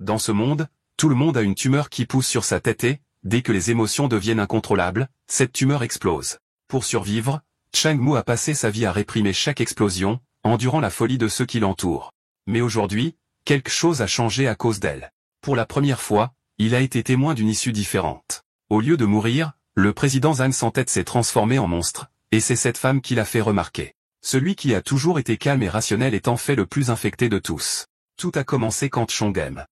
Dans ce monde, tout le monde a une tumeur qui pousse sur sa tête et, dès que les émotions deviennent incontrôlables, cette tumeur explose. Pour survivre, Chang-Mo a passé sa vie à réprimer chaque explosion, endurant la folie de ceux qui l'entourent. Mais aujourd'hui, quelque chose a changé à cause d'elle. Pour la première fois, il a été témoin d'une issue différente. Au lieu de mourir, le président Zhang sans tête s'est transformé en monstre, et c'est cette femme qui l'a fait remarquer. Celui qui a toujours été calme et rationnel est en fait le plus infecté de tous. Tout a commencé quand Chong-Em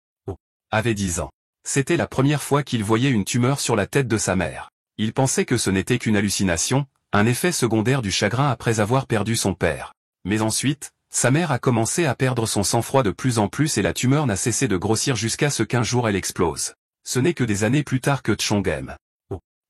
avait 10 ans. C'était la première fois qu'il voyait une tumeur sur la tête de sa mère. Il pensait que ce n'était qu'une hallucination, un effet secondaire du chagrin après avoir perdu son père. Mais ensuite, sa mère a commencé à perdre son sang-froid de plus en plus et la tumeur n'a cessé de grossir jusqu'à ce qu'un jour elle explose. Ce n'est que des années plus tard que Chong-Em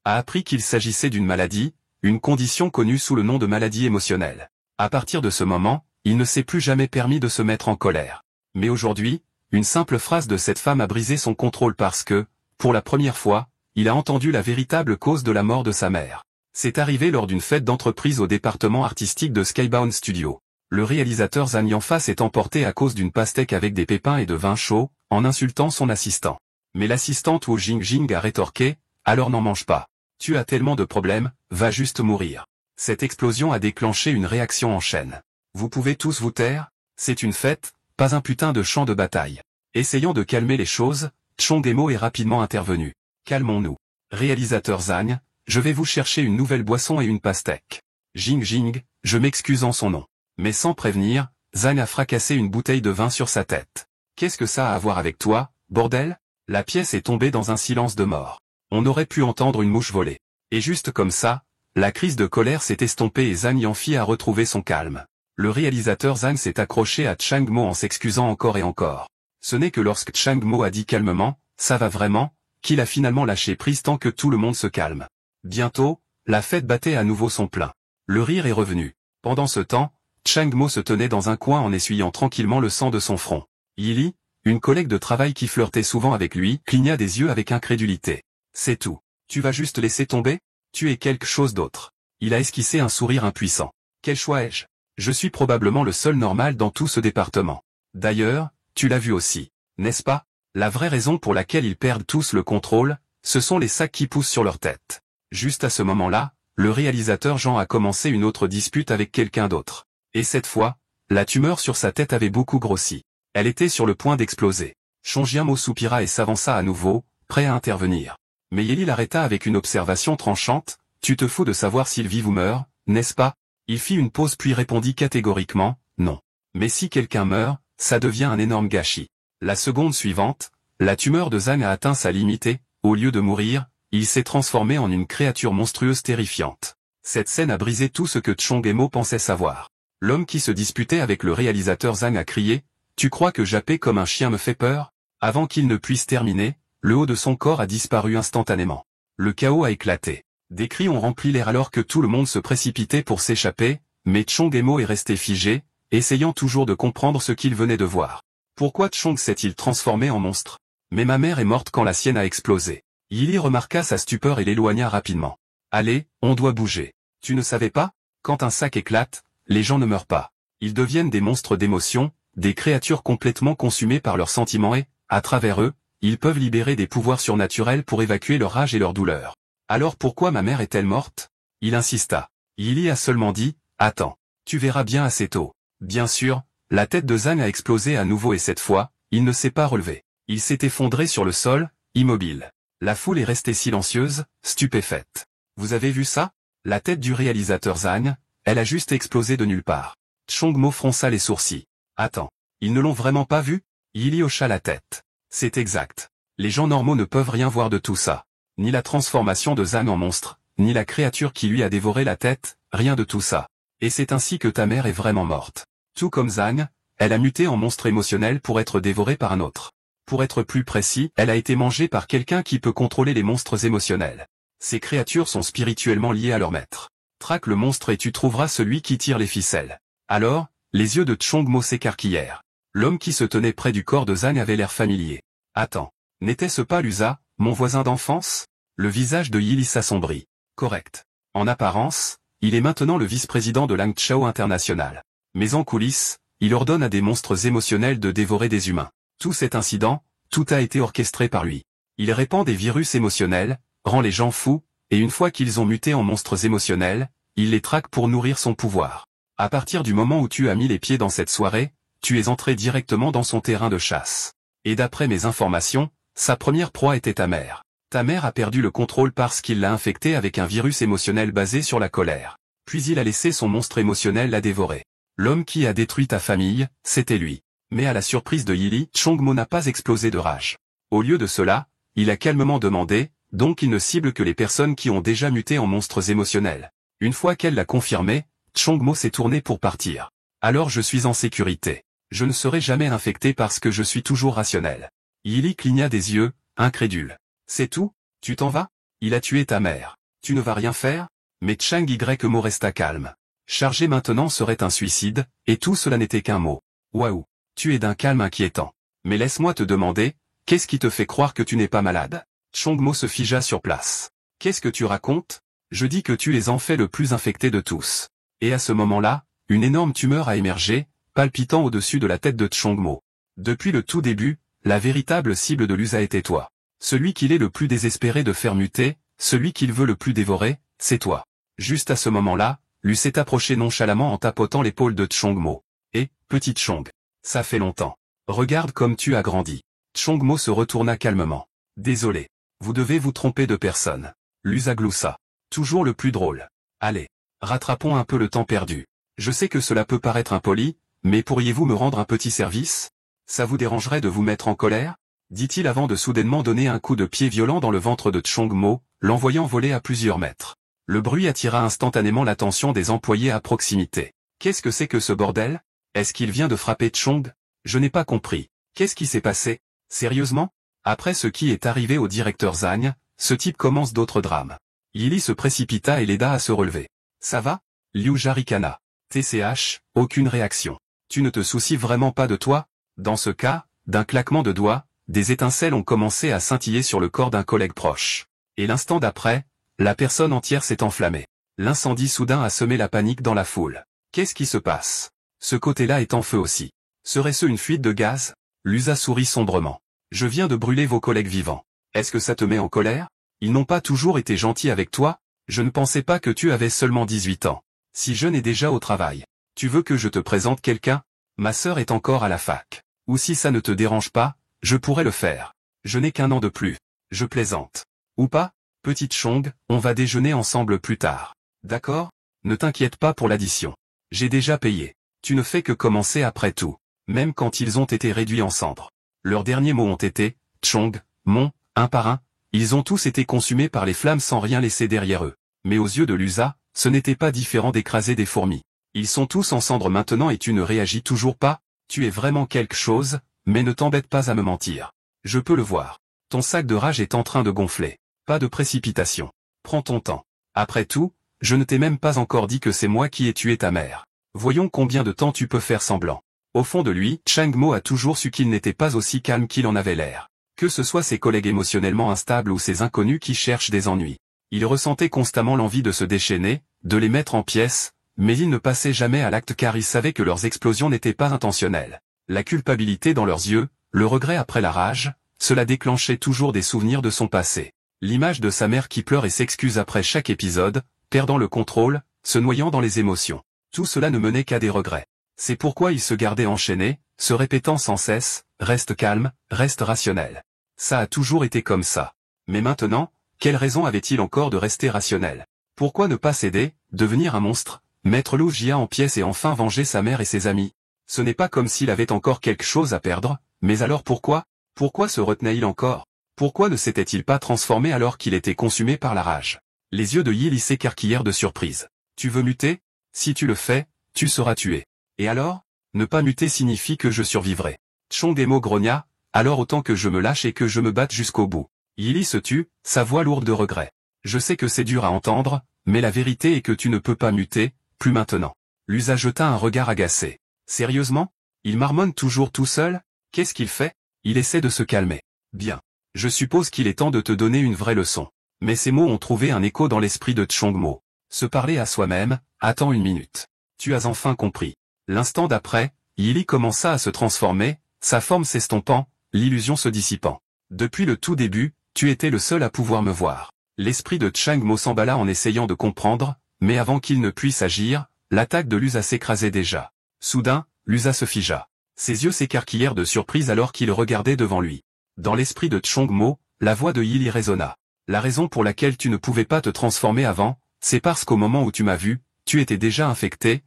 a appris qu'il s'agissait d'une maladie, une condition connue sous le nom de maladie émotionnelle. À partir de ce moment, il ne s'est plus jamais permis de se mettre en colère. Mais aujourd'hui, une simple phrase de cette femme a brisé son contrôle parce que, pour la première fois, il a entendu la véritable cause de la mort de sa mère. C'est arrivé lors d'une fête d'entreprise au département artistique de Skybound Studio. Le réalisateur Zhang Yanfa s'est emporté à cause d'une pastèque avec des pépins et de vin chaud, en insultant son assistant. Mais l'assistante Wu Jingjing a rétorqué, « Alors n'en mange pas. Tu as tellement de problèmes, va juste mourir. » Cette explosion a déclenché une réaction en chaîne. Vous pouvez tous vous taire, c'est une fête, pas un putain de champ de bataille. Essayant de calmer les choses, Chong-Emo est rapidement intervenu. Calmons-nous. Réalisateur Zhang, je vais vous chercher une nouvelle boisson et une pastèque. Jing, je m'excuse en son nom. Mais sans prévenir, Zhang a fracassé une bouteille de vin sur sa tête. Qu'est-ce que ça a à voir avec toi, bordel? La pièce est tombée dans un silence de mort. On aurait pu entendre une mouche voler. Et juste comme ça, la crise de colère s'est estompée et Zhang Yanfi a retrouvé son calme. Le réalisateur Zhang s'est accroché à Chang-Mo en s'excusant encore et encore. Ce n'est que lorsque Chang-Mo a dit calmement, « Ça va vraiment », qu'il a finalement lâché prise tant que tout le monde se calme. Bientôt, la fête battait à nouveau son plein. Le rire est revenu. Pendant ce temps, Chang-Mo se tenait dans un coin en essuyant tranquillement le sang de son front. Yili, une collègue de travail qui flirtait souvent avec lui, cligna des yeux avec incrédulité. « C'est tout. Tu vas juste laisser tomber? Tu es quelque chose d'autre. » Il a esquissé un sourire impuissant. « Quel choix ai-je? Je suis probablement le seul normal dans tout ce département. D'ailleurs, tu l'as vu aussi, n'est-ce pas? La vraie raison pour laquelle ils perdent tous le contrôle, ce sont les sacs qui poussent sur leur tête. » Juste à ce moment-là, le réalisateur Jean a commencé une autre dispute avec quelqu'un d'autre. Et cette fois, la tumeur sur sa tête avait beaucoup grossi. Elle était sur le point d'exploser. Chong-Jianmo soupira et s'avança à nouveau, prêt à intervenir. Mais Yeli l'arrêta avec une observation tranchante, « Tu te fous de savoir s'il vit ou meurt, n'est-ce pas ?» Il fit une pause puis répondit catégoriquement, « Non. Mais si quelqu'un meurt, ça devient un énorme gâchis. » La seconde suivante, la tumeur de Zhang a atteint sa limite et, au lieu de mourir, il s'est transformé en une créature monstrueuse terrifiante. Cette scène a brisé tout ce que Chong-Emo pensait savoir. L'homme qui se disputait avec le réalisateur Zhang a crié, « Tu crois que japper comme un chien me fait peur ?» Avant qu'il ne puisse terminer, le haut de son corps a disparu instantanément. Le chaos a éclaté. Des cris ont rempli l'air alors que tout le monde se précipitait pour s'échapper, mais Chong-Emo est resté figé, essayant toujours de comprendre ce qu'il venait de voir. Pourquoi Chong s'est-il transformé en monstre? Mais ma mère est morte quand la sienne a explosé. Yili remarqua sa stupeur et l'éloigna rapidement. Allez, on doit bouger. Tu ne savais pas? Quand un sac éclate, les gens ne meurent pas. Ils deviennent des monstres d'émotion, des créatures complètement consumées par leurs sentiments et, à travers eux, ils peuvent libérer des pouvoirs surnaturels pour évacuer leur rage et leur douleur. Alors pourquoi ma mère est-elle morte? Il insista. Yili a seulement dit, attends, tu verras bien assez tôt. Bien sûr, la tête de Zhang a explosé à nouveau et cette fois, il ne s'est pas relevé. Il s'est effondré sur le sol, immobile. La foule est restée silencieuse, stupéfaite. Vous avez vu ça? La tête du réalisateur Zhang, elle a juste explosé de nulle part. Chong-Mo fronça les sourcils. Attends, ils ne l'ont vraiment pas vu? Yili hocha la tête. C'est exact. Les gens normaux ne peuvent rien voir de tout ça. Ni la transformation de Zhang en monstre, ni la créature qui lui a dévoré la tête, rien de tout ça. Et c'est ainsi que ta mère est vraiment morte. Tout comme Zhang, elle a muté en monstre émotionnel pour être dévorée par un autre. Pour être plus précis, elle a été mangée par quelqu'un qui peut contrôler les monstres émotionnels. Ces créatures sont spirituellement liées à leur maître. Traque le monstre et tu trouveras celui qui tire les ficelles. Alors, les yeux de Chong-Mo s'écarquillèrent. L'homme qui se tenait près du corps de Zhang avait l'air familier. Attends, n'était-ce pas Lusa, mon voisin d'enfance? Le visage de Yili s'assombrit. Correct. En apparence, il est maintenant le vice-président de Langchao International. Mais en coulisses, il ordonne à des monstres émotionnels de dévorer des humains. Tout cet incident, tout a été orchestré par lui. Il répand des virus émotionnels, rend les gens fous, et une fois qu'ils ont muté en monstres émotionnels, il les traque pour nourrir son pouvoir. À partir du moment où tu as mis les pieds dans cette soirée, tu es entré directement dans son terrain de chasse. Et d'après mes informations, sa première proie était ta mère. Ta mère a perdu le contrôle parce qu'il l'a infectée avec un virus émotionnel basé sur la colère. Puis il a laissé son monstre émotionnel la dévorer. L'homme qui a détruit ta famille, c'était lui. Mais à la surprise de Yili, Chongmo n'a pas explosé de rage. Au lieu de cela, il a calmement demandé, donc il ne cible que les personnes qui ont déjà muté en monstres émotionnels. Une fois qu'elle l'a confirmé, Chongmo s'est tourné pour partir. Alors je suis en sécurité. Je ne serai jamais infecté parce que je suis toujours rationnel. Yili cligna des yeux, incrédule. C'est tout? Tu t'en vas? Il a tué ta mère. Tu ne vas rien faire? Mais Chang Y resta calme. Charger maintenant serait un suicide, et tout cela n'était qu'un mot. Waouh! Tu es d'un calme inquiétant. Mais laisse-moi te demander, qu'est-ce qui te fait croire que tu n'es pas malade? Chongmo se figea sur place. Qu'est-ce que tu racontes? Je dis que tu es en fait le plus infecté de tous. Et à ce moment-là, une énorme tumeur a émergé, palpitant au-dessus de la tête de Chongmo. Depuis le tout début, la véritable cible de Lusa était toi. Celui qu'il est le plus désespéré de faire muter, celui qu'il veut le plus dévorer, c'est toi. Juste à ce moment-là, Lu s'est approché nonchalamment en tapotant l'épaule de Chongmo. Et, petite Chong, ça fait longtemps. Regarde comme tu as grandi. Chongmo se retourna calmement. Désolé. Vous devez vous tromper de personne. Lusa gloussa. Toujours le plus drôle. Allez. Rattrapons un peu le temps perdu. Je sais que cela peut paraître impoli, mais pourriez-vous me rendre un petit service? Ça vous dérangerait de vous mettre en colère? Dit-il avant de soudainement donner un coup de pied violent dans le ventre de Chongmo, l'envoyant voler à plusieurs mètres. Le bruit attira instantanément l'attention des employés à proximité. Qu'est-ce que c'est que ce bordel? Est-ce qu'il vient de frapper Chong? Je n'ai pas compris. Qu'est-ce qui s'est passé? Sérieusement? Après ce qui est arrivé au directeur Zhang, ce type commence d'autres drames. Yili se précipita et l'aida à se relever. Ça va? Liu jaricana. TCH, aucune réaction. Tu ne te soucies vraiment pas de toi? Dans ce cas, d'un claquement de doigts, des étincelles ont commencé à scintiller sur le corps d'un collègue proche. Et l'instant d'après, la personne entière s'est enflammée. L'incendie soudain a semé la panique dans la foule. Qu'est-ce qui se passe? Ce côté-là est en feu aussi. Serait-ce une fuite de gaz? Lusa sourit sombrement. Je viens de brûler vos collègues vivants. Est-ce que ça te met en colère? Ils n'ont pas toujours été gentils avec toi? Je ne pensais pas que tu avais seulement 18 ans. Si jeune et déjà au travail. Tu veux que je te présente quelqu'un? Ma sœur est encore à la fac. Ou si ça ne te dérange pas, je pourrais le faire. Je n'ai qu'un an de plus. Je plaisante. Ou pas? Petite Chong, on va déjeuner ensemble plus tard. D'accord? Ne t'inquiète pas pour l'addition. J'ai déjà payé. Tu ne fais que commencer après tout. Même quand ils ont été réduits en cendres. Leurs derniers mots ont été, Chong, mon, un par un, ils ont tous été consumés par les flammes sans rien laisser derrière eux. Mais aux yeux de Lusa, ce n'était pas différent d'écraser des fourmis. Ils sont tous en cendres maintenant et tu ne réagis toujours pas? Tu es vraiment quelque chose, mais ne t'embête pas à me mentir. Je peux le voir. Ton sac de rage est en train de gonfler. Pas de précipitation. Prends ton temps. Après tout, je ne t'ai même pas encore dit que c'est moi qui ai tué ta mère. Voyons combien de temps tu peux faire semblant. Au fond de lui, Changmo a toujours su qu'il n'était pas aussi calme qu'il en avait l'air. Que ce soit ses collègues émotionnellement instables ou ses inconnus qui cherchent des ennuis. Il ressentait constamment l'envie de se déchaîner, de les mettre en pièces, mais il ne passait jamais à l'acte car il savait que leurs explosions n'étaient pas intentionnelles. La culpabilité dans leurs yeux, le regret après la rage, cela déclenchait toujours des souvenirs de son passé. L'image de sa mère qui pleure et s'excuse après chaque épisode, perdant le contrôle, se noyant dans les émotions. Tout cela ne menait qu'à des regrets. C'est pourquoi il se gardait enchaîné, se répétant sans cesse, reste calme, reste rationnel. Ça a toujours été comme ça. Mais maintenant, quelle raison avait-il encore de rester rationnel? Pourquoi ne pas céder, devenir un monstre, mettre Liu Jia en pièces et enfin venger sa mère et ses amis? Ce n'est pas comme s'il avait encore quelque chose à perdre, mais alors pourquoi? Pourquoi se retenait-il encore? Pourquoi ne s'était-il pas transformé alors qu'il était consumé par la rage? Les yeux de Yili s'écarquillèrent de surprise. Tu veux muter? Si tu le fais, tu seras tué. Et alors? Ne pas muter signifie que je survivrai. Chongemo grogna, alors autant que je me lâche et que je me batte jusqu'au bout. Yili se tut, sa voix lourde de regret. Je sais que c'est dur à entendre, mais la vérité est que tu ne peux pas muter, plus maintenant. Lusa jeta un regard agacé. Sérieusement? Il marmonne toujours tout seul? Qu'est-ce qu'il fait? Il essaie de se calmer. Bien. Je suppose qu'il est temps de te donner une vraie leçon. Mais ces mots ont trouvé un écho dans l'esprit de Chongmo. Se parler à soi-même, attends une minute. Tu as enfin compris. L'instant d'après, Yili commença à se transformer, sa forme s'estompant, l'illusion se dissipant. Depuis le tout début, tu étais le seul à pouvoir me voir. L'esprit de Chang Mo s'emballa en essayant de comprendre, mais avant qu'il ne puisse agir, l'attaque de Lusa s'écrasait déjà. Soudain, Lusa se figea. Ses yeux s'écarquillèrent de surprise alors qu'il regardait devant lui. Dans l'esprit de Chang Mo, la voix de Yili résonna. La raison pour laquelle tu ne pouvais pas te transformer avant, c'est parce qu'au moment où tu m'as vu, tu étais déjà infecté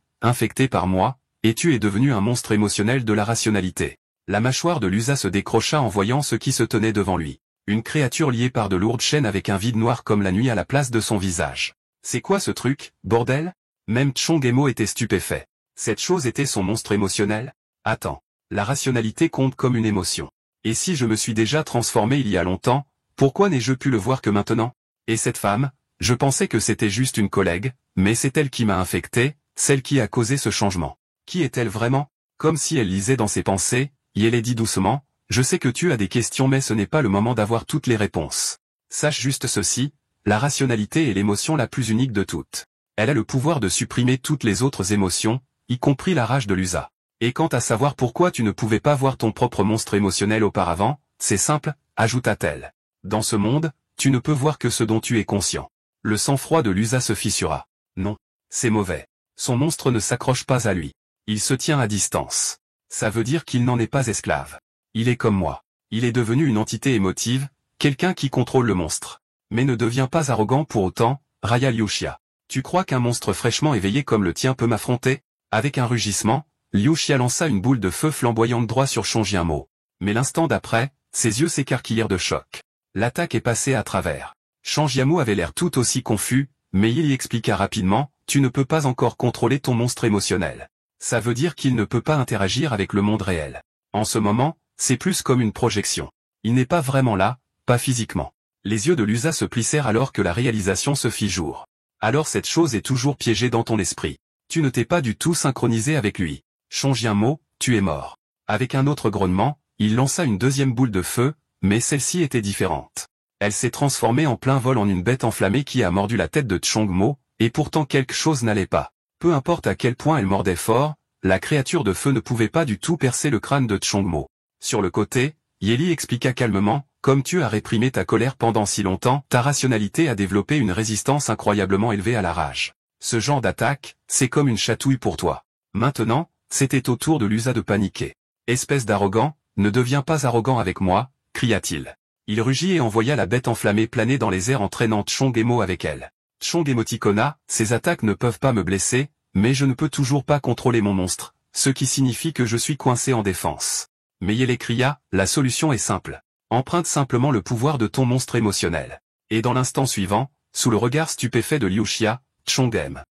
par moi, et tu es devenu un monstre émotionnel de la rationalité. La mâchoire de Lusa se décrocha en voyant ce qui se tenait devant lui. Une créature liée par de lourdes chaînes avec un vide noir comme la nuit à la place de son visage. C'est quoi ce truc, bordel? Même Chongemo était stupéfait. Cette chose était son monstre émotionnel? Attends, la rationalité compte comme une émotion. Et si je me suis déjà transformé il y a longtemps, pourquoi n'ai-je pu le voir que maintenant? Et cette femme, je pensais que c'était juste une collègue, mais c'est elle qui m'a infecté, celle qui a causé ce changement. Qui est-elle vraiment? Comme si elle lisait dans ses pensées, Yele dit doucement, je sais que tu as des questions mais ce n'est pas le moment d'avoir toutes les réponses. Sache juste ceci, la rationalité est l'émotion la plus unique de toutes. Elle a le pouvoir de supprimer toutes les autres émotions, y compris la rage de Lusa. Et quant à savoir pourquoi tu ne pouvais pas voir ton propre monstre émotionnel auparavant, c'est simple, ajouta-t-elle. Dans ce monde, tu ne peux voir que ce dont tu es conscient. Le sang-froid de Lusa se fissura. Non, c'est mauvais. Son monstre ne s'accroche pas à lui. Il se tient à distance. Ça veut dire qu'il n'en est pas esclave. Il est comme moi. Il est devenu une entité émotive, quelqu'un qui contrôle le monstre. Mais ne deviens pas arrogant pour autant, Raya Liuxia. Tu crois qu'un monstre fraîchement éveillé comme le tien peut m'affronter? Avec un rugissement, Liuxia lança une boule de feu flamboyante droit sur Chonjianmo. Mais l'instant d'après, ses yeux s'écarquillèrent de choc. L'attaque est passée à travers. Chonjianmo avait l'air tout aussi confus, mais il y expliqua rapidement, tu ne peux pas encore contrôler ton monstre émotionnel. Ça veut dire qu'il ne peut pas interagir avec le monde réel. En ce moment, c'est plus comme une projection. Il n'est pas vraiment là, pas physiquement. Les yeux de Lusa se plissèrent alors que la réalisation se fit jour. Alors cette chose est toujours piégée dans ton esprit. Tu ne t'es pas du tout synchronisé avec lui. Chonjianmo, tu es mort. Avec un autre grognement, il lança une deuxième boule de feu, mais celle-ci était différente. Elle s'est transformée en plein vol en une bête enflammée qui a mordu la tête de Chongmo, et pourtant quelque chose n'allait pas. Peu importe à quel point elle mordait fort, la créature de feu ne pouvait pas du tout percer le crâne de Chongmo. Sur le côté, Yeli expliqua calmement, comme tu as réprimé ta colère pendant si longtemps, ta rationalité a développé une résistance incroyablement élevée à la rage. Ce genre d'attaque, c'est comme une chatouille pour toi. Maintenant, c'était au tour de Lusa de paniquer. Espèce d'arrogant, ne deviens pas arrogant avec moi, cria-t-il. Il rugit et envoya la bête enflammée planer dans les airs entraînant Chongemo avec elle. Chongemoticona, ces attaques ne peuvent pas me blesser, mais je ne peux toujours pas contrôler mon monstre, ce qui signifie que je suis coincé en défense. Mais Yele cria, la solution est simple. Emprunte simplement le pouvoir de ton monstre émotionnel. Et dans l'instant suivant, sous le regard stupéfait de Liuxia, Chongem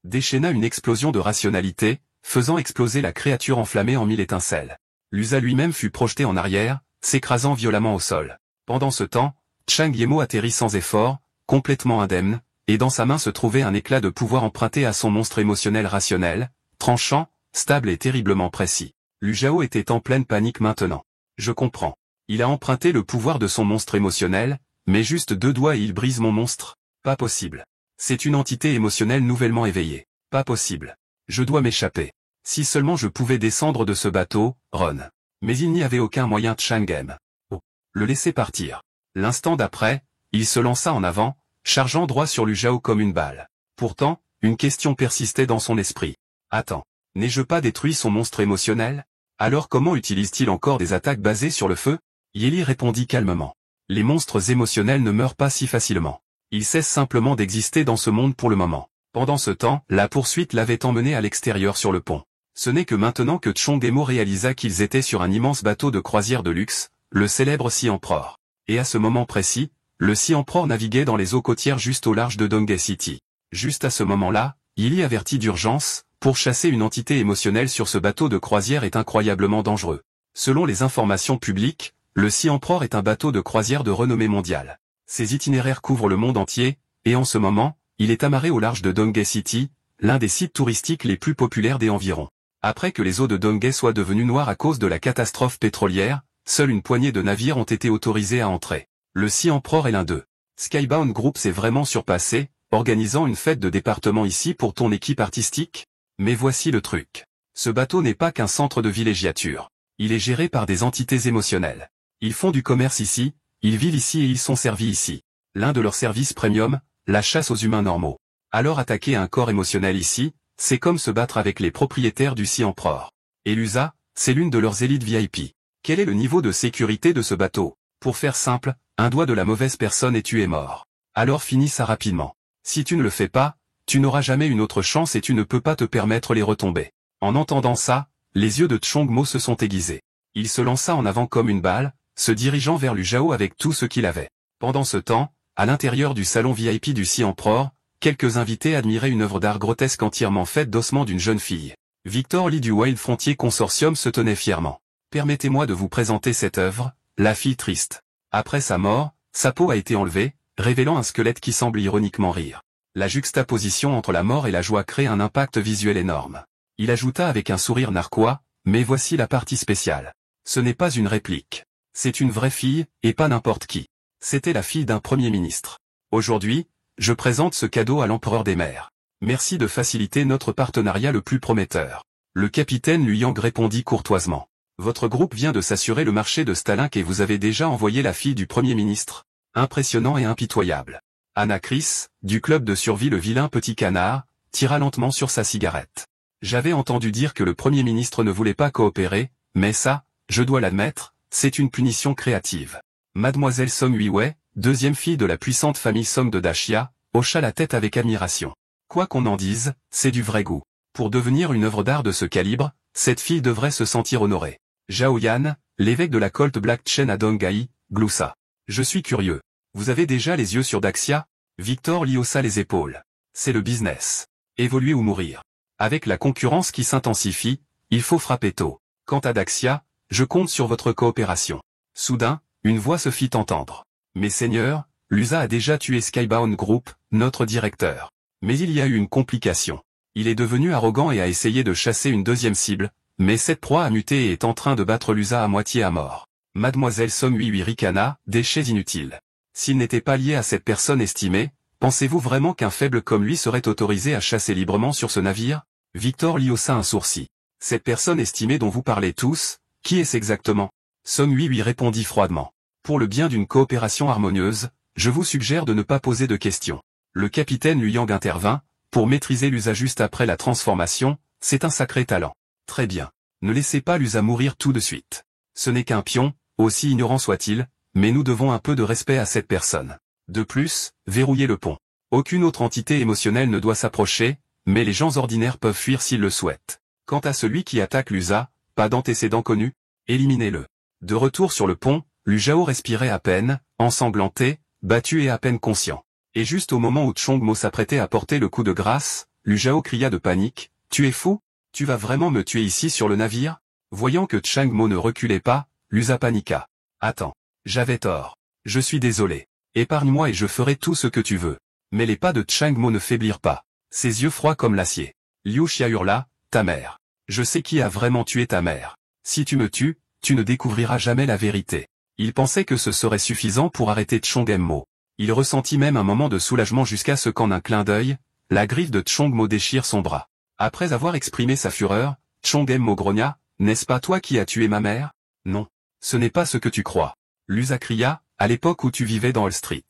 déchaîna une explosion de rationalité, faisant exploser la créature enflammée en mille étincelles. Lusa lui-même fut projeté en arrière, s'écrasant violemment au sol. Pendant ce temps, Chang Yemo atterrit sans effort, complètement indemne, et dans sa main se trouvait un éclat de pouvoir emprunté à son monstre émotionnel rationnel, tranchant, stable et terriblement précis. Lu Zhao était en pleine panique maintenant. Je comprends. Il a emprunté le pouvoir de son monstre émotionnel, mais juste 2 doigts et il brise mon monstre. Pas possible. C'est une entité émotionnelle nouvellement éveillée. Pas possible. Je dois m'échapper. Si seulement je pouvais descendre de ce bateau, Ron. Mais il n'y avait aucun moyen de Changem. Le laisser partir. L'instant d'après, il se lança en avant, chargeant droit sur Lu Zhao comme une balle. Pourtant, une question persistait dans son esprit. Attends, n'ai-je pas détruit son monstre émotionnel? Alors comment utilise-t-il encore des attaques basées sur le feu? Yeli répondit calmement. Les monstres émotionnels ne meurent pas si facilement. Ils cessent simplement d'exister dans ce monde pour le moment. Pendant ce temps, la poursuite l'avait emmené à l'extérieur sur le pont. Ce n'est que maintenant que Chongemo réalisa qu'ils étaient sur un immense bateau de croisière de luxe, le célèbre Sea Emperor. Et à ce moment précis, le Sea Emperor naviguait dans les eaux côtières juste au large de Donghae City. Juste à ce moment-là, il y avertit d'urgence, pour chasser une entité émotionnelle sur ce bateau de croisière est incroyablement dangereux. Selon les informations publiques, le Sea Emperor est un bateau de croisière de renommée mondiale. Ses itinéraires couvrent le monde entier, et en ce moment, il est amarré au large de Donghae City, l'un des sites touristiques les plus populaires des environs. Après que les eaux de Donghae soient devenues noires à cause de la catastrophe pétrolière, seule une poignée de navires ont été autorisés à entrer. Le Sea Emperor est l'un d'eux. Skybound Group s'est vraiment surpassé, organisant une fête de département ici pour ton équipe artistique? Mais voici le truc. Ce bateau n'est pas qu'un centre de villégiature. Il est géré par des entités émotionnelles. Ils font du commerce ici, ils vivent ici et ils sont servis ici. L'un de leurs services premium, la chasse aux humains normaux. Alors attaquer un corps émotionnel ici, c'est comme se battre avec les propriétaires du Sea Emperor. Et l'USA, c'est l'une de leurs élites VIP. Quel est le niveau de sécurité de ce bateau? Pour faire simple, un doigt de la mauvaise personne et tu es mort. Alors finis ça rapidement. Si tu ne le fais pas, tu n'auras jamais une autre chance et tu ne peux pas te permettre les retombées. En entendant ça, les yeux de Chongmo se sont aiguisés. Il se lança en avant comme une balle, se dirigeant vers Lu Zhao avec tout ce qu'il avait. Pendant ce temps, à l'intérieur du salon VIP du Sea Emperor, quelques invités admiraient une œuvre d'art grotesque entièrement faite d'ossements d'une jeune fille. Victor Lee du Wild Frontier Consortium se tenait fièrement. Permettez-moi de vous présenter cette œuvre, La fille triste. Après sa mort, sa peau a été enlevée, révélant un squelette qui semble ironiquement rire. La juxtaposition entre la mort et la joie crée un impact visuel énorme. Il ajouta avec un sourire narquois, mais voici la partie spéciale. Ce n'est pas une réplique. C'est une vraie fille, et pas n'importe qui. C'était la fille d'un premier ministre. Aujourd'hui, je présente ce cadeau à l'empereur des mers. Merci de faciliter notre partenariat le plus prometteur. Le capitaine Lu Yang répondit courtoisement. Votre groupe vient de s'assurer le marché de Stalink et vous avez déjà envoyé la fille du premier ministre. Impressionnant et impitoyable. Anacris, du club de survie Le Vilain Petit Canard, tira lentement sur sa cigarette. J'avais entendu dire que le premier ministre ne voulait pas coopérer, mais ça, je dois l'admettre, c'est une punition créative. Mademoiselle Song Huiwei, deuxième fille de la puissante famille Song de Dashia, hocha la tête avec admiration. Quoi qu'on en dise, c'est du vrai goût. Pour devenir une œuvre d'art de ce calibre, cette fille devrait se sentir honorée. Zhao Yan, l'évêque de la Colt Black Chen à Donghai, gloussa. Je suis curieux. Vous avez déjà les yeux sur Daxia? Victor Lee haussa les épaules. C'est le business. Évoluer ou mourir. Avec la concurrence qui s'intensifie, il faut frapper tôt. Quant à Daxia, je compte sur votre coopération. Soudain, une voix se fit entendre. Mais seigneur, l'USA a déjà tué Skybound Group, notre directeur. Mais il y a eu une complication. Il est devenu arrogant et a essayé de chasser une deuxième cible, mais cette proie a muté et est en train de battre l'USA à moitié à mort. Mademoiselle Song Hui ricana, déchets inutiles. S'il n'était pas lié à cette personne estimée, pensez-vous vraiment qu'un faible comme lui serait autorisé à chasser librement sur ce navire? Victor Lee haussa un sourcil. Cette personne estimée dont vous parlez tous, qui est-ce exactement? Song Hui lui répondit froidement. Pour le bien d'une coopération harmonieuse, je vous suggère de ne pas poser de questions. Le capitaine Lu Yang intervint, pour maîtriser l'USA juste après la transformation, c'est un sacré talent. Très bien. Ne laissez pas l'USA mourir tout de suite. Ce n'est qu'un pion, aussi ignorant soit-il, mais nous devons un peu de respect à cette personne. De plus, verrouillez le pont. Aucune autre entité émotionnelle ne doit s'approcher, mais les gens ordinaires peuvent fuir s'ils le souhaitent. Quant à celui qui attaque l'USA, pas d'antécédent connu, éliminez-le. De retour sur le pont, Lu Zhao respirait à peine, ensanglanté, battu et à peine conscient. Et juste au moment où Chongmo s'apprêtait à porter le coup de grâce, Lu Zhao cria de panique, « Tu es fou? Tu vas vraiment me tuer ici sur le navire ?» Voyant que Chongmo ne reculait pas, l'USA paniqua. « Attends, j'avais tort. Je suis désolé. Épargne-moi et je ferai tout ce que tu veux. » Mais les pas de Chongmo ne faiblirent pas. Ses yeux froids comme l'acier. Liu Xia hurla, « Ta mère. Je sais qui a vraiment tué ta mère. Si tu me tues, tu ne découvriras jamais la vérité. » Il pensait que ce serait suffisant pour arrêter Chongmo. Il ressentit même un moment de soulagement jusqu'à ce qu'en un clin d'œil, la griffe de Chongmo déchire son bras. Après avoir exprimé sa fureur, Chongmo grogna, « N'est-ce pas toi qui as tué ma mère? Non. Ce n'est pas ce que tu crois. » L'USA cria, « À l'époque où tu vivais dans Hall Street.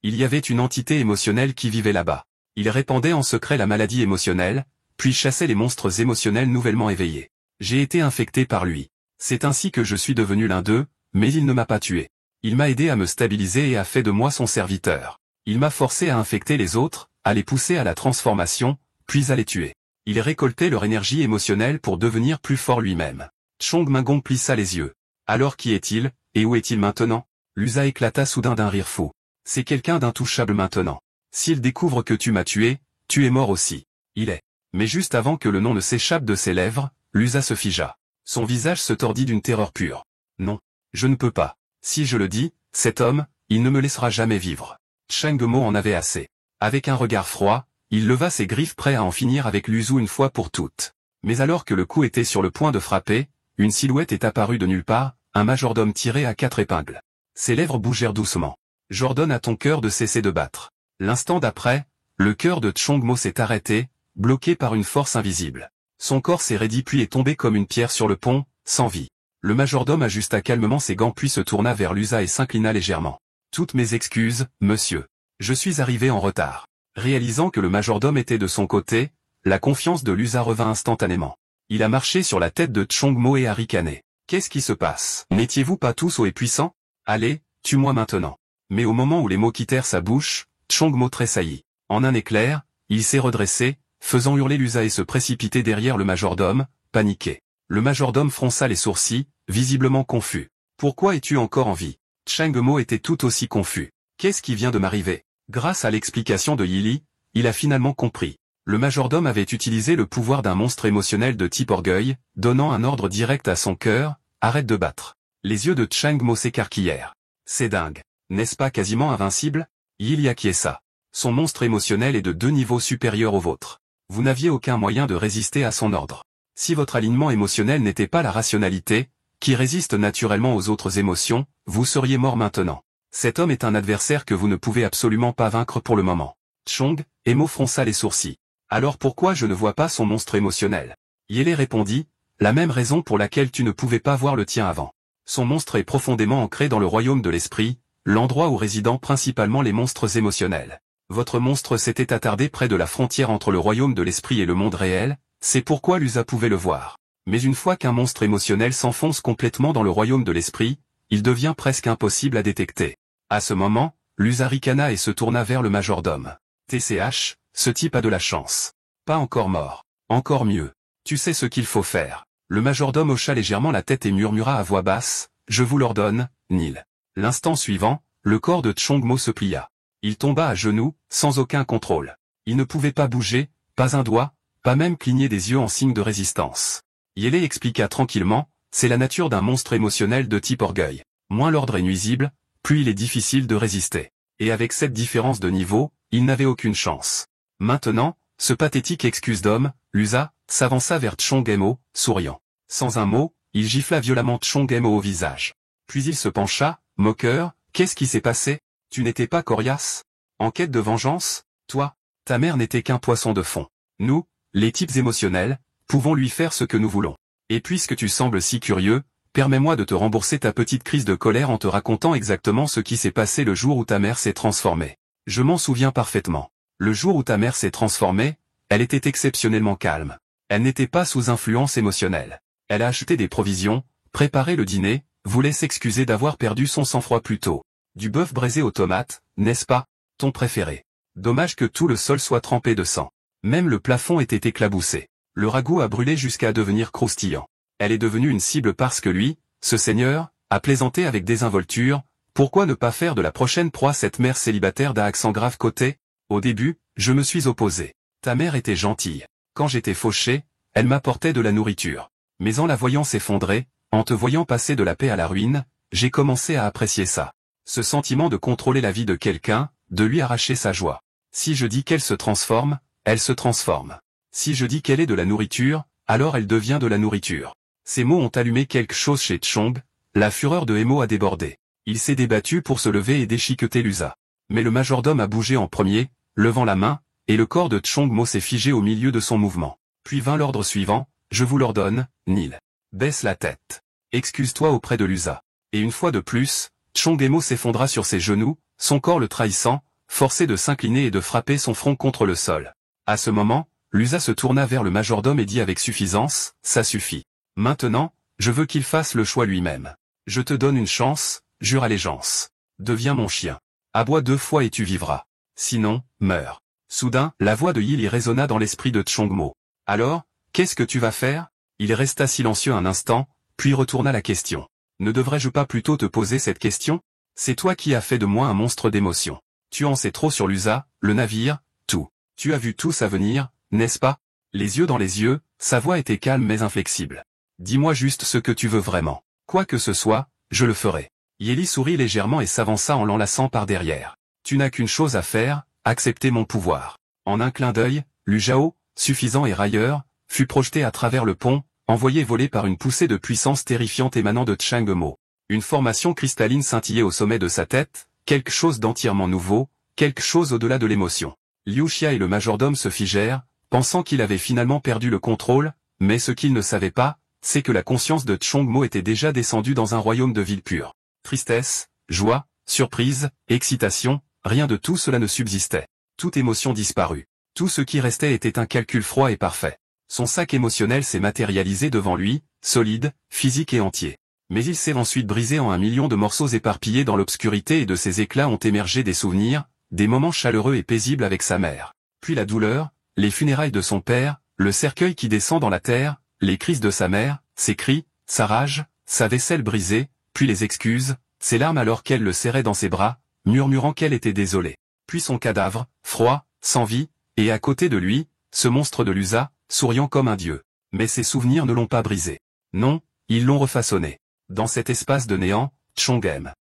Il y avait une entité émotionnelle qui vivait là-bas. Il répandait en secret la maladie émotionnelle, puis chassait les monstres émotionnels nouvellement éveillés. J'ai été infecté par lui. C'est ainsi que je suis devenu l'un d'eux, mais il ne m'a pas tué. Il m'a aidé à me stabiliser et a fait de moi son serviteur. Il m'a forcé à infecter les autres, à les pousser à la transformation, puis à les tuer. Il récoltait leur énergie émotionnelle pour devenir plus fort lui-même. » Chongmingong plissa les yeux. « Alors qui est-il, et où est-il maintenant ?» L'USA éclata soudain d'un rire fou. « C'est quelqu'un d'intouchable maintenant. S'il découvre que tu m'as tué, tu es mort aussi. Il est. » Mais juste avant que le nom ne s'échappe de ses lèvres, l'USA se figea. Son visage se tordit d'une terreur pure. « Non. Je ne peux pas. Si je le dis, cet homme, il ne me laissera jamais vivre. » Chongmo en avait assez. Avec un regard froid, il leva ses griffes prêt à en finir avec l'Uzu une fois pour toutes. Mais alors que le coup était sur le point de frapper, une silhouette est apparue de nulle part, un majordome tiré à 4 épingles. Ses lèvres bougèrent doucement. « J'ordonne à ton cœur de cesser de battre. » L'instant d'après, le cœur de Chongmo s'est arrêté, bloqué par une force invisible. Son corps s'est raidi puis est tombé comme une pierre sur le pont, sans vie. Le majordome ajusta calmement ses gants puis se tourna vers Lusa et s'inclina légèrement. Toutes mes excuses, monsieur. Je suis arrivé en retard. Réalisant que le majordome était de son côté, la confiance de Lusa revint instantanément. Il a marché sur la tête de Chongmo et a ricané. Qu'est-ce qui se passe? N'étiez-vous pas tous hauts et puissants? Allez, tue-moi maintenant. Mais au moment où les mots quittèrent sa bouche, Chongmo tressaillit. En un éclair, il s'est redressé, faisant hurler Lusa et se précipiter derrière le majordome, paniqué. Le majordome fronça les sourcils, visiblement confus. Pourquoi es-tu encore en vie? Chongmo était tout aussi confus. Qu'est-ce qui vient de m'arriver? Grâce à l'explication de Yili, il a finalement compris. Le majordome avait utilisé le pouvoir d'un monstre émotionnel de type orgueil, donnant un ordre direct à son cœur, arrête de battre. Les yeux de Chongmo s'écarquillèrent. C'est dingue. N'est-ce pas quasiment invincible? Yili acquiesça. Son monstre émotionnel est de 2 niveaux supérieurs au vôtre. Vous n'aviez aucun moyen de résister à son ordre. Si votre alignement émotionnel n'était pas la rationalité, qui résiste naturellement aux autres émotions, vous seriez mort maintenant. Cet homme est un adversaire que vous ne pouvez absolument pas vaincre pour le moment. Chongmo fronça les sourcils. Alors pourquoi je ne vois pas son monstre émotionnel? Yele répondit, la même raison pour laquelle tu ne pouvais pas voir le tien avant. Son monstre est profondément ancré dans le royaume de l'esprit, l'endroit où résident principalement les monstres émotionnels. Votre monstre s'était attardé près de la frontière entre le royaume de l'esprit et le monde réel, c'est pourquoi Lusa pouvait le voir. Mais une fois qu'un monstre émotionnel s'enfonce complètement dans le royaume de l'esprit, il devient presque impossible à détecter. À ce moment, Lusa ricana et se tourna vers le majordome. TCH, ce type a de la chance. Pas encore mort. Encore mieux. Tu sais ce qu'il faut faire. Le majordome hocha légèrement la tête et murmura à voix basse, je vous l'ordonne, Nil. L'instant suivant, le corps de Chongmo se plia. Il tomba à genoux, sans aucun contrôle. Il ne pouvait pas bouger, pas un doigt, pas même cligner des yeux en signe de résistance. Yele expliqua tranquillement, c'est la nature d'un monstre émotionnel de type orgueil. Moins l'ordre est nuisible, plus il est difficile de résister. Et avec cette différence de niveau, il n'avait aucune chance. Maintenant, ce pathétique excuse d'homme, Lusa, s'avança vers Chongmo, souriant. Sans un mot, il gifla violemment Chongmo au visage. Puis il se pencha, moqueur, qu'est-ce qui s'est passé? Tu n'étais pas coriace? En quête de vengeance? Toi? Ta mère n'était qu'un poisson de fond. Nous, les types émotionnels, pouvons lui faire ce que nous voulons. Et puisque tu sembles si curieux, permets-moi de te rembourser ta petite crise de colère en te racontant exactement ce qui s'est passé le jour où ta mère s'est transformée. Je m'en souviens parfaitement. Le jour où ta mère s'est transformée, elle était exceptionnellement calme. Elle n'était pas sous influence émotionnelle. Elle a acheté des provisions, préparé le dîner, voulait s'excuser d'avoir perdu son sang-froid plus tôt. Du bœuf braisé aux tomates, n'est-ce pas, ton préféré? Dommage que tout le sol soit trempé de sang. Même le plafond était éclaboussé. Le ragoût a brûlé jusqu'à devenir croustillant. Elle est devenue une cible parce que lui, ce seigneur, a plaisanté avec désinvolture. Pourquoi ne pas faire de la prochaine proie cette mère célibataire d'un accent grave côté? Au début, je me suis opposé. Ta mère était gentille. Quand j'étais fauché, elle m'apportait de la nourriture. Mais en la voyant s'effondrer, en te voyant passer de la paix à la ruine, j'ai commencé à apprécier ça. Ce sentiment de contrôler la vie de quelqu'un, de lui arracher sa joie. Si je dis qu'elle se transforme, elle se transforme. Si je dis qu'elle est de la nourriture, alors elle devient de la nourriture. Ces mots ont allumé quelque chose chez Chong, la fureur de Emo a débordé. Il s'est débattu pour se lever et déchiqueter Lusa. Mais le majordome a bougé en premier, levant la main, et le corps de Chongmo s'est figé au milieu de son mouvement. Puis vint l'ordre suivant, je vous l'ordonne, Nil. Baisse la tête. Excuse-toi auprès de Lusa. Et une fois de plus, Chongmo s'effondra sur ses genoux, son corps le trahissant, forcé de s'incliner et de frapper son front contre le sol. À ce moment, Lusa se tourna vers le majordome et dit avec suffisance, ça suffit. Maintenant, je veux qu'il fasse le choix lui-même. Je te donne une chance, jure allégeance. Deviens mon chien. Aboie 2 fois et tu vivras. Sinon, meurs. Soudain, la voix de Yili résonna dans l'esprit de Chongmo. Alors, qu'est-ce que tu vas faire? Il resta silencieux un instant, puis retourna la question. Ne devrais-je pas plutôt te poser cette question? C'est toi qui as fait de moi un monstre d'émotion. Tu en sais trop sur Lusa, le navire, tout. Tu as vu tout ça venir, n'est-ce pas? Les yeux dans les yeux, sa voix était calme mais inflexible. Dis-moi juste ce que tu veux vraiment. Quoi que ce soit, je le ferai. Yeli sourit légèrement et s'avança en l'enlaçant par derrière. Tu n'as qu'une chose à faire, accepter mon pouvoir. En un clin d'œil, Lu Zhao, suffisant et railleur, fut projeté à travers le pont, envoyé voler par une poussée de puissance terrifiante émanant de Chongmo. Une formation cristalline scintillait au sommet de sa tête, quelque chose d'entièrement nouveau, quelque chose au-delà de l'émotion. Liu Xia et le majordome se figèrent, pensant qu'il avait finalement perdu le contrôle, mais ce qu'ils ne savaient pas, c'est que la conscience de Chongmo était déjà descendue dans un royaume de ville pure. Tristesse, joie, surprise, excitation, rien de tout cela ne subsistait. Toute émotion disparut. Tout ce qui restait était un calcul froid et parfait. Son sac émotionnel s'est matérialisé devant lui, solide, physique et entier. Mais il s'est ensuite brisé en 1 million de morceaux éparpillés dans l'obscurité et de ces éclats ont émergé des souvenirs, des moments chaleureux et paisibles avec sa mère. Puis la douleur, les funérailles de son père, le cercueil qui descend dans la terre, les crises de sa mère, ses cris, sa rage, sa vaisselle brisée, puis les excuses, ses larmes alors qu'elle le serrait dans ses bras, murmurant qu'elle était désolée. Puis son cadavre, froid, sans vie, et à côté de lui, ce monstre de l'USA, souriant comme un dieu. Mais ses souvenirs ne l'ont pas brisé. Non, ils l'ont refaçonné. Dans cet espace de néant, Chong'em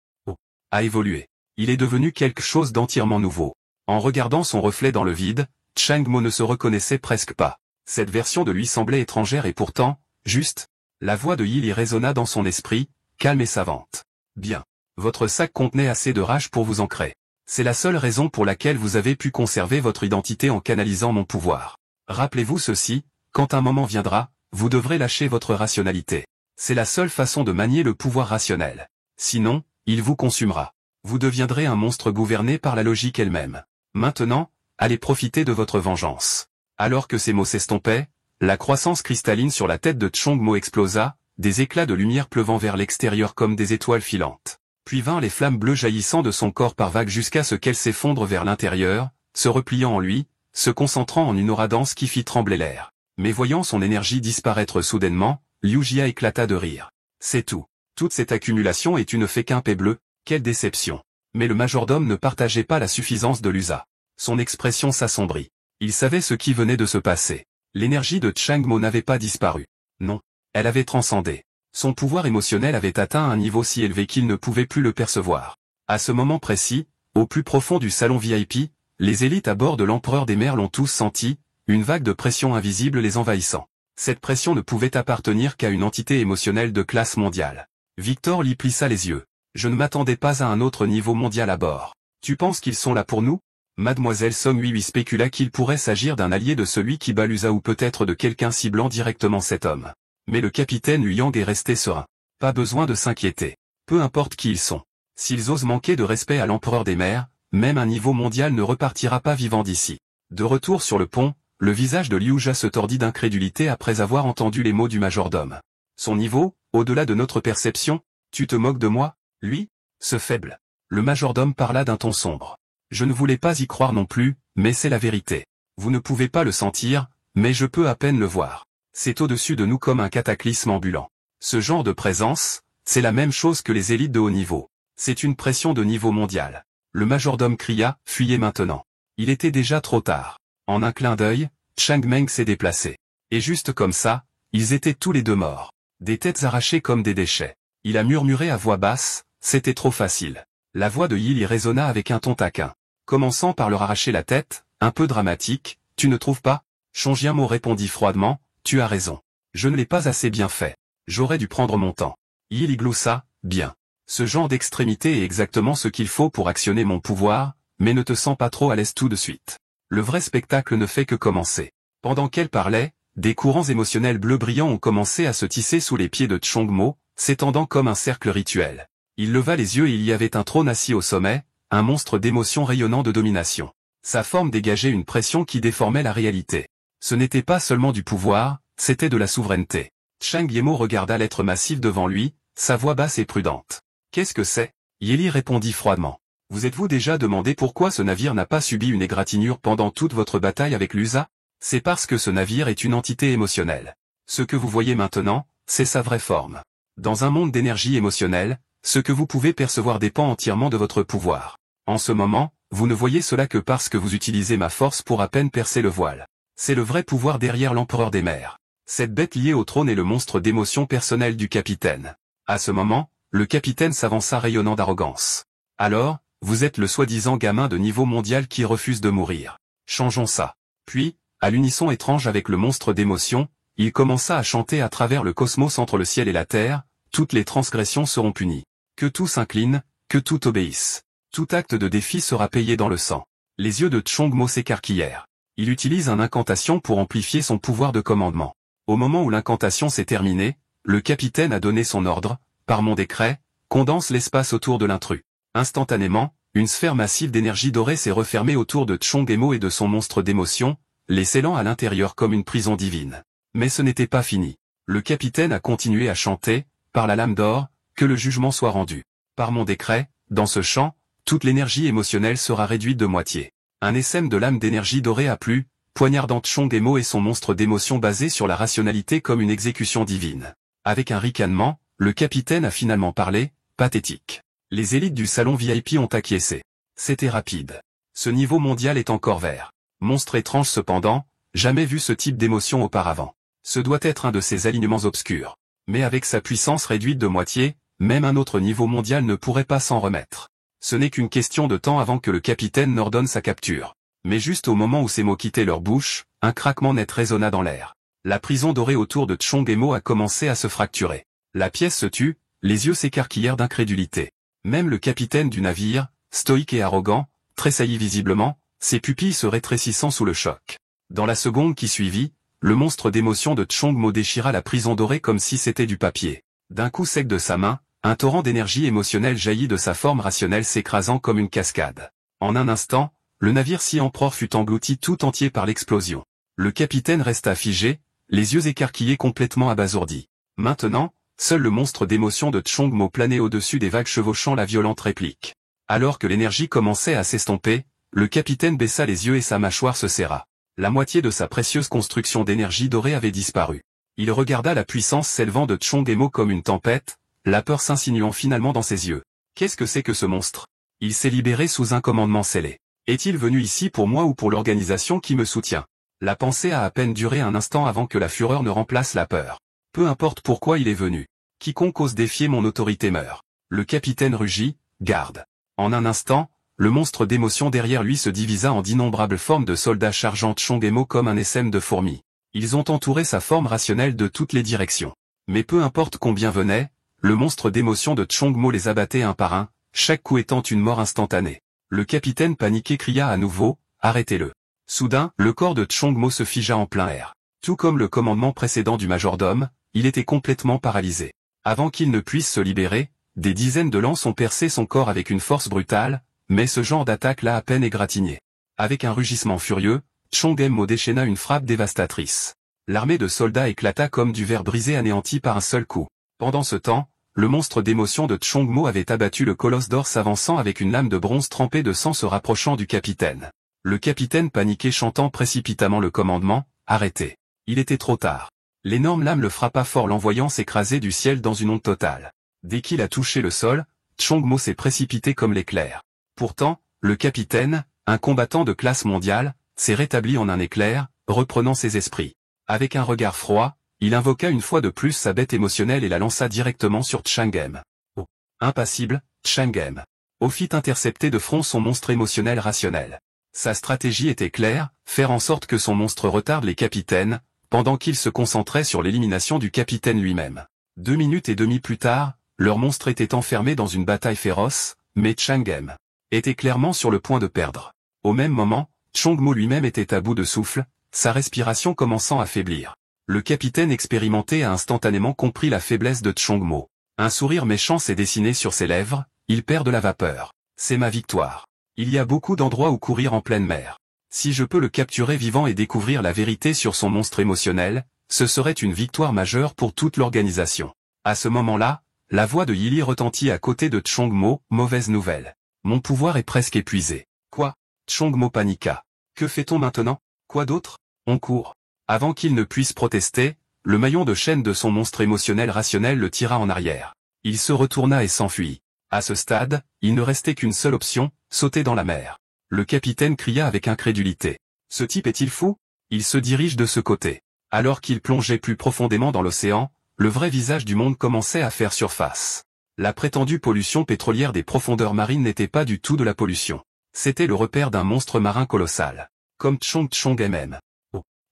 a évolué. Il est devenu quelque chose d'entièrement nouveau. En regardant son reflet dans le vide, Changmo ne se reconnaissait presque pas. Cette version de lui semblait étrangère et pourtant, juste. La voix de Yili résonna dans son esprit, calme et savante. Bien. Votre sac contenait assez de rage pour vous ancrer. C'est la seule raison pour laquelle vous avez pu conserver votre identité en canalisant mon pouvoir. Rappelez-vous ceci, quand un moment viendra, vous devrez lâcher votre rationalité. C'est la seule façon de manier le pouvoir rationnel. Sinon, il vous consumera. Vous deviendrez un monstre gouverné par la logique elle-même. Maintenant, allez profiter de votre vengeance. Alors que ces mots s'estompaient, la croissance cristalline sur la tête de Chongmo explosa, des éclats de lumière pleuvant vers l'extérieur comme des étoiles filantes. Puis vinrent les flammes bleues jaillissant de son corps par vagues jusqu'à ce qu'elles s'effondrent vers l'intérieur, se repliant en lui, se concentrant en une aura dense qui fit trembler l'air. Mais voyant son énergie disparaître soudainement, Liu Jia éclata de rire. C'est tout. Toute cette accumulation est une fée qu'un paix bleu, quelle déception. Mais le majordome ne partageait pas la suffisance de l'USA. Son expression s'assombrit. Il savait ce qui venait de se passer. L'énergie de Changmo n'avait pas disparu. Non. Elle avait transcendé. Son pouvoir émotionnel avait atteint un niveau si élevé qu'il ne pouvait plus le percevoir. À ce moment précis, au plus profond du salon VIP, les élites à bord de l'Empereur des Mers l'ont tous senti, une vague de pression invisible les envahissant. Cette pression ne pouvait appartenir qu'à une entité émotionnelle de classe mondiale. Victor Li plissa les yeux. Je ne m'attendais pas à un autre niveau mondial à bord. Tu penses qu'ils sont là pour nous? Mademoiselle Song lui spécula qu'il pourrait s'agir d'un allié de celui qui bat l'USA ou peut-être de quelqu'un ciblant directement cet homme. Mais le capitaine Yu Yang est resté serein. Pas besoin de s'inquiéter. Peu importe qui ils sont. S'ils osent manquer de respect à l'Empereur des Mers, même un niveau mondial ne repartira pas vivant d'ici. De retour sur le pont, le visage de Liu Jia se tordit d'incrédulité après avoir entendu les mots du majordome. Son niveau, au-delà de notre perception, tu te moques de moi, lui? Ce faible. Le majordome parla d'un ton sombre. Je ne voulais pas y croire non plus, mais c'est la vérité. Vous ne pouvez pas le sentir, mais je peux à peine le voir. C'est au-dessus de nous comme un cataclysme ambulant. Ce genre de présence, c'est la même chose que les élites de haut niveau. C'est une pression de niveau mondial. Le majordome cria, fuyez maintenant. Il était déjà trop tard. En un clin d'œil, Chang Meng s'est déplacé. Et juste comme ça, ils étaient tous les deux morts. Des têtes arrachées comme des déchets. Il a murmuré à voix basse, c'était trop facile. La voix de Yili résonna avec un ton taquin. Commençant par leur arracher la tête, un peu dramatique, tu ne trouves pas? Chonjianmo répondit froidement, tu as raison. Je ne l'ai pas assez bien fait. J'aurais dû prendre mon temps. Yili gloussa, bien. Ce genre d'extrémité est exactement ce qu'il faut pour actionner mon pouvoir, mais ne te sens pas trop à l'aise tout de suite. Le vrai spectacle ne fait que commencer. Pendant qu'elle parlait, des courants émotionnels bleus brillants ont commencé à se tisser sous les pieds de Chongmo, s'étendant comme un cercle rituel. Il leva les yeux et il y avait un trône assis au sommet, un monstre d'émotions rayonnant de domination. Sa forme dégageait une pression qui déformait la réalité. Ce n'était pas seulement du pouvoir, c'était de la souveraineté. Chang Yemo regarda l'être massif devant lui, sa voix basse et prudente. Qu'est-ce que c'est? Yili répondit froidement. Vous êtes-vous déjà demandé pourquoi ce navire n'a pas subi une égratignure pendant toute votre bataille avec l'USA? C'est parce que ce navire est une entité émotionnelle. Ce que vous voyez maintenant, c'est sa vraie forme. Dans un monde d'énergie émotionnelle, ce que vous pouvez percevoir dépend entièrement de votre pouvoir. En ce moment, vous ne voyez cela que parce que vous utilisez ma force pour à peine percer le voile. C'est le vrai pouvoir derrière l'Empereur des Mers. Cette bête liée au trône est le monstre d'émotion personnelle du capitaine. À ce moment, le capitaine s'avança rayonnant d'arrogance. Alors, vous êtes le soi-disant gamin de niveau mondial qui refuse de mourir. Changeons ça. Puis, à l'unisson étrange avec le monstre d'émotion, il commença à chanter à travers le cosmos entre le ciel et la terre, toutes les transgressions seront punies. Que tout s'incline, que tout obéisse. Tout acte de défi sera payé dans le sang. Les yeux de Chongmo s'écarquillèrent. Il utilise une incantation pour amplifier son pouvoir de commandement. Au moment où l'incantation s'est terminée, le capitaine a donné son ordre, par mon décret, condense l'espace autour de l'intrus. Instantanément, une sphère massive d'énergie dorée s'est refermée autour de Chongemo et de son monstre d'émotion, les scellant à l'intérieur comme une prison divine. Mais ce n'était pas fini. Le capitaine a continué à chanter, par la lame d'or, que le jugement soit rendu. Par mon décret, dans ce chant, toute l'énergie émotionnelle sera réduite de moitié. Un essaim de lame d'énergie dorée a plu, poignardant Chongemo et son monstre d'émotion basé sur la rationalité comme une exécution divine. Avec un ricanement, le capitaine a finalement parlé, pathétique. Les élites du salon VIP ont acquiescé. C'était rapide. Ce niveau mondial est encore vert. Monstre étrange cependant, jamais vu ce type d'émotion auparavant. Ce doit être un de ces alignements obscurs. Mais avec sa puissance réduite de moitié, même un autre niveau mondial ne pourrait pas s'en remettre. Ce n'est qu'une question de temps avant que le capitaine n'ordonne sa capture. Mais juste au moment où ces mots quittaient leur bouche, un craquement net résonna dans l'air. La prison dorée autour de Chongemo a commencé à se fracturer. La pièce se tut, les yeux s'écarquillèrent d'incrédulité. Même le capitaine du navire, stoïque et arrogant, tressaillit visiblement, ses pupilles se rétrécissant sous le choc. Dans la seconde qui suivit, le monstre d'émotion de Chongmo déchira la prison dorée comme si c'était du papier. D'un coup sec de sa main, un torrent d'énergie émotionnelle jaillit de sa forme rationnelle s'écrasant comme une cascade. En un instant, le navire Sea Emperor fut englouti tout entier par l'explosion. Le capitaine resta figé, les yeux écarquillés complètement abasourdis. Maintenant, seul le monstre d'émotion de Chongmo planait au-dessus des vagues chevauchant la violente réplique. Alors que l'énergie commençait à s'estomper, le capitaine baissa les yeux et sa mâchoire se serra. La moitié de sa précieuse construction d'énergie dorée avait disparu. Il regarda la puissance s'élevant de Chongemo comme une tempête, la peur s'insinuant finalement dans ses yeux. Qu'est-ce que c'est que ce monstre? Il s'est libéré sous un commandement scellé. Est-il venu ici pour moi ou pour l'organisation qui me soutient? La pensée a à peine duré un instant avant que la fureur ne remplace la peur. Peu importe pourquoi il est venu. Quiconque ose défier mon autorité meurt. Le capitaine rugit, garde. En un instant, le monstre d'émotion derrière lui se divisa en d'innombrables formes de soldats chargeant Chongemo comme un essaim de fourmis. Ils ont entouré sa forme rationnelle de toutes les directions. Mais peu importe combien venaient, le monstre d'émotion de Chongmo les abattait un par un, chaque coup étant une mort instantanée. Le capitaine paniqué cria à nouveau, arrêtez-le. Soudain, le corps de Chongmo se figea en plein air. Tout comme le commandement précédent du majordome, il était complètement paralysé. Avant qu'il ne puisse se libérer, des dizaines de lances ont percé son corps avec une force brutale, mais ce genre d'attaque l'a à peine égratigné. Avec un rugissement furieux, Chongemo déchaîna une frappe dévastatrice. L'armée de soldats éclata comme du verre brisé anéanti par un seul coup. Pendant ce temps, le monstre d'émotion de Chongmo avait abattu le colosse d'or s'avançant avec une lame de bronze trempée de sang se rapprochant du capitaine. Le capitaine paniqué chantant précipitamment le commandement, arrêtez. Il était trop tard. L'énorme lame le frappa fort l'envoyant s'écraser du ciel dans une onde totale. Dès qu'il a touché le sol, Chongmo s'est précipité comme l'éclair. Pourtant, le capitaine, un combattant de classe mondiale, s'est rétabli en un éclair, reprenant ses esprits. Avec un regard froid, il invoqua une fois de plus sa bête émotionnelle et la lança directement sur Changem. Oh. Impassible, Changem. Fit intercepter de front son monstre émotionnel rationnel. Sa stratégie était claire, faire en sorte que son monstre retarde les capitaines, pendant qu'il se concentrait sur l'élimination du capitaine lui-même. 2 minutes et demie plus tard, leur monstre était enfermé dans une bataille féroce, mais Changem était clairement sur le point de perdre. Au même moment, Chongmo lui-même était à bout de souffle, sa respiration commençant à faiblir. Le capitaine expérimenté a instantanément compris la faiblesse de Chongmo. Un sourire méchant s'est dessiné sur ses lèvres, il perd de la vapeur. C'est ma victoire. Il y a beaucoup d'endroits où courir en pleine mer. Si je peux le capturer vivant et découvrir la vérité sur son monstre émotionnel, ce serait une victoire majeure pour toute l'organisation. À ce moment-là, la voix de Yili retentit à côté de Chongmo, mauvaise nouvelle. Mon pouvoir est presque épuisé. Quoi? Chongmo paniqua. Que fait-on maintenant? Quoi d'autre? On court. Avant qu'il ne puisse protester, le maillon de chaîne de son monstre émotionnel rationnel le tira en arrière. Il se retourna et s'enfuit. À ce stade, il ne restait qu'une seule option, sauter dans la mer. Le capitaine cria avec incrédulité. Ce type est-il fou? Il se dirige de ce côté. Alors qu'il plongeait plus profondément dans l'océan, le vrai visage du monde commençait à faire surface. La prétendue pollution pétrolière des profondeurs marines n'était pas du tout de la pollution. C'était le repère d'un monstre marin colossal. Comme Chongem.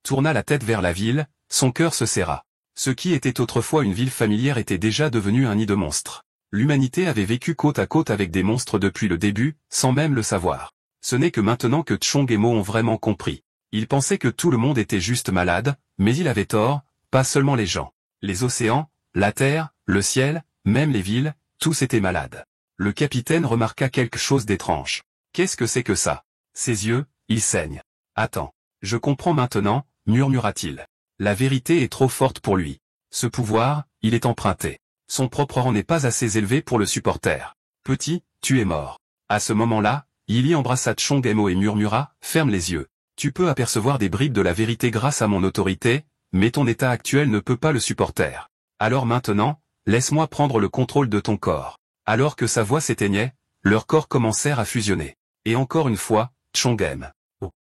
Tourna la tête vers la ville, son cœur se serra. Ce qui était autrefois une ville familière était déjà devenu un nid de monstres. L'humanité avait vécu côte à côte avec des monstres depuis le début, sans même le savoir. Ce n'est que maintenant que Chongemo ont vraiment compris. Ils pensaient que tout le monde était juste malade, mais il avait tort, pas seulement les gens. Les océans, La terre, le ciel, même les villes, tous étaient malades. Le capitaine remarqua quelque chose d'étrange. Qu'est-ce que c'est que ça? Ses yeux, ils saignent. Attends. Je comprends maintenant, murmura-t-il. La vérité est trop forte pour lui. Ce pouvoir, il est emprunté. Son propre rang n'est pas assez élevé pour le supporter. Petit, tu es mort. À ce moment-là, Yili embrassa Chongemo et murmura, ferme les yeux. Tu peux apercevoir des bribes de la vérité grâce à mon autorité, mais ton état actuel ne peut pas le supporter. Alors maintenant, laisse-moi prendre le contrôle de ton corps. Alors que sa voix s'éteignait, leurs corps commencèrent à fusionner. Et encore une fois, Chongem,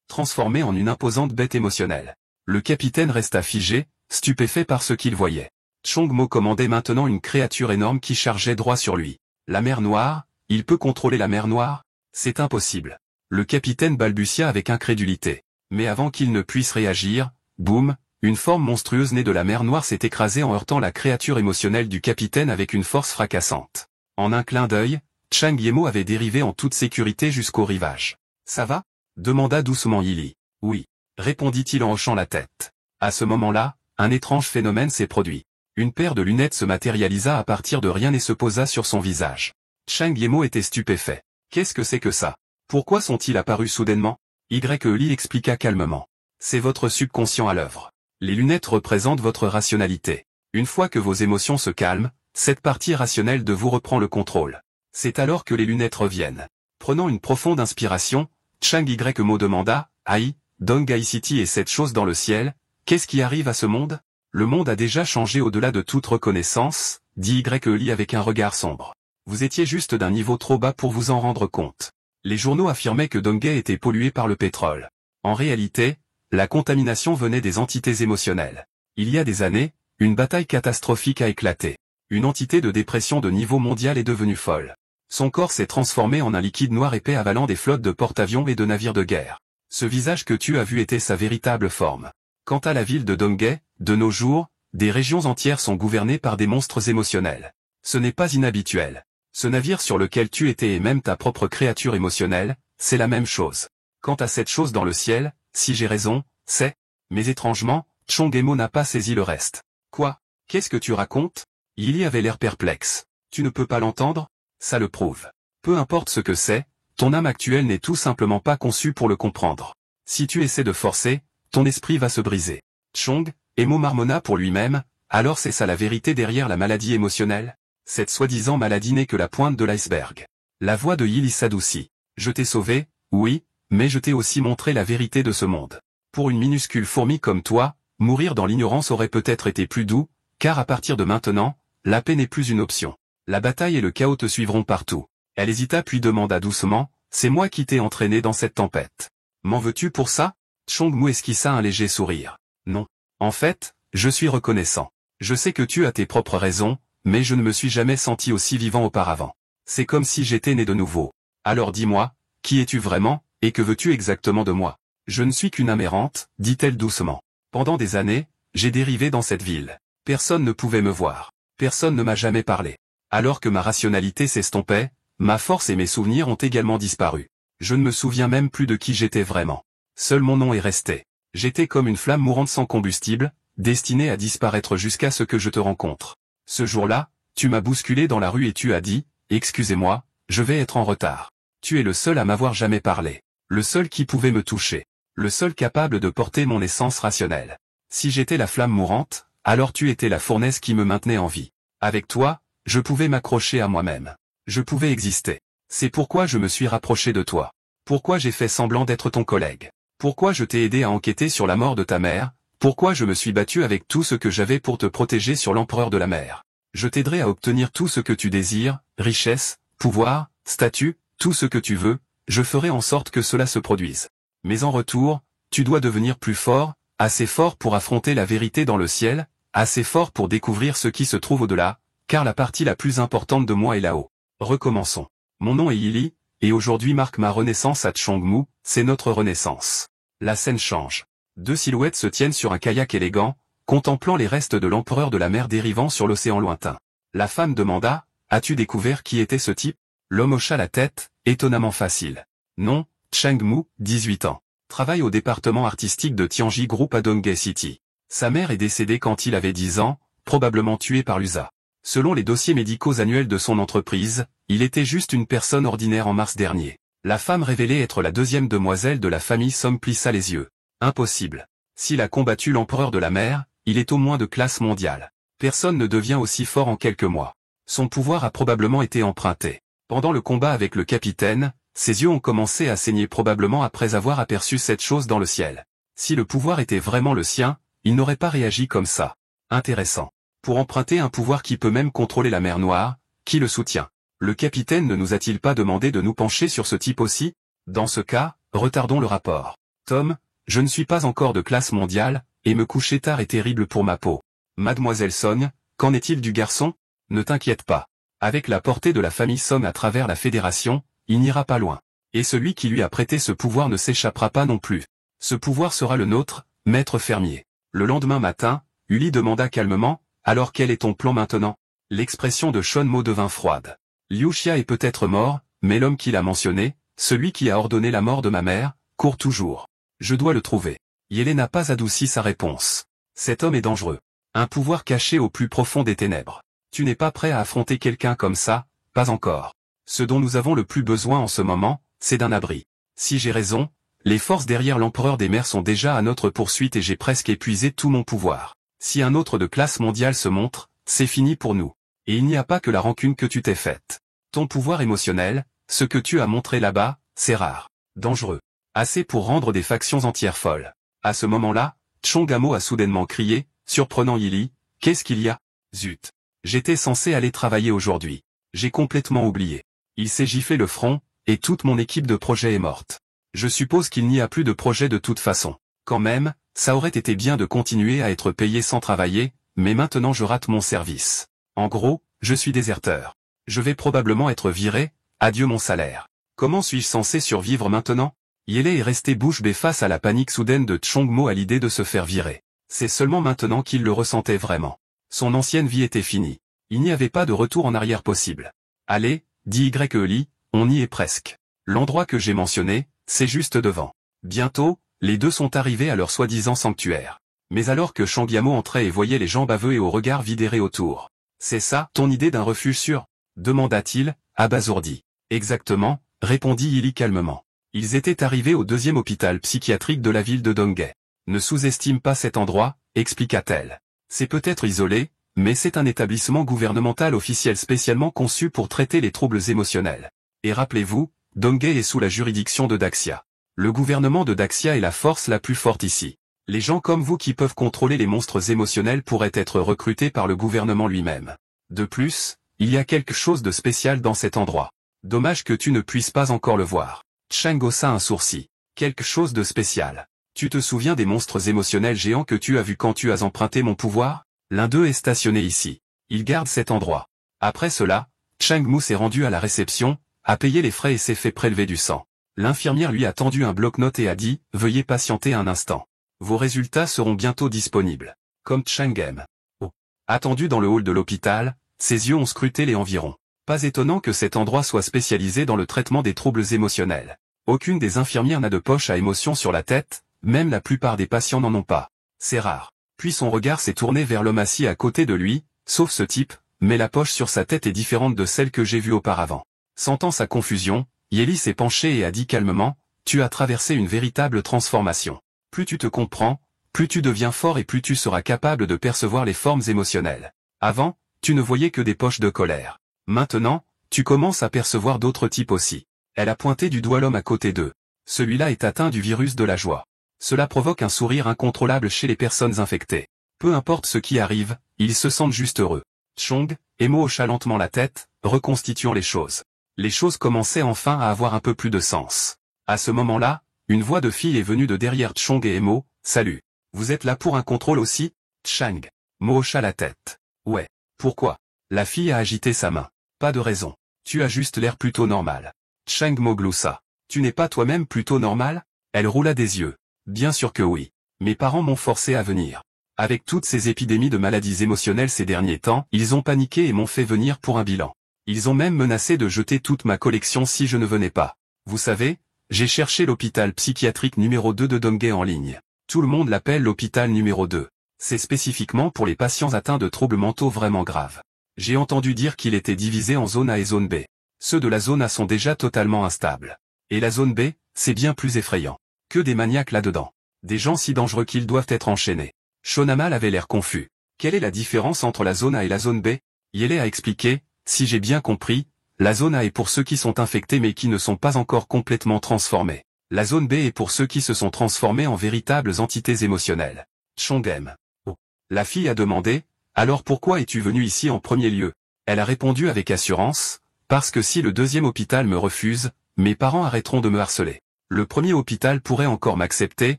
transformé en une imposante bête émotionnelle. Le capitaine resta figé, stupéfait par ce qu'il voyait. Chongmo commandait maintenant une créature énorme qui chargeait droit sur lui. La mer Noire, il peut contrôler la mer Noire? C'est impossible. Le capitaine balbutia avec incrédulité. Mais avant qu'il ne puisse réagir, boum, une forme monstrueuse née de la mer Noire s'est écrasée en heurtant la créature émotionnelle du capitaine avec une force fracassante. En un clin d'œil, Chang Yemo avait dérivé en toute sécurité jusqu'au rivage. Ça va? Demanda doucement Yili. Oui, répondit-il en hochant la tête. À ce moment-là, un étrange phénomène s'est produit. Une paire de lunettes se matérialisa à partir de rien et se posa sur son visage. Chang Yemo était stupéfait. Qu'est-ce que c'est que ça? Pourquoi sont-ils apparus soudainement? Yeli expliqua calmement. C'est votre subconscient à l'œuvre. Les lunettes représentent votre rationalité. Une fois que vos émotions se calment, cette partie rationnelle de vous reprend le contrôle. C'est alors que les lunettes reviennent. Prenant une profonde inspiration, Chang Yemo demanda, Aïe, Dongai City et cette chose dans le ciel, qu'est-ce qui arrive à ce monde? Le monde a déjà changé au-delà de toute reconnaissance, dit Yeli avec un regard sombre. Vous étiez juste d'un niveau trop bas pour vous en rendre compte. Les journaux affirmaient que Dongai était pollué par le pétrole. En réalité, la contamination venait des entités émotionnelles. Il y a des années, une bataille catastrophique a éclaté. Une entité de dépression de niveau mondial est devenue folle. Son corps s'est transformé en un liquide noir épais avalant des flottes de porte-avions et de navires de guerre. Ce visage que tu as vu était sa véritable forme. Quant à la ville de Dongai, de nos jours, des régions entières sont gouvernées par des monstres émotionnels. Ce n'est pas inhabituel. Ce navire sur lequel tu étais et même ta propre créature émotionnelle, c'est la même chose. Quant à cette chose dans le ciel, si j'ai raison, c'est... Mais étrangement, Chongemo n'a pas saisi le reste. Quoi? Qu'est-ce que tu racontes? Yili avait l'air perplexe. Tu ne peux pas l'entendre? Ça le prouve. Peu importe ce que c'est, ton âme actuelle n'est tout simplement pas conçue pour le comprendre. Si tu essaies de forcer, ton esprit va se briser. Chongemo marmonna pour lui-même, alors c'est ça la vérité derrière la maladie émotionnelle? Cette soi-disant maladie n'est que la pointe de l'iceberg. La voix de Yili s'adoucit. Je t'ai sauvé, oui, mais je t'ai aussi montré la vérité de ce monde. Pour une minuscule fourmi comme toi, mourir dans l'ignorance aurait peut-être été plus doux, car à partir de maintenant, la paix n'est plus une option. La bataille et le chaos te suivront partout. Elle hésita puis demanda doucement, c'est moi qui t'ai entraîné dans cette tempête. M'en veux-tu pour ça? Chongmu esquissa un léger sourire. Non. En fait, je suis reconnaissant. Je sais que tu as tes propres raisons, mais je ne me suis jamais senti aussi vivant auparavant. C'est comme si j'étais né de nouveau. Alors dis-moi, qui es-tu vraiment, et que veux-tu exactement de moi? Je ne suis qu'une âme errante, dit-elle doucement. Pendant des années, j'ai dérivé dans cette ville. Personne ne pouvait me voir. Personne ne m'a jamais parlé. Alors que ma rationalité s'estompait, ma force et mes souvenirs ont également disparu. Je ne me souviens même plus de qui j'étais vraiment. Seul mon nom est resté. J'étais comme une flamme mourante sans combustible, destinée à disparaître jusqu'à ce que je te rencontre. Ce jour-là, tu m'as bousculé dans la rue et tu as dit, excusez-moi, je vais être en retard. Tu es le seul à m'avoir jamais parlé. Le seul qui pouvait me toucher. Le seul capable de porter mon essence rationnelle. Si j'étais la flamme mourante, alors tu étais la fournaise qui me maintenait en vie. Avec toi, je pouvais m'accrocher à moi-même. Je pouvais exister. C'est pourquoi je me suis rapproché de toi. Pourquoi j'ai fait semblant d'être ton collègue. Pourquoi je t'ai aidé à enquêter sur la mort de ta mère. Pourquoi je me suis battu avec tout ce que j'avais pour te protéger sur l'empereur de la mer. Je t'aiderai à obtenir tout ce que tu désires, richesse, pouvoir, statut, tout ce que tu veux, je ferai en sorte que cela se produise. Mais en retour, tu dois devenir plus fort, assez fort pour affronter la vérité dans le ciel, assez fort pour découvrir ce qui se trouve au-delà, car la partie la plus importante de moi est là-haut. Recommençons. Mon nom est Yili, et aujourd'hui marque ma renaissance à Chongmu, c'est notre renaissance. La scène change. Deux silhouettes se tiennent sur un kayak élégant, contemplant les restes de l'empereur de la mer dérivant sur l'océan lointain. La femme demanda, as-tu découvert qui était ce type? L'homme hocha la tête, étonnamment facile. Non, Changmu, 18 ans. Travaille au département artistique de Tianji Group à Dongai City. Sa mère est décédée quand il avait 10 ans, probablement tué par l'USA. Selon les dossiers médicaux annuels de son entreprise, il était juste une personne ordinaire en mars dernier. La femme révélée être la deuxième demoiselle de la famille Song plissa les yeux. Impossible. S'il a combattu l'empereur de la mer, il est au moins de classe mondiale. Personne ne devient aussi fort en quelques mois. Son pouvoir a probablement été emprunté. Pendant le combat avec le capitaine, ses yeux ont commencé à saigner probablement après avoir aperçu cette chose dans le ciel. Si le pouvoir était vraiment le sien, il n'aurait pas réagi comme ça. Intéressant. Pour emprunter un pouvoir qui peut même contrôler la mer Noire, qui le soutient? Le capitaine ne nous a-t-il pas demandé de nous pencher sur ce type aussi? Dans ce cas, retardons le rapport. Tom, je ne suis pas encore de classe mondiale, et me coucher tard est terrible pour ma peau. Mademoiselle Song, qu'en est-il du garçon? Ne t'inquiète pas. Avec la portée de la famille Song à travers la fédération, il n'ira pas loin. Et celui qui lui a prêté ce pouvoir ne s'échappera pas non plus. Ce pouvoir sera le nôtre, maître fermier. Le lendemain matin, Uli demanda calmement, alors quel est ton plan maintenant? L'expression de Sean Mo devint froide. Liu Xia est peut-être mort, mais l'homme qui l'a mentionné, celui qui a ordonné la mort de ma mère, court toujours. Je dois le trouver. Yele n'a pas adouci sa réponse. Cet homme est dangereux. Un pouvoir caché au plus profond des ténèbres. Tu n'es pas prêt à affronter quelqu'un comme ça? Pas encore. Ce dont nous avons le plus besoin en ce moment, c'est d'un abri. Si j'ai raison, les forces derrière l'empereur des mers sont déjà à notre poursuite et j'ai presque épuisé tout mon pouvoir. Si un autre de classe mondiale se montre, c'est fini pour nous. Et il n'y a pas que la rancune que tu t'es faite. Ton pouvoir émotionnel, ce que tu as montré là-bas, c'est rare. Dangereux. Assez pour rendre des factions entières folles. À ce moment-là, Chongamo a soudainement crié, surprenant Yili, qu'est-ce qu'il y a? Zut. J'étais censé aller travailler aujourd'hui. J'ai complètement oublié. Il s'est giflé le front, et toute mon équipe de projet est morte. Je suppose qu'il n'y a plus de projet de toute façon. Quand même, ça aurait été bien de continuer à être payé sans travailler, mais maintenant je rate mon service. En gros, je suis déserteur. Je vais probablement être viré, adieu mon salaire. Comment suis-je censé survivre maintenant? Yele est resté bouche bée face à la panique soudaine de Chongmo à l'idée de se faire virer. C'est seulement maintenant qu'il le ressentait vraiment. Son ancienne vie était finie. Il n'y avait pas de retour en arrière possible. Allez, dit Yeli, on y est presque. L'endroit que j'ai mentionné, c'est juste devant. Bientôt, les deux sont arrivés à leur soi-disant sanctuaire. Mais alors que Shangyamo entrait et voyait les gens baveux et au regard vidéré autour. C'est ça, ton idée d'un refuge sûr? Demanda-t-il, abasourdi. Exactement, répondit Yili calmement. Ils étaient arrivés au deuxième hôpital psychiatrique de la ville de Donghae. Ne sous-estime pas cet endroit, expliqua-t-elle. C'est peut-être isolé, mais c'est un établissement gouvernemental officiel spécialement conçu pour traiter les troubles émotionnels. Et rappelez-vous, Donghae est sous la juridiction de Daxia. Le gouvernement de Daxia est la force la plus forte ici. Les gens comme vous qui peuvent contrôler les monstres émotionnels pourraient être recrutés par le gouvernement lui-même. De plus, il y a quelque chose de spécial dans cet endroit. Dommage que tu ne puisses pas encore le voir. Chang haussa un sourcil. Quelque chose de spécial. Tu te souviens des monstres émotionnels géants que tu as vus quand tu as emprunté mon pouvoir? L'un d'eux est stationné ici. Il garde cet endroit. Après cela, Chang Mu s'est rendu à la réception, a payé les frais et s'est fait prélever du sang. L'infirmière lui a tendu un bloc-notes et a dit « Veuillez patienter un instant. Vos résultats seront bientôt disponibles. » Comme Chang aime. Oh. Attendu dans le hall de l'hôpital, ses yeux ont scruté les environs. Pas étonnant que cet endroit soit spécialisé dans le traitement des troubles émotionnels. Aucune des infirmières n'a de poche à émotion sur la tête, même la plupart des patients n'en ont pas. C'est rare. Puis son regard s'est tourné vers l'homme assis à côté de lui, sauf ce type, mais la poche sur sa tête est différente de celle que j'ai vue auparavant. Sentant sa confusion, Yeli s'est penché et a dit calmement, « Tu as traversé une véritable transformation. Plus tu te comprends, plus tu deviens fort et plus tu seras capable de percevoir les formes émotionnelles. Avant, tu ne voyais que des poches de colère. Maintenant, tu commences à percevoir d'autres types aussi. » Elle a pointé du doigt l'homme à côté d'eux. Celui-là est atteint du virus de la joie. Cela provoque un sourire incontrôlable chez les personnes infectées. Peu importe ce qui arrive, ils se sentent juste heureux. Chong, Emo hocha lentement la tête, reconstituant les choses. Les choses commençaient enfin à avoir un peu plus de sens. À ce moment-là, une voix de fille est venue de derrière Chong et Emo, « Salut. Vous êtes là pour un contrôle aussi ?» Chang. Mo hocha la tête. « Ouais. Pourquoi ?» La fille a agité sa main. « Pas de raison. Tu as juste l'air plutôt normal. » Chang Mo gloussa. « Tu n'es pas toi-même plutôt normal ?» Elle roula des yeux. « Bien sûr que oui. Mes parents m'ont forcé à venir. Avec toutes ces épidémies de maladies émotionnelles ces derniers temps, ils ont paniqué et m'ont fait venir pour un bilan. Ils ont même menacé de jeter toute ma collection si je ne venais pas. Vous savez, j'ai cherché l'hôpital psychiatrique numéro 2 de Donghae en ligne. Tout le monde l'appelle l'hôpital numéro 2. C'est spécifiquement pour les patients atteints de troubles mentaux vraiment graves. J'ai entendu dire qu'il était divisé en zone A et zone B. Ceux de la zone A sont déjà totalement instables. Et la zone B, c'est bien plus effrayant. Que des maniaques là-dedans. Des gens si dangereux qu'ils doivent être enchaînés. Shonamal avait l'air confus. Quelle est la différence entre la zone A et la zone B? Yele a expliqué, si j'ai bien compris, la zone A est pour ceux qui sont infectés mais qui ne sont pas encore complètement transformés. La zone B est pour ceux qui se sont transformés en véritables entités émotionnelles. Chongem. Oh. La fille a demandé, alors pourquoi es-tu venu ici en premier lieu? Elle a répondu avec assurance, parce que si le deuxième hôpital me refuse, mes parents arrêteront de me harceler. Le premier hôpital pourrait encore m'accepter,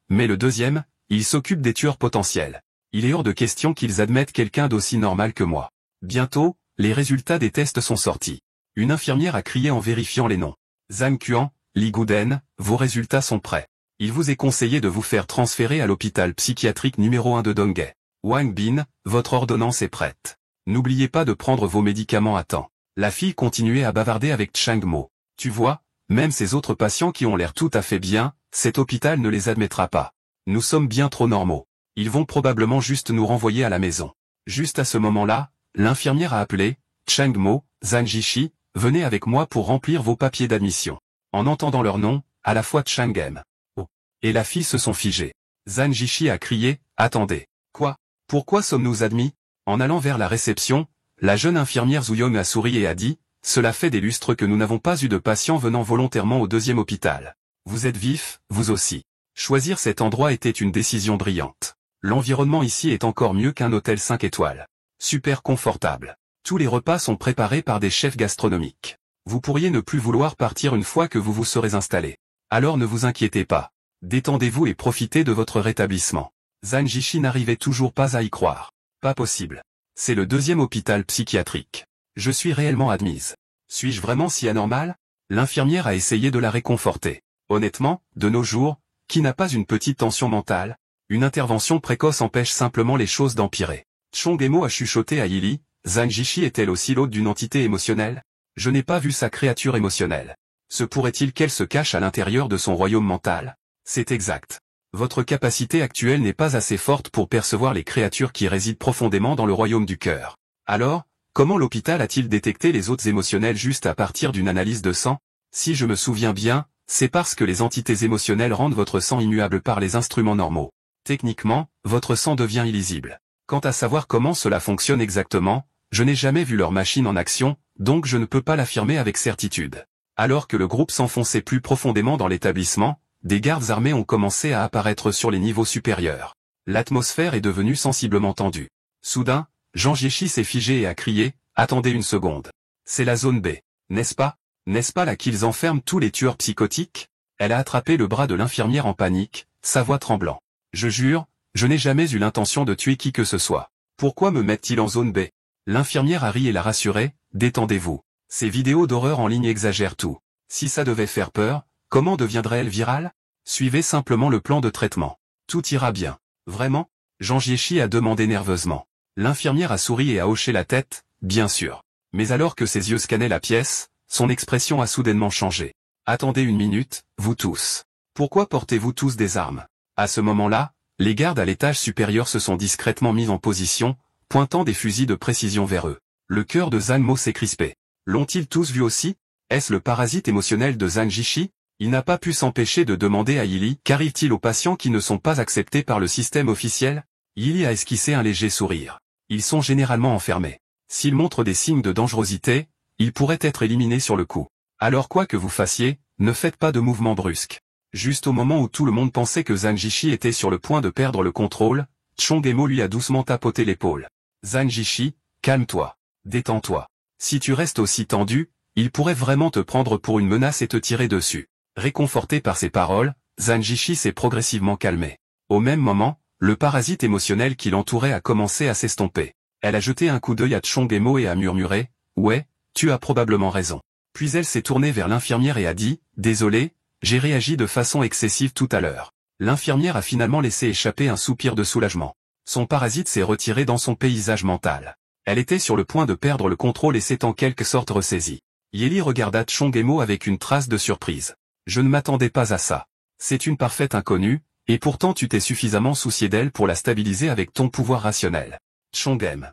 mais le deuxième, il s'occupe des tueurs potentiels. Il est hors de question qu'ils admettent quelqu'un d'aussi normal que moi. Bientôt, les résultats des tests sont sortis. Une infirmière a crié en vérifiant les noms. Zhang Quan, Li Guden, vos résultats sont prêts. Il vous est conseillé de vous faire transférer à l'hôpital psychiatrique numéro 1 de Donghae. Wang Bin, votre ordonnance est prête. N'oubliez pas de prendre vos médicaments à temps. La fille continuait à bavarder avec Chang Mo. Tu vois, même ces autres patients qui ont l'air tout à fait bien, cet hôpital ne les admettra pas. Nous sommes bien trop normaux. Ils vont probablement juste nous renvoyer à la maison. Juste à ce moment-là, l'infirmière a appelé, Chang Mo, Zhang Jishi, venez avec moi pour remplir vos papiers d'admission. En entendant leur nom, à la fois Chang M. Oh. Et la fille se sont figées. Zhang Jishi a crié, attendez. Quoi? Pourquoi sommes-nous admis? En allant vers la réception, la jeune infirmière Zuyong a souri et a dit, cela fait des lustres que nous n'avons pas eu de patients venant volontairement au deuxième hôpital. Vous êtes vif, vous aussi. Choisir cet endroit était une décision brillante. L'environnement ici est encore mieux qu'un hôtel 5 étoiles. Super confortable. Tous les repas sont préparés par des chefs gastronomiques. Vous pourriez ne plus vouloir partir une fois que vous vous serez installé. Alors ne vous inquiétez pas. Détendez-vous et profitez de votre rétablissement. Zhang Jishi n'arrivait toujours pas à y croire. Pas possible. C'est le deuxième hôpital psychiatrique. Je suis réellement admise. Suis-je vraiment si anormal? L'infirmière a essayé de la réconforter. Honnêtement, de nos jours, qui n'a pas une petite tension mentale? Une intervention précoce empêche simplement les choses d'empirer. Chongemo a chuchoté à Yili, Zhang Jishi est-elle aussi l'hôte d'une entité émotionnelle? Je n'ai pas vu sa créature émotionnelle. Se pourrait-il qu'elle se cache à l'intérieur de son royaume mental? C'est exact. Votre capacité actuelle n'est pas assez forte pour percevoir les créatures qui résident profondément dans le royaume du cœur. Alors, comment l'hôpital a-t-il détecté les hôtes émotionnels juste à partir d'une analyse de sang? Si je me souviens bien, c'est parce que les entités émotionnelles rendent votre sang immuable par les instruments normaux. Techniquement, votre sang devient illisible. Quant à savoir comment cela fonctionne exactement, je n'ai jamais vu leur machine en action, donc je ne peux pas l'affirmer avec certitude. Alors que le groupe s'enfonçait plus profondément dans l'établissement, des gardes armés ont commencé à apparaître sur les niveaux supérieurs. L'atmosphère est devenue sensiblement tendue. Soudain, Zhang Jishi s'est figé et a crié, « Attendez une seconde. C'est la zone B, n'est-ce pas? N'est-ce pas là qu'ils enferment tous les tueurs psychotiques ?» Elle a attrapé le bras de l'infirmière en panique, sa voix tremblant. « Je jure, je n'ai jamais eu l'intention de tuer qui que ce soit. Pourquoi me mettent-ils en zone B ?» L'infirmière a ri et l'a rassuré, « Détendez-vous. Ces vidéos d'horreur en ligne exagèrent tout. Si ça devait faire peur, comment deviendrait-elle virale? Suivez simplement le plan de traitement. Tout ira bien. Vraiment? Zhang Jishi a demandé nerveusement. L'infirmière a souri et a hoché la tête, bien sûr. Mais alors que ses yeux scannaient la pièce, son expression a soudainement changé. Attendez une minute, vous tous. Pourquoi portez-vous tous des armes? À ce moment-là, les gardes à l'étage supérieur se sont discrètement mis en position, pointant des fusils de précision vers eux. Le cœur de Zhang Mo s'est crispé. L'ont-ils tous vu aussi? Est-ce le parasite émotionnel de Zhang Jishi? Il n'a pas pu s'empêcher de demander à Yili, qu'arrive-t-il aux patients qui ne sont pas acceptés par le système officiel? Yili a esquissé un léger sourire. Ils sont généralement enfermés. S'ils montrent des signes de dangerosité, ils pourraient être éliminés sur le coup. Alors quoi que vous fassiez, ne faites pas de mouvements brusques. Juste au moment où tout le monde pensait que Zhang Jishi était sur le point de perdre le contrôle, Chongemo lui a doucement tapoté l'épaule. Zhang Jishi, calme-toi. Détends-toi. Si tu restes aussi tendu, il pourrait vraiment te prendre pour une menace et te tirer dessus. Réconforté par ces paroles, Zhang Jishi s'est progressivement calmé. Au même moment, le parasite émotionnel qui l'entourait a commencé à s'estomper. Elle a jeté un coup d'œil à Chongemo et a murmuré, « Ouais, tu as probablement raison. » Puis elle s'est tournée vers l'infirmière et a dit, « Désolé, j'ai réagi de façon excessive tout à l'heure. » L'infirmière a finalement laissé échapper un soupir de soulagement. Son parasite s'est retiré dans son paysage mental. Elle était sur le point de perdre le contrôle et s'est en quelque sorte ressaisie. Yeli regarda Chongemo avec une trace de surprise. « Je ne m'attendais pas à ça. C'est une parfaite inconnue, Et pourtant tu t'es suffisamment soucié d'elle pour la stabiliser avec ton pouvoir rationnel. Chongem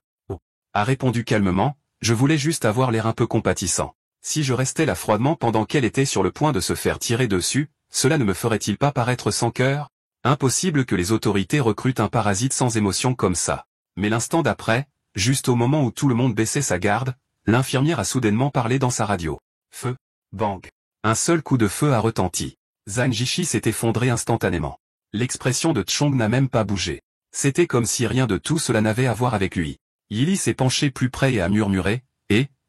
a répondu calmement, je voulais juste avoir l'air un peu compatissant. Si je restais là froidement pendant qu'elle était sur le point de se faire tirer dessus, cela ne me ferait-il pas paraître sans cœur? Impossible que les autorités recrutent un parasite sans émotion comme ça. Mais l'instant d'après, juste au moment où tout le monde baissait sa garde, l'infirmière a soudainement parlé dans sa radio. Feu. Bang. Un seul coup de feu a retenti. Zhang Jishi s'est effondré instantanément. L'expression de Chong n'a même pas bougé. C'était comme si rien de tout cela n'avait à voir avec lui. Yili s'est penché plus près et a murmuré,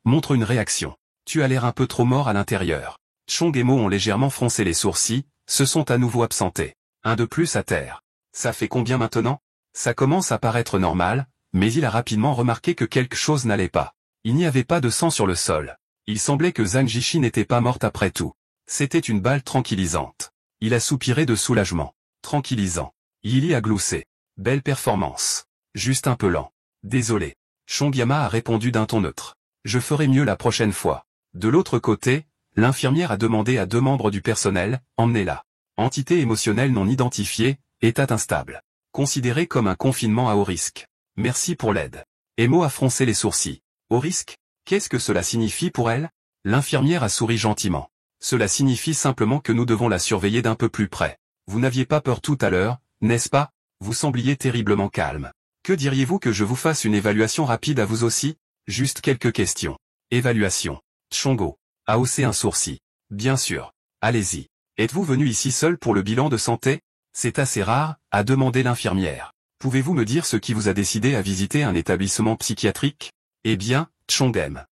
montre une réaction. Tu as l'air un peu trop mort à l'intérieur. Chong et Mo ont légèrement froncé les sourcils, se sont à nouveau absentés. Un de plus à terre. Ça fait combien maintenant? Ça commence à paraître normal, mais il a rapidement remarqué que quelque chose n'allait pas. Il n'y avait pas de sang sur le sol. Il semblait que Zhang Jishi n'était pas morte après tout. C'était une balle tranquillisante. Il a soupiré de soulagement. Tranquillisant. Yili a gloussé. Belle performance. Juste un peu lent. Désolé. Chongyama a répondu d'un ton neutre. Je ferai mieux la prochaine fois. De l'autre côté, l'infirmière a demandé à 2 membres du personnel, emmenez-la. Entité émotionnelle non identifiée, état instable. Considéré comme un confinement à haut risque. Merci pour l'aide. Emo a froncé les sourcils. Haut risque? Qu'est-ce que cela signifie pour elle? L'infirmière a souri gentiment. Cela signifie simplement que nous devons la surveiller d'un peu plus près. Vous n'aviez pas peur tout à l'heure, n'est-ce pas? Vous sembliez terriblement calme. Que diriez-vous que je vous fasse une évaluation rapide à vous aussi? Juste quelques questions. Évaluation. Chongo a haussé un sourcil. Bien sûr. Allez-y. Êtes-vous venu ici seul pour le bilan de santé? C'est assez rare, a demandé l'infirmière. Pouvez-vous me dire ce qui vous a décidé à visiter un établissement psychiatrique? Eh bien, Chongem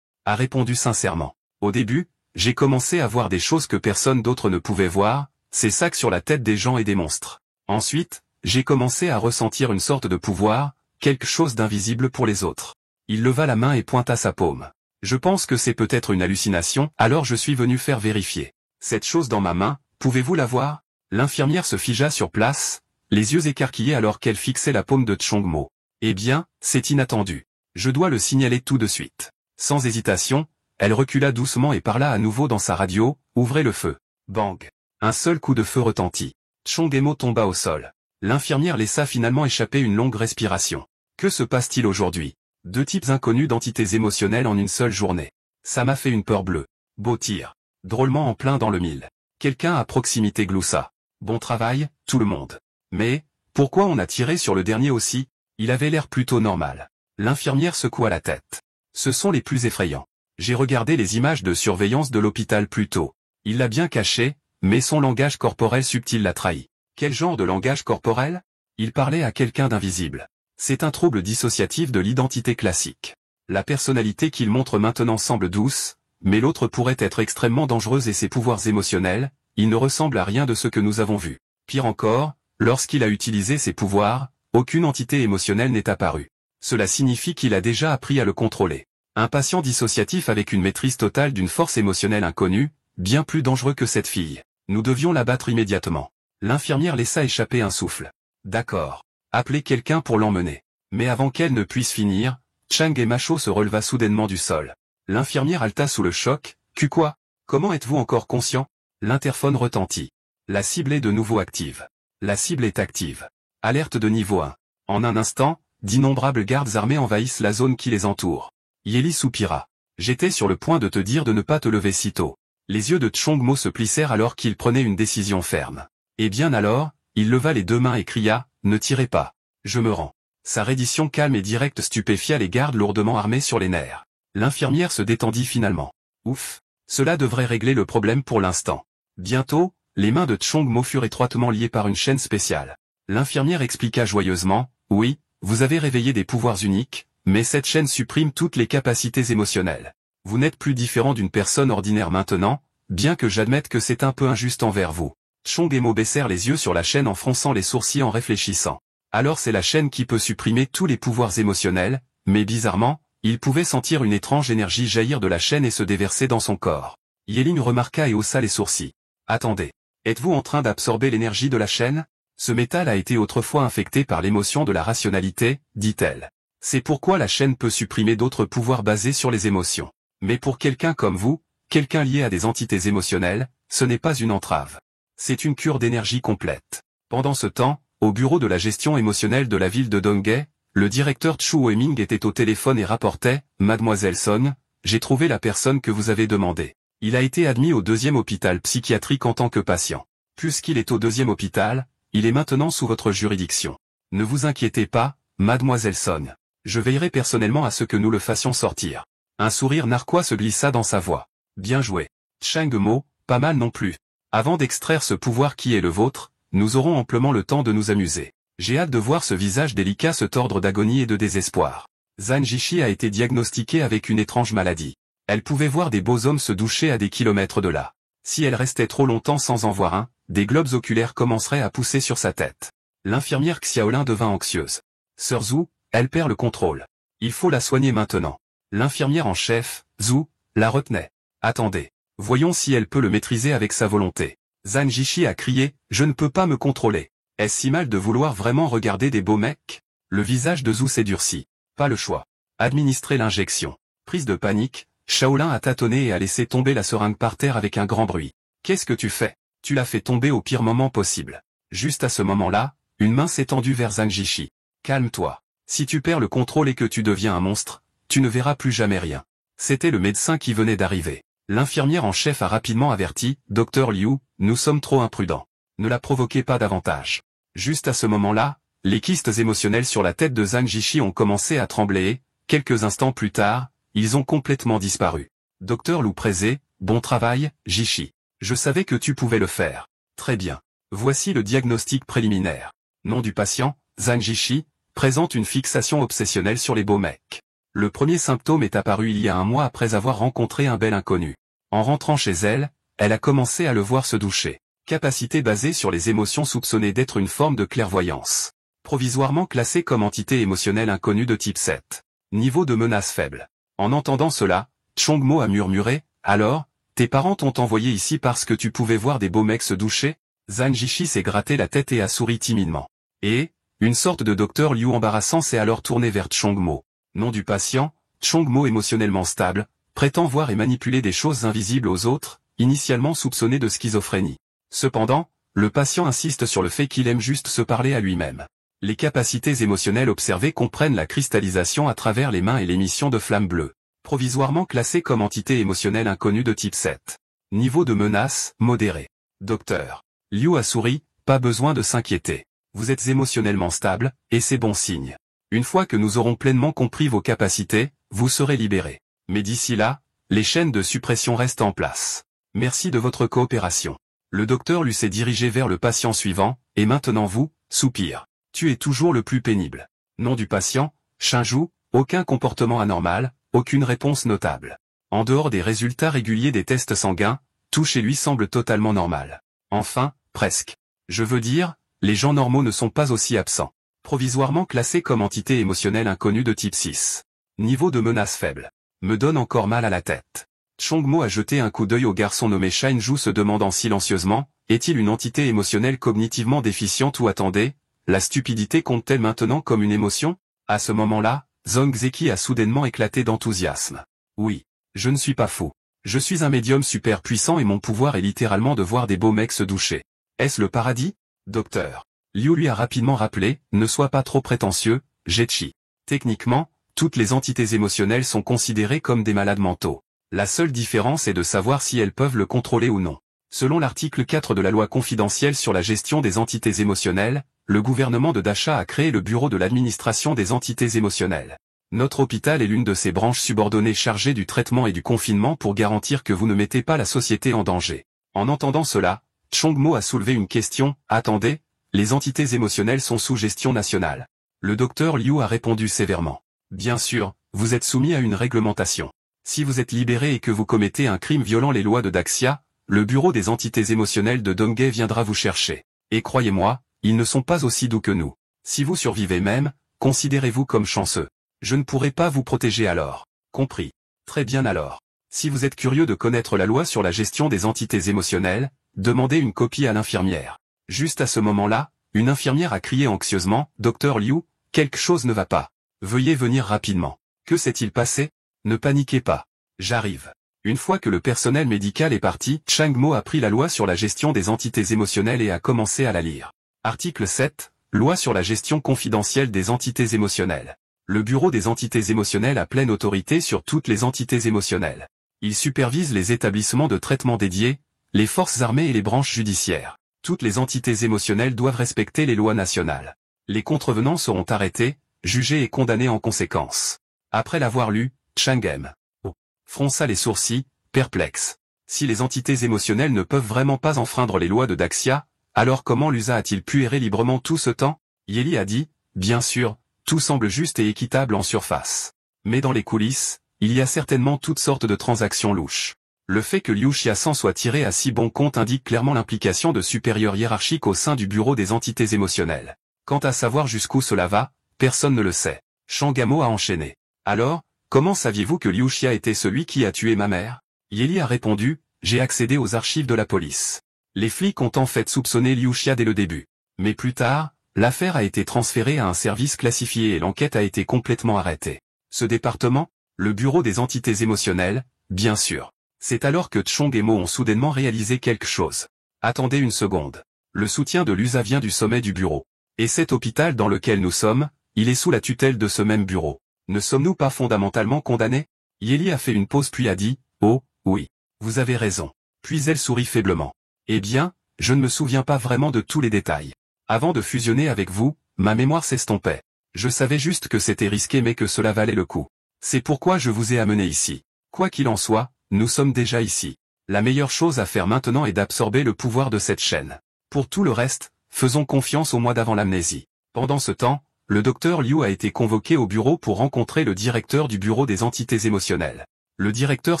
a répondu sincèrement. Au début, j'ai commencé à voir des choses que personne d'autre ne pouvait voir, ces sacs sur la tête des gens et des monstres. Ensuite, j'ai commencé à ressentir une sorte de pouvoir, quelque chose d'invisible pour les autres. Il leva la main et pointa sa paume. Je pense que c'est peut-être une hallucination, alors je suis venu faire vérifier. Cette chose dans ma main, pouvez-vous la voir? L'infirmière se figea sur place, les yeux écarquillés alors qu'elle fixait la paume de Chongmo. Eh bien, c'est inattendu. Je dois le signaler tout de suite. Sans hésitation, elle recula doucement et parla à nouveau dans sa radio, ouvrez le feu. Bang. Un seul coup de feu retentit. Chongemo tomba au sol. L'infirmière laissa finalement échapper une longue respiration. Que se passe-t-il aujourd'hui? 2 types inconnus d'entités émotionnelles en une seule journée. Ça m'a fait une peur bleue. Beau tir. Drôlement en plein dans le mille. Quelqu'un à proximité gloussa. Bon travail, tout le monde. Mais, pourquoi on a tiré sur le dernier aussi? Il avait l'air plutôt normal. L'infirmière secoua la tête. Ce sont les plus effrayants. J'ai regardé les images de surveillance de l'hôpital plus tôt. Il l'a bien caché, mais son langage corporel subtil l'a trahi. Quel genre de langage corporel? Il parlait à quelqu'un d'invisible. C'est un trouble dissociatif de l'identité classique. La personnalité qu'il montre maintenant semble douce, mais l'autre pourrait être extrêmement dangereuse et ses pouvoirs émotionnels, il ne ressemble à rien de ce que nous avons vu. Pire encore, lorsqu'il a utilisé ses pouvoirs, aucune entité émotionnelle n'est apparue. Cela signifie qu'il a déjà appris à le contrôler. Un patient dissociatif avec une maîtrise totale d'une force émotionnelle inconnue, bien plus dangereux que cette fille. Nous devions l'abattre immédiatement. L'infirmière laissa échapper un souffle. D'accord. Appelez quelqu'un pour l'emmener. Mais avant qu'elle ne puisse finir, Chang et Macho se releva soudainement du sol. L'infirmière halta sous le choc. Quoi? Comment êtes-vous encore conscient? L'interphone retentit. La cible est de nouveau active. La cible est active. Alerte de niveau 1. En un instant, d'innombrables gardes armés envahissent la zone qui les entoure. Yeli soupira. J'étais sur le point de te dire de ne pas te lever si tôt. Les yeux de Chongmo se plissèrent alors qu'il prenait une décision ferme. Et bien alors, il leva les 2 mains et cria, ne tirez pas. Je me rends. Sa reddition calme et directe stupéfia les gardes lourdement armés sur les nerfs. L'infirmière se détendit finalement. Ouf. Cela devrait régler le problème pour l'instant. Bientôt, les mains de Chongmo furent étroitement liées par une chaîne spéciale. L'infirmière expliqua joyeusement, oui, vous avez réveillé des pouvoirs uniques, mais cette chaîne supprime toutes les capacités émotionnelles. Vous n'êtes plus différent d'une personne ordinaire maintenant, bien que j'admette que c'est un peu injuste envers vous. Chong et Mo baissèrent les yeux sur la chaîne en fronçant les sourcils en réfléchissant. Alors c'est la chaîne qui peut supprimer tous les pouvoirs émotionnels, mais bizarrement, il pouvait sentir une étrange énergie jaillir de la chaîne et se déverser dans son corps. Yeling remarqua et haussa les sourcils. Attendez. Êtes-vous en train d'absorber l'énergie de la chaîne? Ce métal a été autrefois infecté par l'émotion de la rationalité, dit-elle. C'est pourquoi la chaîne peut supprimer d'autres pouvoirs basés sur les émotions. Mais pour quelqu'un comme vous, quelqu'un lié à des entités émotionnelles, ce n'est pas une entrave. C'est une cure d'énergie complète. Pendant ce temps, au bureau de la gestion émotionnelle de la ville de Donghae, le directeur Chu Weiming était au téléphone et rapportait « Mademoiselle Song, j'ai trouvé la personne que vous avez demandée. Il a été admis au 2e hôpital psychiatrique en tant que patient. Puisqu'il est au 2e hôpital, il est maintenant sous votre juridiction. Ne vous inquiétez pas, Mademoiselle Song. Je veillerai personnellement à ce que nous le fassions sortir. » Un sourire narquois se glissa dans sa voix. « Bien joué. Cheng Mo, pas mal non plus. Avant d'extraire ce pouvoir qui est le vôtre, nous aurons amplement le temps de nous amuser. J'ai hâte de voir ce visage délicat se tordre d'agonie et de désespoir. » Zhang Jishi a été diagnostiquée avec une étrange maladie. Elle pouvait voir des beaux hommes se doucher à des kilomètres de là. Si elle restait trop longtemps sans en voir un, des globes oculaires commenceraient à pousser sur sa tête. L'infirmière Xiaolin devint anxieuse. « Sœur Zhu, elle perd le contrôle. Il faut la soigner maintenant. » L'infirmière en chef, Zhu, la retenait. « Attendez. Voyons si elle peut le maîtriser avec sa volonté. » Zhang Jishi a crié « Je ne peux pas me contrôler. Est-ce si mal de vouloir vraiment regarder des beaux mecs ?» Le visage de Zhu s'est durci. Pas le choix. Administrer l'injection. Prise de panique, Shaolin a tâtonné et a laissé tomber la seringue par terre avec un grand bruit. « Qu'est-ce que tu fais ? Tu l'as fait tomber au pire moment possible. » Juste à ce moment-là, une main s'est tendue vers Zhang Jishi. « Calme-toi. Si tu perds le contrôle et que tu deviens un monstre, tu ne verras plus jamais rien. » C'était le médecin qui venait d'arriver. L'infirmière en chef a rapidement averti « Docteur Liu, nous sommes trop imprudents. Ne la provoquez pas davantage. » Juste à ce moment-là, les kystes émotionnels sur la tête de Zhang Jishi ont commencé à trembler et, quelques instants plus tard, ils ont complètement disparu. « Docteur Liu Prézé, bon travail, Jishi. Je savais que tu pouvais le faire. Très bien. Voici le diagnostic préliminaire. Nom du patient, Zhang Jishi, présente une fixation obsessionnelle sur les beaux mecs. Le premier symptôme est apparu il y a un mois après avoir rencontré un bel inconnu. En rentrant chez elle, elle a commencé à le voir se doucher. Capacité basée sur les émotions soupçonnées d'être une forme de clairvoyance. Provisoirement classée comme entité émotionnelle inconnue de type 7. Niveau de menace faible. En entendant cela, Chongmo a murmuré, « Alors, tes parents t'ont envoyé ici parce que tu pouvais voir des beaux mecs se doucher ?» Zhang Jishi s'est gratté la tête et a souri timidement. Et, une sorte de docteur Liu embarrassant s'est alors tourné vers Chongmo. Nom du patient, Chongmo émotionnellement stable, prétend voir et manipuler des choses invisibles aux autres, initialement soupçonné de schizophrénie. Cependant, le patient insiste sur le fait qu'il aime juste se parler à lui-même. Les capacités émotionnelles observées comprennent la cristallisation à travers les mains et l'émission de flammes bleues. Provisoirement classée comme entité émotionnelle inconnue de type 7. Niveau de menace, modéré. Docteur Liu a souri, pas besoin de s'inquiéter. Vous êtes émotionnellement stable, et c'est bon signe. Une fois que nous aurons pleinement compris vos capacités, vous serez libéré. Mais d'ici là, les chaînes de suppression restent en place. Merci de votre coopération. Le docteur lui s'est dirigé vers le patient suivant, et maintenant vous, soupire. Tu es toujours le plus pénible. Nom du patient, Shinju, aucun comportement anormal, aucune réponse notable. En dehors des résultats réguliers des tests sanguins, tout chez lui semble totalement normal. Enfin, presque. Je veux dire, les gens normaux ne sont pas aussi absents. Provisoirement classé comme entité émotionnelle inconnue de type 6. Niveau de menace faible. Me donne encore mal à la tête. Chongmo a jeté un coup d'œil au garçon nommé Shinju se demandant silencieusement, est-il une entité émotionnelle cognitivement déficiente ou attendez, la stupidité compte-t-elle maintenant comme une émotion? À ce moment-là, Zhang Zeki a soudainement éclaté d'enthousiasme. Oui, je ne suis pas fou. Je suis un médium super puissant et mon pouvoir est littéralement de voir des beaux mecs se doucher. Est-ce le paradis? Docteur Liu lui a rapidement rappelé, ne sois pas trop prétentieux, Jetchi. Techniquement, toutes les entités émotionnelles sont considérées comme des malades mentaux. La seule différence est de savoir si elles peuvent le contrôler ou non. Selon l'article 4 de la loi confidentielle sur la gestion des entités émotionnelles, le gouvernement de Dacha a créé le bureau de l'administration des entités émotionnelles. Notre hôpital est l'une de ces branches subordonnées chargées du traitement et du confinement pour garantir que vous ne mettez pas la société en danger. En entendant cela, Chongmo a soulevé une question, attendez, les entités émotionnelles sont sous gestion nationale. Le docteur Liu a répondu sévèrement. Bien sûr, vous êtes soumis à une réglementation. Si vous êtes libéré et que vous commettez un crime violant les lois de Daxia, le bureau des entités émotionnelles de Donghae viendra vous chercher. Et croyez-moi, ils ne sont pas aussi doux que nous. Si vous survivez même, considérez-vous comme chanceux. Je ne pourrai pas vous protéger alors. Compris. Très bien alors. Si vous êtes curieux de connaître la loi sur la gestion des entités émotionnelles, demandez une copie à l'infirmière. Juste à ce moment-là, une infirmière a crié anxieusement, Docteur Liu, quelque chose ne va pas. Veuillez venir rapidement. Que s'est-il passé? Ne paniquez pas. J'arrive. Une fois que le personnel médical est parti, Changmo a pris la loi sur la gestion des entités émotionnelles et a commencé à la lire. Article 7. Loi sur la gestion confidentielle des entités émotionnelles. Le Bureau des entités émotionnelles a pleine autorité sur toutes les entités émotionnelles. Il supervise les établissements de traitement dédiés, les forces armées et les branches judiciaires. Toutes les entités émotionnelles doivent respecter les lois nationales. Les contrevenants seront arrêtés, jugés et condamnés en conséquence. Après l'avoir lu, Chang M.O. fronça les sourcils, perplexe. Si les entités émotionnelles ne peuvent vraiment pas enfreindre les lois de Daxia, alors comment l'USA a-t-il pu errer librement tout ce temps? Yeli a dit, bien sûr, tout semble juste et équitable en surface. Mais dans les coulisses, il y a certainement toutes sortes de transactions louches. Le fait que Liu Xiaosan soit tiré à si bon compte indique clairement l'implication de supérieurs hiérarchiques au sein du bureau des entités émotionnelles. Quant à savoir jusqu'où cela va, personne ne le sait. Shangamo a enchaîné. Alors, comment saviez-vous que Liu Xia était celui qui a tué ma mère? Yeli a répondu, j'ai accédé aux archives de la police. Les flics ont en fait soupçonné Liu Xia dès le début. Mais plus tard, l'affaire a été transférée à un service classifié et l'enquête a été complètement arrêtée. Ce département, le bureau des entités émotionnelles, bien sûr. C'est alors que Chong et Mo ont soudainement réalisé quelque chose. Attendez une seconde. Le soutien de l'USA vient du sommet du bureau. Et cet hôpital dans lequel nous sommes, il est sous la tutelle de ce même bureau. Ne sommes-nous pas fondamentalement condamnés? Yeli a fait une pause puis a dit, oh, oui. Vous avez raison. Puis elle sourit faiblement. Eh bien, je ne me souviens pas vraiment de tous les détails. Avant de fusionner avec vous, ma mémoire s'estompait. Je savais juste que c'était risqué mais que cela valait le coup. C'est pourquoi je vous ai amené ici. Quoi qu'il en soit, nous sommes déjà ici. La meilleure chose à faire maintenant est d'absorber le pouvoir de cette chaîne. Pour tout le reste, faisons confiance au mois d'avant l'amnésie. Pendant ce temps, le docteur Liu a été convoqué au bureau pour rencontrer le directeur du bureau des entités émotionnelles. Le directeur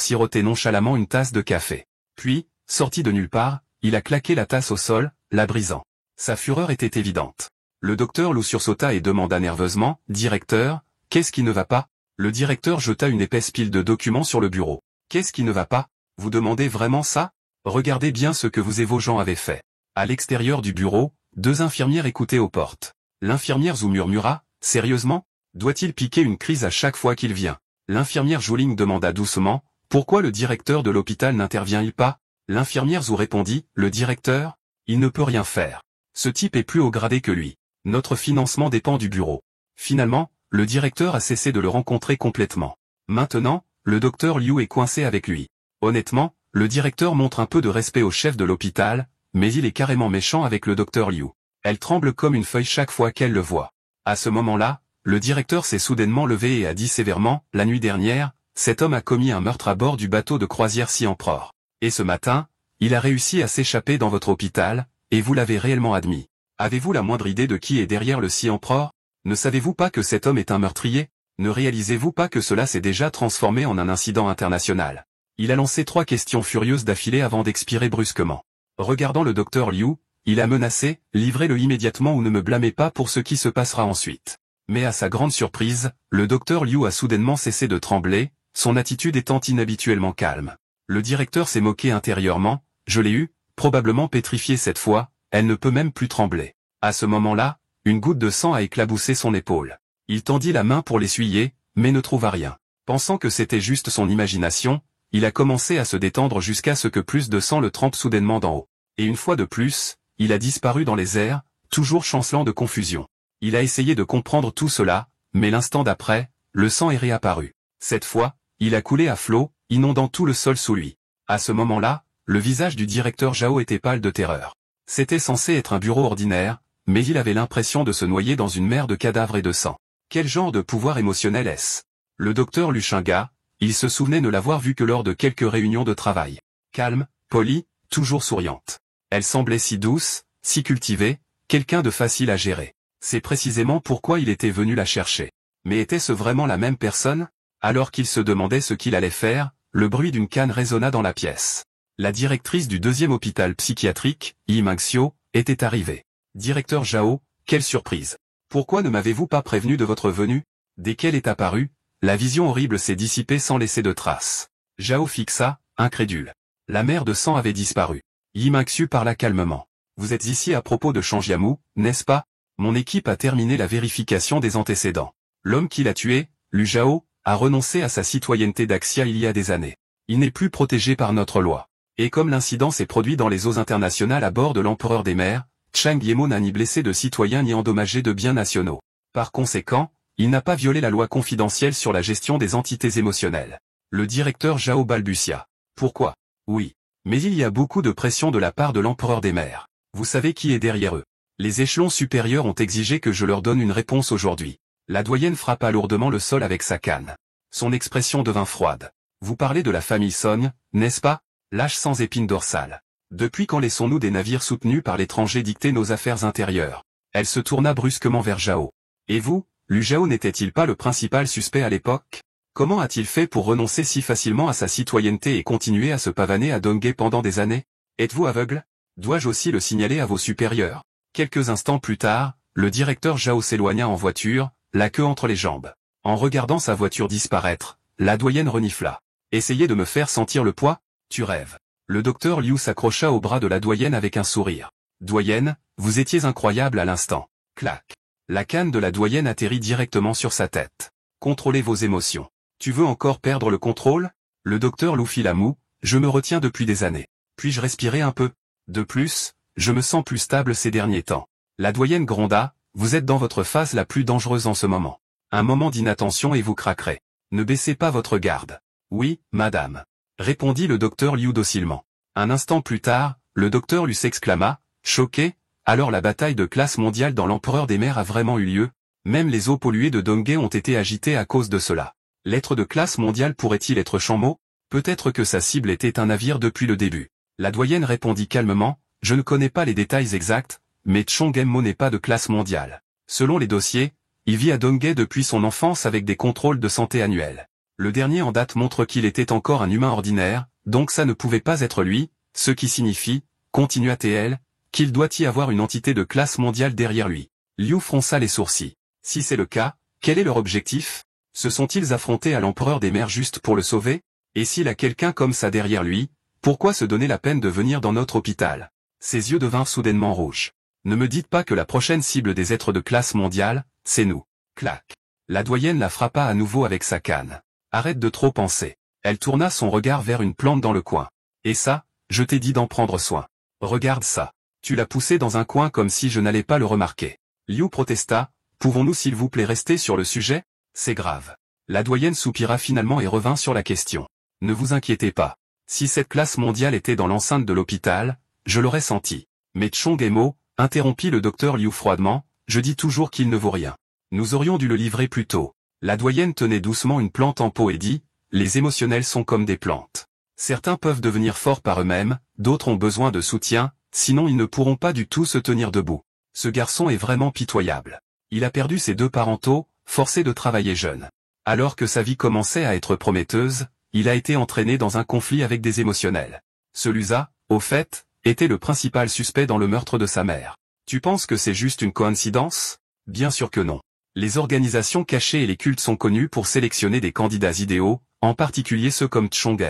sirotait nonchalamment une tasse de café. Puis, sorti de nulle part, il a claqué la tasse au sol, la brisant. Sa fureur était évidente. Le docteur Liu sursauta et demanda nerveusement, « Directeur, qu'est-ce qui ne va pas ?» Le directeur jeta une épaisse pile de documents sur le bureau. « Qu'est-ce qui ne va pas? Vous demandez vraiment ça? Regardez bien ce que vous et vos gens avez fait. » À l'extérieur du bureau, deux infirmières écoutaient aux portes. L'infirmière Zhu murmura, « Sérieusement? Doit-il piquer une crise à chaque fois qu'il vient ?» L'infirmière Zhuling demanda doucement, « Pourquoi le directeur de l'hôpital n'intervient-il pas ?» L'infirmière Zhu répondit, « Le directeur? Il ne peut rien faire. Ce type est plus haut gradé que lui. Notre financement dépend du bureau. » Finalement, le directeur a cessé de le rencontrer complètement. Maintenant, le docteur Liu est coincé avec lui. Honnêtement, le directeur montre un peu de respect au chef de l'hôpital, mais il est carrément méchant avec le docteur Liu. Elle tremble comme une feuille chaque fois qu'elle le voit. À ce moment-là, le directeur s'est soudainement levé et a dit sévèrement, « La nuit dernière, cet homme a commis un meurtre à bord du bateau de croisière Sea Emperor. Et ce matin, il a réussi à s'échapper dans votre hôpital, et vous l'avez réellement admis. Avez-vous la moindre idée de qui est derrière le Sea Emperor? Ne savez-vous pas que cet homme est un meurtrier? Ne réalisez-vous pas que cela s'est déjà transformé en un incident international? » Il a lancé 3 questions furieuses d'affilée avant d'expirer brusquement. Regardant le docteur Liu, il a menacé, « Livrez-le immédiatement ou ne me blâmez pas pour ce qui se passera ensuite. » Mais à sa grande surprise, le docteur Liu a soudainement cessé de trembler, son attitude étant inhabituellement calme. Le directeur s'est moqué intérieurement, « Je l'ai eu, probablement pétrifiée cette fois, elle ne peut même plus trembler. » À ce moment-là, une goutte de sang a éclaboussé son épaule. Il tendit la main pour l'essuyer, mais ne trouva rien. Pensant que c'était juste son imagination, il a commencé à se détendre jusqu'à ce que plus de sang le trempe soudainement d'en haut. Et une fois de plus, il a disparu dans les airs, toujours chancelant de confusion. Il a essayé de comprendre tout cela, mais l'instant d'après, le sang est réapparu. Cette fois, il a coulé à flot, inondant tout le sol sous lui. À ce moment-là, le visage du directeur Zhao était pâle de terreur. C'était censé être un bureau ordinaire, mais il avait l'impression de se noyer dans une mer de cadavres et de sang. Quel genre de pouvoir émotionnel est-ce? Le docteur Lu Shengga, il se souvenait ne l'avoir vu que lors de quelques réunions de travail. Calme, polie, toujours souriante. Elle semblait si douce, si cultivée, quelqu'un de facile à gérer. C'est précisément pourquoi il était venu la chercher. Mais était-ce vraiment la même personne? Alors qu'il se demandait ce qu'il allait faire, le bruit d'une canne résonna dans la pièce. La directrice du 2e hôpital psychiatrique, Yi Mingxiu, était arrivée. Directeur Zhao, quelle surprise. Pourquoi ne m'avez-vous pas prévenu de votre venue? Dès qu'elle est apparue, la vision horrible s'est dissipée sans laisser de traces. Zhao fixa, incrédule. La mer de sang avait disparu. Yi Mingxiu parla calmement. Vous êtes ici à propos de Shangyamu, n'est-ce pas? Mon équipe a terminé la vérification des antécédents. L'homme qui l'a tué, Lu Zhao, a renoncé à sa citoyenneté d'Axia il y a des années. Il n'est plus protégé par notre loi. Et comme l'incident s'est produit dans les eaux internationales à bord de l'Empereur des mers, Chang Yemo n'a ni blessé de citoyens ni endommagé de biens nationaux. Par conséquent, il n'a pas violé la loi confidentielle sur la gestion des entités émotionnelles. Le directeur Zhao balbutia. Pourquoi? Oui. Mais il y a beaucoup de pression de la part de l'empereur des mers. Vous savez qui est derrière eux. Les échelons supérieurs ont exigé que je leur donne une réponse aujourd'hui. La doyenne frappa lourdement le sol avec sa canne. Son expression devint froide. Vous parlez de la famille Song, n'est-ce pas? Lâche sans épine dorsale. Depuis quand laissons-nous des navires soutenus par l'étranger dicter nos affaires intérieures? Elle se tourna brusquement vers Zhao. Et vous, Lu Zhao n'était-il pas le principal suspect à l'époque? Comment a-t-il fait pour renoncer si facilement à sa citoyenneté et continuer à se pavaner à Donghae pendant des années? Êtes-vous aveugle? Dois-je aussi le signaler à vos supérieurs? Quelques instants plus tard, le directeur Zhao s'éloigna en voiture, la queue entre les jambes. En regardant sa voiture disparaître, la doyenne renifla. Essayez de me faire sentir le poids? Tu rêves. Le docteur Liu s'accrocha au bras de la doyenne avec un sourire. Doyenne, vous étiez incroyable à l'instant. Clac. La canne de la doyenne atterrit directement sur sa tête. Contrôlez vos émotions. Tu veux encore perdre le contrôle? Le docteur Liu fit la moue. Je me retiens depuis des années. Puis-je respirer un peu? De plus, je me sens plus stable ces derniers temps. La doyenne gronda. Vous êtes dans votre phase la plus dangereuse en ce moment. Un moment d'inattention et vous craquerez. Ne baissez pas votre garde. Oui, madame. Répondit le docteur Liu docilement. Un instant plus tard, le docteur Liu s'exclama, choqué, alors la bataille de classe mondiale dans l'empereur des mers a vraiment eu lieu, même les eaux polluées de Donghae ont été agitées à cause de cela. L'être de classe mondiale pourrait-il être Shanmo? Peut-être que sa cible était un navire depuis le début. La doyenne répondit calmement, je ne connais pas les détails exacts, mais Chong Mo n'est pas de classe mondiale. Selon les dossiers, il vit à Donghae depuis son enfance avec des contrôles de santé annuels. Le dernier en date montre qu'il était encore un humain ordinaire, donc ça ne pouvait pas être lui, ce qui signifie, continua TL, qu'il doit y avoir une entité de classe mondiale derrière lui. Liu fronça les sourcils. Si c'est le cas, quel est leur objectif? Se sont-ils affrontés à l'empereur des mers juste pour le sauver? Et s'il a quelqu'un comme ça derrière lui, pourquoi se donner la peine de venir dans notre hôpital? Ses yeux devinrent soudainement rouges. Ne me dites pas que la prochaine cible des êtres de classe mondiale, c'est nous. Clac. La doyenne la frappa à nouveau avec sa canne. Arrête de trop penser. Elle tourna son regard vers une plante dans le coin. Et ça, je t'ai dit d'en prendre soin. Regarde ça. Tu l'as poussé dans un coin comme si je n'allais pas le remarquer. Liu protesta. Pouvons-nous s'il vous plaît rester sur le sujet? C'est grave. La doyenne soupira finalement et revint sur la question. Ne vous inquiétez pas. Si cette classe mondiale était dans l'enceinte de l'hôpital, je l'aurais senti. Mais Chong Mo, interrompit le docteur Liu froidement, je dis toujours qu'il ne vaut rien. Nous aurions dû le livrer plus tôt. La doyenne tenait doucement une plante en pot et dit, les émotionnels sont comme des plantes. Certains peuvent devenir forts par eux-mêmes, d'autres ont besoin de soutien, sinon ils ne pourront pas du tout se tenir debout. Ce garçon est vraiment pitoyable. Il a perdu ses deux parents tôt, forcé de travailler jeune. Alors que sa vie commençait à être prometteuse, il a été entraîné dans un conflit avec des émotionnels. Celui-là, au fait, était le principal suspect dans le meurtre de sa mère. Tu penses que c'est juste une coïncidence? Bien sûr que non. Les organisations cachées et les cultes sont connus pour sélectionner des candidats idéaux, en particulier ceux comme Chong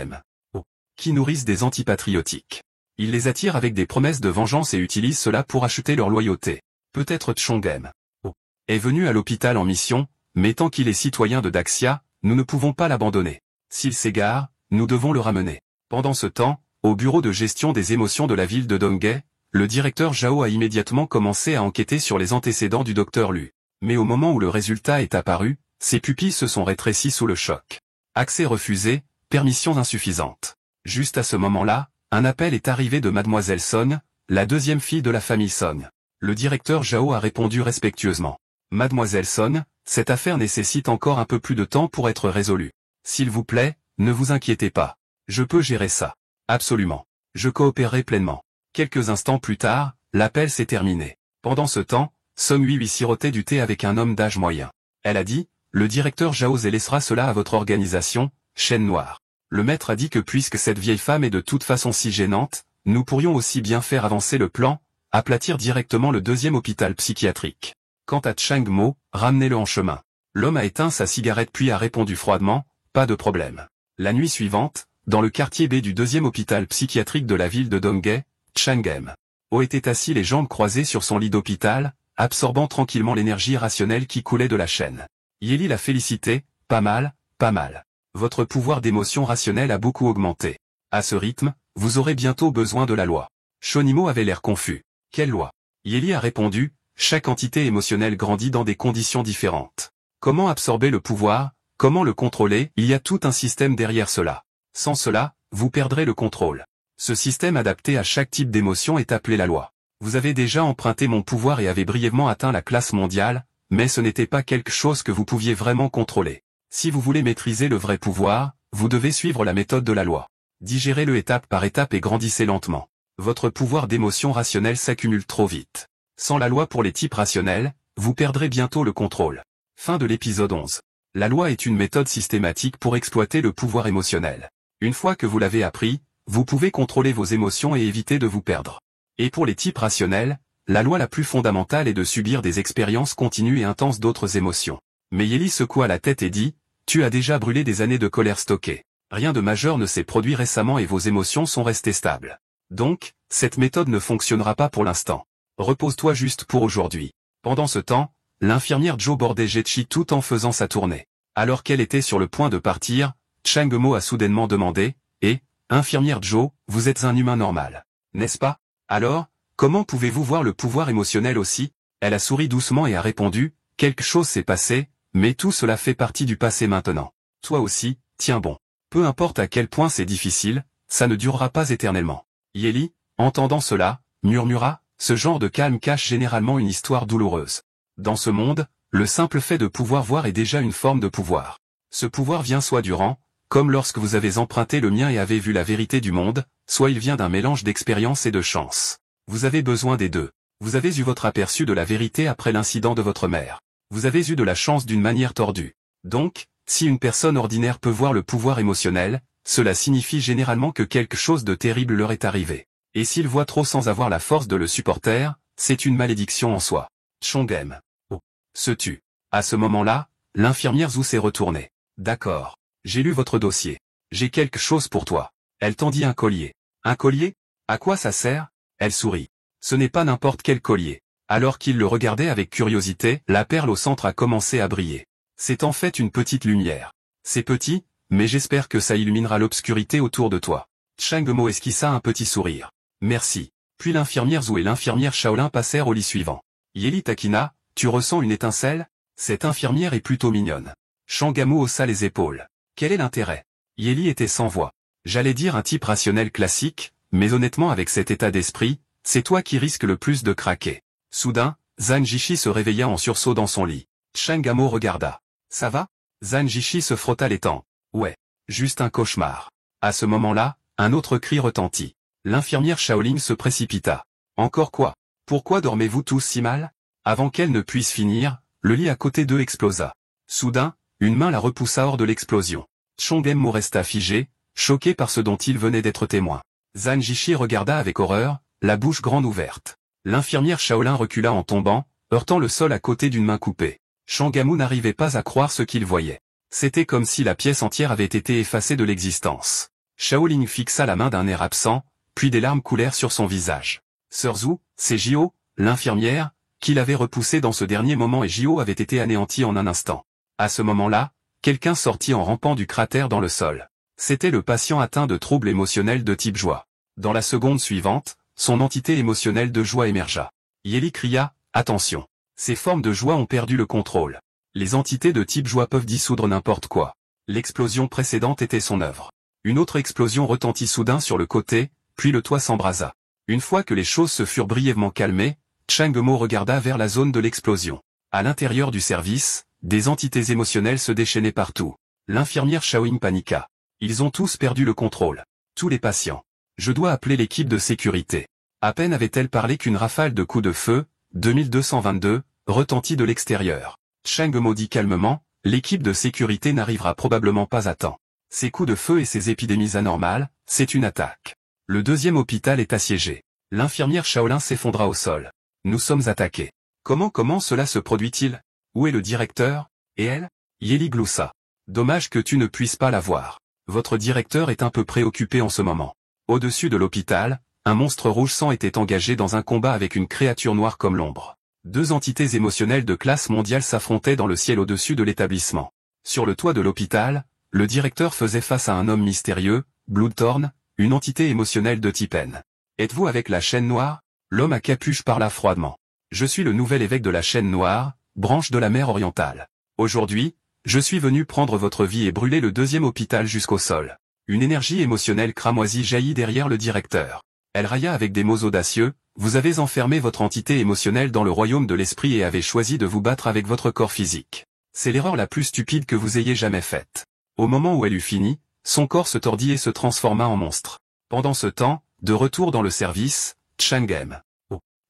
Mo, qui nourrissent des antipatriotiques. Ils les attirent avec des promesses de vengeance et utilisent cela pour acheter leur loyauté. Peut-être Chong Mo est venu à l'hôpital en mission, mais tant qu'il est citoyen de Daxia, nous ne pouvons pas l'abandonner. S'il s'égare, nous devons le ramener. Pendant ce temps, au bureau de gestion des émotions de la ville de Donghae, le directeur Zhao a immédiatement commencé à enquêter sur les antécédents du docteur Liu. Mais au moment où le résultat est apparu, ses pupilles se sont rétrécies sous le choc. Accès refusé, permissions insuffisantes. Juste à ce moment-là, un appel est arrivé de Mademoiselle Song, la deuxième fille de la famille Song. Le directeur Zhao a répondu respectueusement. Mademoiselle Song, cette affaire nécessite encore un peu plus de temps pour être résolue. S'il vous plaît, ne vous inquiétez pas. Je peux gérer ça. Absolument. Je coopérerai pleinement. Quelques instants plus tard, l'appel s'est terminé. Pendant ce temps, Song lui sirotait du thé avec un homme d'âge moyen. Elle a dit, le directeur Zhao laissera cela à votre organisation, Chaîne Noire. Le maître a dit que puisque cette vieille femme est de toute façon si gênante, nous pourrions aussi bien faire avancer le plan, aplatir directement le deuxième hôpital psychiatrique. Quant à Chang Mo, ramenez-le en chemin. L'homme a éteint sa cigarette puis a répondu froidement, pas de problème. La nuit suivante, dans le quartier B du deuxième hôpital psychiatrique de la ville de Donghae, Chang Mo était assis les jambes croisées sur son lit d'hôpital, absorbant tranquillement l'énergie rationnelle qui coulait de la chaîne. Yeli l'a félicité, pas mal, pas mal. Votre pouvoir d'émotion rationnelle a beaucoup augmenté. À ce rythme, vous aurez bientôt besoin de la loi. Shonimo avait l'air confus. Quelle loi? Yeli a répondu, chaque entité émotionnelle grandit dans des conditions différentes. Comment absorber le pouvoir, comment le contrôler, il y a tout un système derrière cela. Sans cela, vous perdrez le contrôle. Ce système adapté à chaque type d'émotion est appelé la loi. Vous avez déjà emprunté mon pouvoir et avez brièvement atteint la classe mondiale, mais ce n'était pas quelque chose que vous pouviez vraiment contrôler. Si vous voulez maîtriser le vrai pouvoir, vous devez suivre la méthode de la loi. Digérez-le étape par étape et grandissez lentement. Votre pouvoir d'émotion rationnelle s'accumule trop vite. Sans la loi pour les types rationnels, vous perdrez bientôt le contrôle. Fin de l'épisode 11. La loi est une méthode systématique pour exploiter le pouvoir émotionnel. Une fois que vous l'avez appris, vous pouvez contrôler vos émotions et éviter de vous perdre. Et pour les types rationnels, la loi la plus fondamentale est de subir des expériences continues et intenses d'autres émotions. Mais Yeli secoua la tête et dit, « Tu as déjà brûlé des années de colère stockée. Rien de majeur ne s'est produit récemment et vos émotions sont restées stables. Donc, cette méthode ne fonctionnera pas pour l'instant. Repose-toi juste pour aujourd'hui. » Pendant ce temps, l'infirmière Jo bordait Jetchi tout en faisant sa tournée. Alors qu'elle était sur le point de partir, Changmo a soudainement demandé, « Eh, infirmière Jo, vous êtes un humain normal, n'est-ce pas? Alors, comment pouvez-vous voir le pouvoir émotionnel aussi ?» Elle a souri doucement et a répondu, « Quelque chose s'est passé, mais tout cela fait partie du passé maintenant. Toi aussi, tiens bon. Peu importe à quel point c'est difficile, ça ne durera pas éternellement. » Yeli, entendant cela, murmura, « Ce genre de calme cache généralement une histoire douloureuse. Dans ce monde, le simple fait de pouvoir voir est déjà une forme de pouvoir. Ce pouvoir vient soit durant, comme lorsque vous avez emprunté le mien et avez vu la vérité du monde, soit il vient d'un mélange d'expérience et de chance. Vous avez besoin des deux. Vous avez eu votre aperçu de la vérité après l'incident de votre mère. Vous avez eu de la chance d'une manière tordue. Donc, si une personne ordinaire peut voir le pouvoir émotionnel, cela signifie généralement que quelque chose de terrible leur est arrivé. Et s'il voit trop sans avoir la force de le supporter, c'est une malédiction en soi. Chongem. Oh. Se tue. À ce moment-là, l'infirmière Zhu s'est retournée. D'accord. J'ai lu votre dossier. J'ai quelque chose pour toi. Elle tendit un collier. Un collier? À quoi ça sert? Elle sourit. Ce n'est pas n'importe quel collier. Alors qu'il le regardait avec curiosité, la perle au centre a commencé à briller. C'est en fait une petite lumière. C'est petit, mais j'espère que ça illuminera l'obscurité autour de toi. Changmo esquissa un petit sourire. Merci. Puis l'infirmière Zhu et l'infirmière Shaolin passèrent au lit suivant. Yeli Takina, tu ressens une étincelle? Cette infirmière est plutôt mignonne. Changamo haussa les épaules. Quel est l'intérêt? Yeli était sans voix. J'allais dire un type rationnel classique, mais honnêtement avec cet état d'esprit, c'est toi qui risques le plus de craquer. Soudain, Zanjishi se réveilla en sursaut dans son lit. Changamo regarda. Ça va? Zanjishi se frotta les tempes. Ouais. Juste un cauchemar. À ce moment-là, un autre cri retentit. L'infirmière Shaolin se précipita. Encore quoi? Pourquoi dormez-vous tous si mal? Avant qu'elle ne puisse finir, le lit à côté d'eux explosa. Soudain, une main la repoussa hors de l'explosion. Chongemo resta figé, choqué par ce dont il venait d'être témoin. Zanjishi regarda avec horreur, la bouche grande ouverte. L'infirmière Shaolin recula en tombant, heurtant le sol à côté d'une main coupée. Changamo n'arrivait pas à croire ce qu'il voyait. C'était comme si la pièce entière avait été effacée de l'existence. Shaolin fixa la main d'un air absent, puis des larmes coulèrent sur son visage. Sœur Zhu, c'est Jio, l'infirmière, qui l'avait repoussée dans ce dernier moment et Jio avait été anéanti en un instant. À ce moment-là, quelqu'un sortit en rampant du cratère dans le sol. C'était le patient atteint de troubles émotionnels de type joie. Dans la seconde suivante, son entité émotionnelle de joie émergea. Yeli cria, « Attention! Ces formes de joie ont perdu le contrôle. Les entités de type joie peuvent dissoudre n'importe quoi. » L'explosion précédente était son œuvre. Une autre explosion retentit soudain sur le côté, puis le toit s'embrasa. Une fois que les choses se furent brièvement calmées, Changmo regarda vers la zone de l'explosion. À l'intérieur du service, des entités émotionnelles se déchaînaient partout. L'infirmière Shaolin paniqua. Ils ont tous perdu le contrôle. Tous les patients. Je dois appeler l'équipe de sécurité. À peine avait-elle parlé qu'une rafale de coups de feu, 2222, retentit de l'extérieur. Changmo dit calmement, l'équipe de sécurité n'arrivera probablement pas à temps. Ces coups de feu et ces épidémies anormales, c'est une attaque. Le deuxième hôpital est assiégé. L'infirmière Shaolin s'effondra au sol. Nous sommes attaqués. Comment cela se produit-il? Où est le directeur? Et elle? Yeli gloussa. Dommage que tu ne puisses pas la voir. Votre directeur est un peu préoccupé en ce moment. Au-dessus de l'hôpital, un monstre rouge sang était engagé dans un combat avec une créature noire comme l'ombre. Deux entités émotionnelles de classe mondiale s'affrontaient dans le ciel au-dessus de l'établissement. Sur le toit de l'hôpital, le directeur faisait face à un homme mystérieux, Bloodthorn, une entité émotionnelle de type N. Êtes-vous avec la chaîne noire? L'homme à capuche parla froidement. Je suis le nouvel évêque de la Chaîne Noire, branche de la mer Orientale. Aujourd'hui, je suis venu prendre votre vie et brûler le deuxième hôpital jusqu'au sol. Une énergie émotionnelle cramoisie jaillit derrière le directeur. Elle railla avec des mots audacieux, vous avez enfermé votre entité émotionnelle dans le royaume de l'esprit et avez choisi de vous battre avec votre corps physique. C'est l'erreur la plus stupide que vous ayez jamais faite. Au moment où elle eut fini, son corps se tordit et se transforma en monstre. Pendant ce temps, de retour dans le service, Chang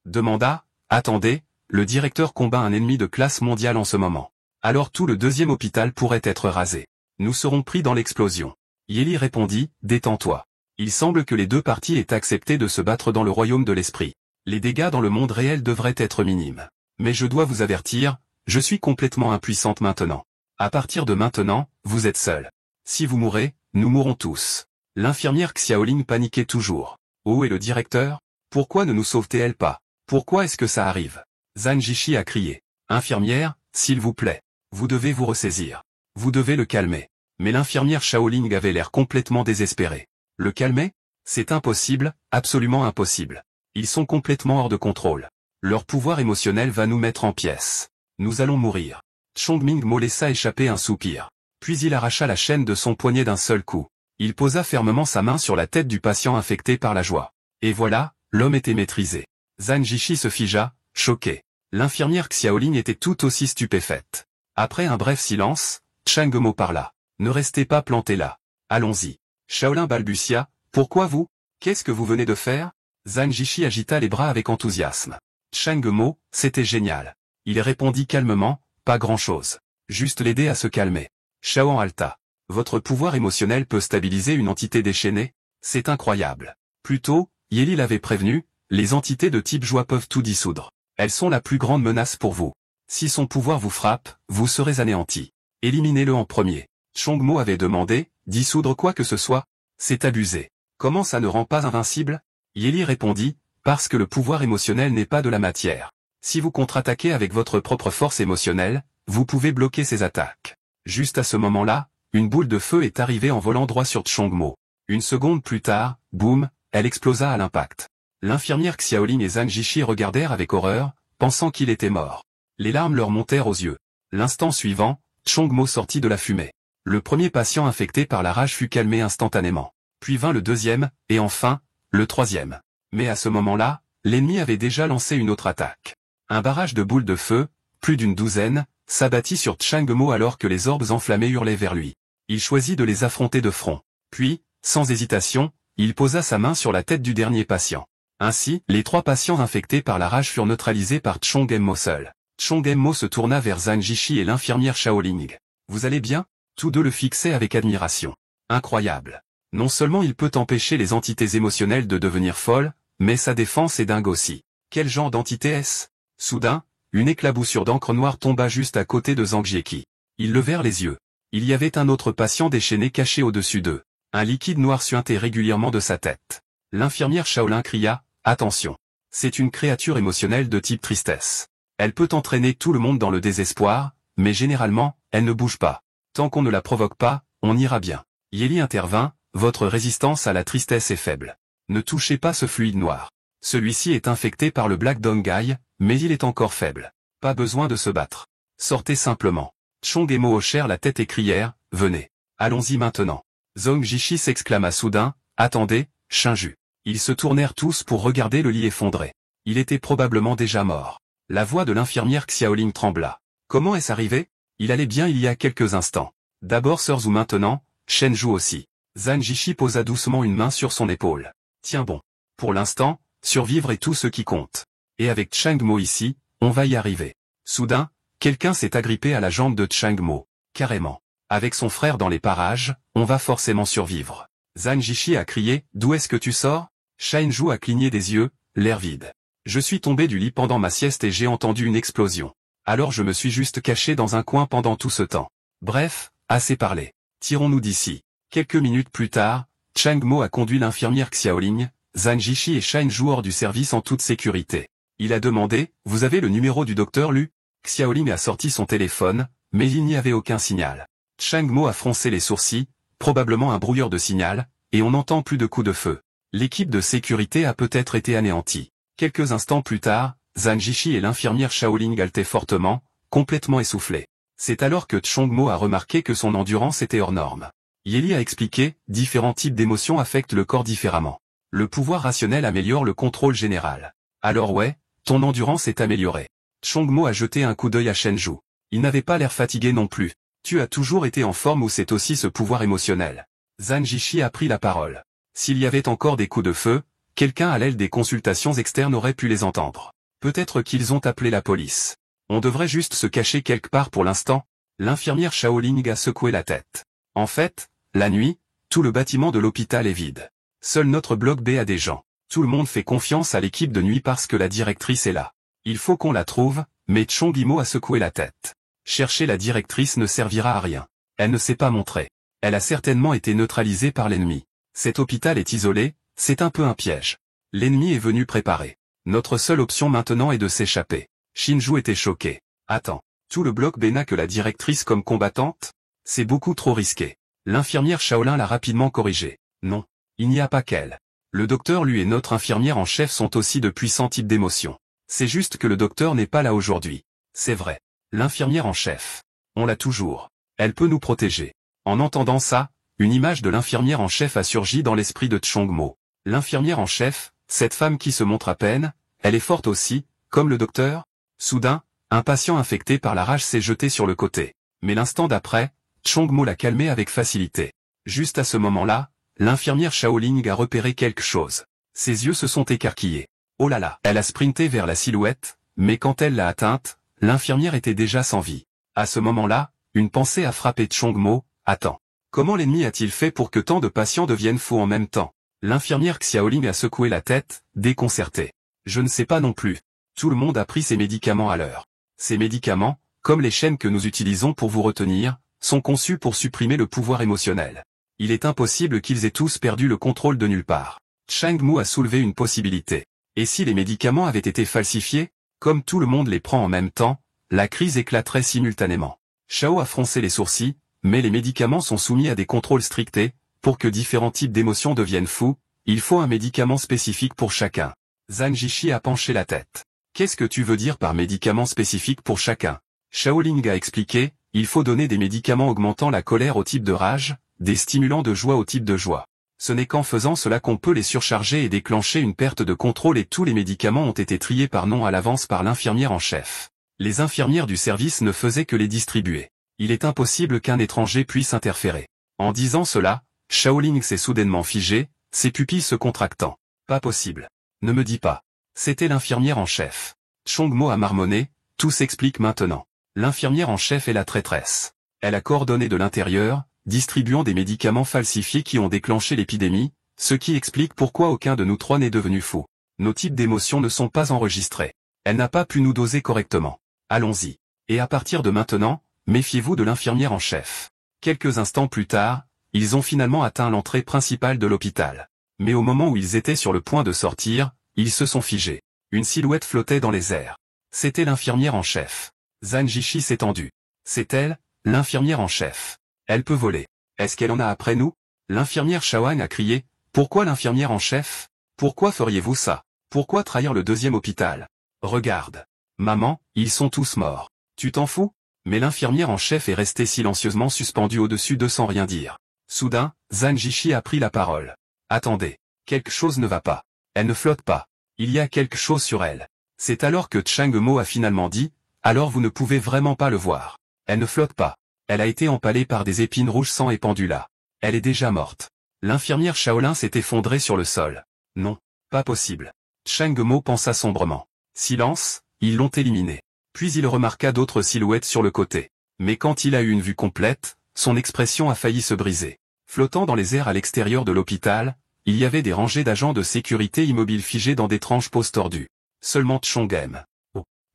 demanda, attendez, le directeur combat un ennemi de classe mondiale en ce moment. Alors tout le deuxième hôpital pourrait être rasé. Nous serons pris dans l'explosion. Yeli répondit, détends-toi. Il semble que les deux parties aient accepté de se battre dans le royaume de l'esprit. Les dégâts dans le monde réel devraient être minimes. Mais je dois vous avertir, je suis complètement impuissante maintenant. À partir de maintenant, vous êtes seul. Si vous mourrez, nous mourrons tous. L'infirmière Xiaoling paniquait toujours. Où est le directeur? Pourquoi ne nous sauve-t-elle pas? Pourquoi est-ce que ça arrive? Zhang Jishi a crié. Infirmière, s'il vous plaît. Vous devez vous ressaisir. Vous devez le calmer. Mais l'infirmière Shaoling avait l'air complètement désespérée. Le calmer? C'est impossible, absolument impossible. Ils sont complètement hors de contrôle. Leur pouvoir émotionnel va nous mettre en pièces. Nous allons mourir. Chongming laissa échapper un soupir. Puis il arracha la chaîne de son poignet d'un seul coup. Il posa fermement sa main sur la tête du patient infecté par la joie. Et voilà, l'homme était maîtrisé. Zhang Jishi se figea, choqué. L'infirmière Xiaoling était tout aussi stupéfaite. Après un bref silence, Chang Mo parla. Ne restez pas planté là. Allons-y. Shaolin balbutia, pourquoi vous? Qu'est-ce que vous venez de faire? Zhang Jishi agita les bras avec enthousiasme. Chang Mo, c'était génial. Il répondit calmement, pas grand-chose. Juste l'aider à se calmer. Shaoan halta. Votre pouvoir émotionnel peut stabiliser une entité déchaînée? C'est incroyable. Plus tôt, Yeli l'avait prévenu, les entités de type joie peuvent tout dissoudre. Elles sont la plus grande menace pour vous. Si son pouvoir vous frappe, vous serez anéanti. Éliminez-le en premier. Chongmo avait demandé, dissoudre quoi que ce soit? C'est abusé. Comment ça ne rend pas invincible? Yeli répondit, parce que le pouvoir émotionnel n'est pas de la matière. Si vous contre-attaquez avec votre propre force émotionnelle, vous pouvez bloquer ses attaques. Juste à ce moment-là, une boule de feu est arrivée en volant droit sur Chongmo. Une seconde plus tard, boum, elle explosa à l'impact. L'infirmière Xiaoling et Zhang Jishi regardèrent avec horreur, pensant qu'il était mort. Les larmes leur montèrent aux yeux. L'instant suivant, Chongmo sortit de la fumée. Le premier patient infecté par la rage fut calmé instantanément. Puis vint le deuxième, et enfin, le troisième. Mais à ce moment-là, l'ennemi avait déjà lancé une autre attaque. Un barrage de boules de feu, plus d'une douzaine, s'abattit sur Changmo alors que les orbes enflammés hurlaient vers lui. Il choisit de les affronter de front. Puis, sans hésitation, il posa sa main sur la tête du dernier patient. Ainsi, les trois patients infectés par la rage furent neutralisés par Chongmo seul. Chongmo se tourna vers Zhang Jishi et l'infirmière Shaoling. Vous allez bien? Tous deux le fixaient avec admiration. Incroyable. Non seulement il peut empêcher les entités émotionnelles de devenir folles, mais sa défense est dingue aussi. Quel genre d'entité est-ce? Soudain, une éclaboussure d'encre noire tomba juste à côté de Zhang Jieki. Ils levèrent les yeux. Il y avait un autre patient déchaîné caché au-dessus d'eux. Un liquide noir suintait régulièrement de sa tête. L'infirmière Shaolin cria, attention. C'est une créature émotionnelle de type tristesse. Elle peut entraîner tout le monde dans le désespoir, mais généralement, elle ne bouge pas. Tant qu'on ne la provoque pas, on ira bien. Yeli intervint, votre résistance à la tristesse est faible. Ne touchez pas ce fluide noir. Celui-ci est infecté par le Black Dongai, mais il est encore faible. Pas besoin de se battre. Sortez simplement. Chongmo hochèrent la tête et crièrent, venez. Allons-y maintenant. Zhang Jishi s'exclama soudain, attendez, Shinju. Ils se tournèrent tous pour regarder le lit effondré. Il était probablement déjà mort. La voix de l'infirmière Xiaoling trembla. Comment est-ce arrivé? Il allait bien il y a quelques instants. D'abord Sir Zhu maintenant, Shenju aussi. Zhang Jishi posa doucement une main sur son épaule. Tiens bon. Pour l'instant, survivre est tout ce qui compte. Et avec Changmo ici, on va y arriver. Soudain, quelqu'un s'est agrippé à la jambe de Changmo. Carrément. Avec son frère dans les parages, on va forcément survivre. Zhang Jishi a crié, d'où est-ce que tu sors? Shenju a cligné des yeux, l'air vide. Je suis tombé du lit pendant ma sieste et j'ai entendu une explosion. Alors je me suis juste caché dans un coin pendant tout ce temps. Bref, assez parlé. Tirons-nous d'ici. Quelques minutes plus tard, Changmo a conduit l'infirmière Xiaoling, Zhang Jishi et Shenju hors du service en toute sécurité. Il a demandé, vous avez le numéro du docteur Lu? Xiaoling a sorti son téléphone, mais il n'y avait aucun signal. Changmo a froncé les sourcils, probablement un brouilleur de signal, et on n'entend plus de coups de feu. L'équipe de sécurité a peut-être été anéantie. Quelques instants plus tard, Zhang Jishi et l'infirmière Shaoling haletaient fortement, complètement essoufflés. C'est alors que Chongmo a remarqué que son endurance était hors norme. Yeli a expliqué, différents types d'émotions affectent le corps différemment. Le pouvoir rationnel améliore le contrôle général. Alors ouais, ton endurance est améliorée. Chongmo a jeté un coup d'œil à Shenju. Il n'avait pas l'air fatigué non plus. Tu as toujours été en forme ou c'est aussi ce pouvoir émotionnel? Zhang Jishi a pris la parole. S'il y avait encore des coups de feu, quelqu'un à l'aile des consultations externes aurait pu les entendre. Peut-être qu'ils ont appelé la police. On devrait juste se cacher quelque part pour l'instant. L'infirmière Shaoling a secoué la tête. En fait, la nuit, tout le bâtiment de l'hôpital est vide. Seul notre bloc B a des gens. Tout le monde fait confiance à l'équipe de nuit parce que la directrice est là. Il faut qu'on la trouve, mais Chongimo a secoué la tête. Chercher la directrice ne servira à rien. Elle ne s'est pas montrée. Elle a certainement été neutralisée par l'ennemi. Cet hôpital est isolé, c'est un peu un piège. L'ennemi est venu préparer. Notre seule option maintenant est de s'échapper. Shinju était choqué. Attends, tout le bloc B n'a que la directrice comme combattante? C'est beaucoup trop risqué. L'infirmière Shaolin l'a rapidement corrigé. Non, il n'y a pas qu'elle. Le docteur lui et notre infirmière en chef sont aussi de puissants types d'émotions. C'est juste que le docteur n'est pas là aujourd'hui. C'est vrai. L'infirmière en chef. On l'a toujours. Elle peut nous protéger. En entendant ça, une image de l'infirmière en chef a surgi dans l'esprit de Chongmo. L'infirmière en chef, cette femme qui se montre à peine, elle est forte aussi, comme le docteur. Soudain, un patient infecté par la rage s'est jeté sur le côté. Mais l'instant d'après, Chongmo l'a calmé avec facilité. Juste à ce moment-là, l'infirmière Shaoling a repéré quelque chose. Ses yeux se sont écarquillés. Oh là là! Elle a sprinté vers la silhouette, mais quand elle l'a atteinte, l'infirmière était déjà sans vie. À ce moment-là, une pensée a frappé Chongmo. Attends. Comment l'ennemi a-t-il fait pour que tant de patients deviennent fous en même temps? L'infirmière Xiaoling a secoué la tête, déconcertée. Je ne sais pas non plus. Tout le monde a pris ses médicaments à l'heure. Ces médicaments, comme les chaînes que nous utilisons pour vous retenir, sont conçus pour supprimer le pouvoir émotionnel. Il est impossible qu'ils aient tous perdu le contrôle de nulle part. Changmu a soulevé une possibilité. Et si les médicaments avaient été falsifiés? Comme tout le monde les prend en même temps, la crise éclaterait simultanément. Shao a froncé les sourcils, mais les médicaments sont soumis à des contrôles strictés. Pour que différents types d'émotions deviennent fous, il faut un médicament spécifique pour chacun. Zhang Jishi a penché la tête. Qu'est-ce que tu veux dire par médicament spécifique pour chacun? Shaoling a expliqué, il faut donner des médicaments augmentant la colère au type de rage, des stimulants de joie au type de joie. Ce n'est qu'en faisant cela qu'on peut les surcharger et déclencher une perte de contrôle et tous les médicaments ont été triés par nom à l'avance par l'infirmière en chef. Les infirmières du service ne faisaient que les distribuer. Il est impossible qu'un étranger puisse interférer. En disant cela, Shaoling s'est soudainement figé, ses pupilles se contractant. Pas possible. Ne me dis pas. C'était l'infirmière en chef. Chongmo a marmonné, tout s'explique maintenant. L'infirmière en chef est la traîtresse. Elle a coordonné de l'intérieur, distribuant des médicaments falsifiés qui ont déclenché l'épidémie, ce qui explique pourquoi aucun de nous trois n'est devenu fou. Nos types d'émotions ne sont pas enregistrés. Elle n'a pas pu nous doser correctement. Allons-y. Et à partir de maintenant, méfiez-vous de l'infirmière en chef. Quelques instants plus tard, ils ont finalement atteint l'entrée principale de l'hôpital. Mais au moment où ils étaient sur le point de sortir, ils se sont figés. Une silhouette flottait dans les airs. C'était l'infirmière en chef. Zhang Jishi s'est tendu. C'est elle, l'infirmière en chef. Elle peut voler. Est-ce qu'elle en a après nous? L'infirmière Shaoling a crié. Pourquoi l'infirmière en chef? Pourquoi feriez-vous ça? Pourquoi trahir le deuxième hôpital? Regarde. Maman, ils sont tous morts. Tu t'en fous? Mais l'infirmière en chef est restée silencieusement suspendue au-dessus d'eux sans rien dire. Soudain, Zhang Jishi a pris la parole. Attendez. Quelque chose ne va pas. Elle ne flotte pas. Il y a quelque chose sur elle. C'est alors que Changmo a finalement dit, alors vous ne pouvez vraiment pas le voir. Elle ne flotte pas. Elle a été empalée par des épines rouges sang et pendue là. Elle est déjà morte. L'infirmière Shaolin s'est effondrée sur le sol. Non, pas possible. Changmo pensa sombrement. Silence, ils l'ont éliminée. Puis il remarqua d'autres silhouettes sur le côté. Mais quand il a eu une vue complète, son expression a failli se briser. Flottant dans les airs à l'extérieur de l'hôpital, il y avait des rangées d'agents de sécurité immobiles figés dans d'étranges poses tordues. Seulement Chongem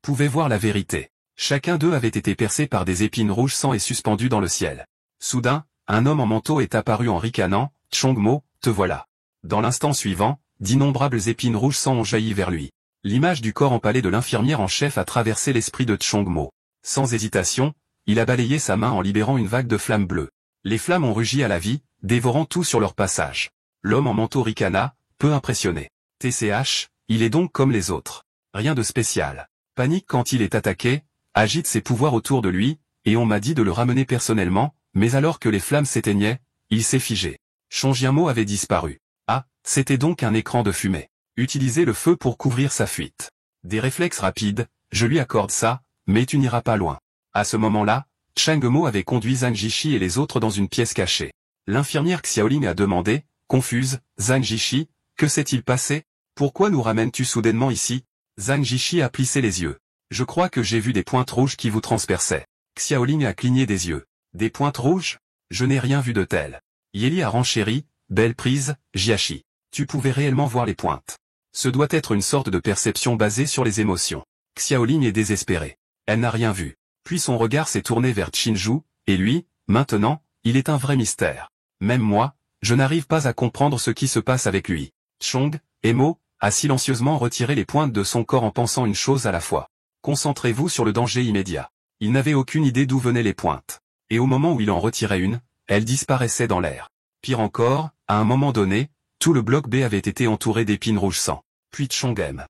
pouvait voir la vérité. Chacun d'eux avait été percé par des épines rouges sang et suspendu dans le ciel. Soudain, un homme en manteau est apparu en ricanant, « Chongmo, te voilà !» Dans l'instant suivant, d'innombrables épines rouges sang ont jailli vers lui. L'image du corps empalé de l'infirmière en chef a traversé l'esprit de Chongmo. Sans hésitation, il a balayé sa main en libérant une vague de flammes bleues. Les flammes ont rugi à la vie, dévorant tout sur leur passage. L'homme en manteau ricana, peu impressionné. TCH, il est donc comme les autres. Rien de spécial. Panique quand il est attaqué, agite ses pouvoirs autour de lui, et on m'a dit de le ramener personnellement, mais alors que les flammes s'éteignaient, il s'est figé. Shongyunmo avait disparu. Ah, c'était donc un écran de fumée. Utilisez le feu pour couvrir sa fuite. Des réflexes rapides, je lui accorde ça, mais tu n'iras pas loin. À ce moment-là, Changmo avait conduit Zhang Jishi et les autres dans une pièce cachée. L'infirmière Xiaoling a demandé, confuse, Zhang Jishi, que s'est-il passé? Pourquoi nous ramènes-tu soudainement ici? Zhang Jishi a plissé les yeux. Je crois que j'ai vu des pointes rouges qui vous transperçaient. Xiaoling a cligné des yeux. Des pointes rouges? Je n'ai rien vu de tel. Yeli a renchéri, belle prise, Jiashi. Tu pouvais réellement voir les pointes. Ce doit être une sorte de perception basée sur les émotions. Xiaoling est désespérée. Elle n'a rien vu. Puis son regard s'est tourné vers Chinju, et lui, maintenant, il est un vrai mystère. Même moi, je n'arrive pas à comprendre ce qui se passe avec lui. Chong, Emo, a silencieusement retiré les pointes de son corps en pensant une chose à la fois. Concentrez-vous sur le danger immédiat. Il n'avait aucune idée d'où venaient les pointes. Et au moment où il en retirait une, elle disparaissait dans l'air. Pire encore, à un moment donné, tout le bloc B avait été entouré d'épines rouges sang. Puis Chongem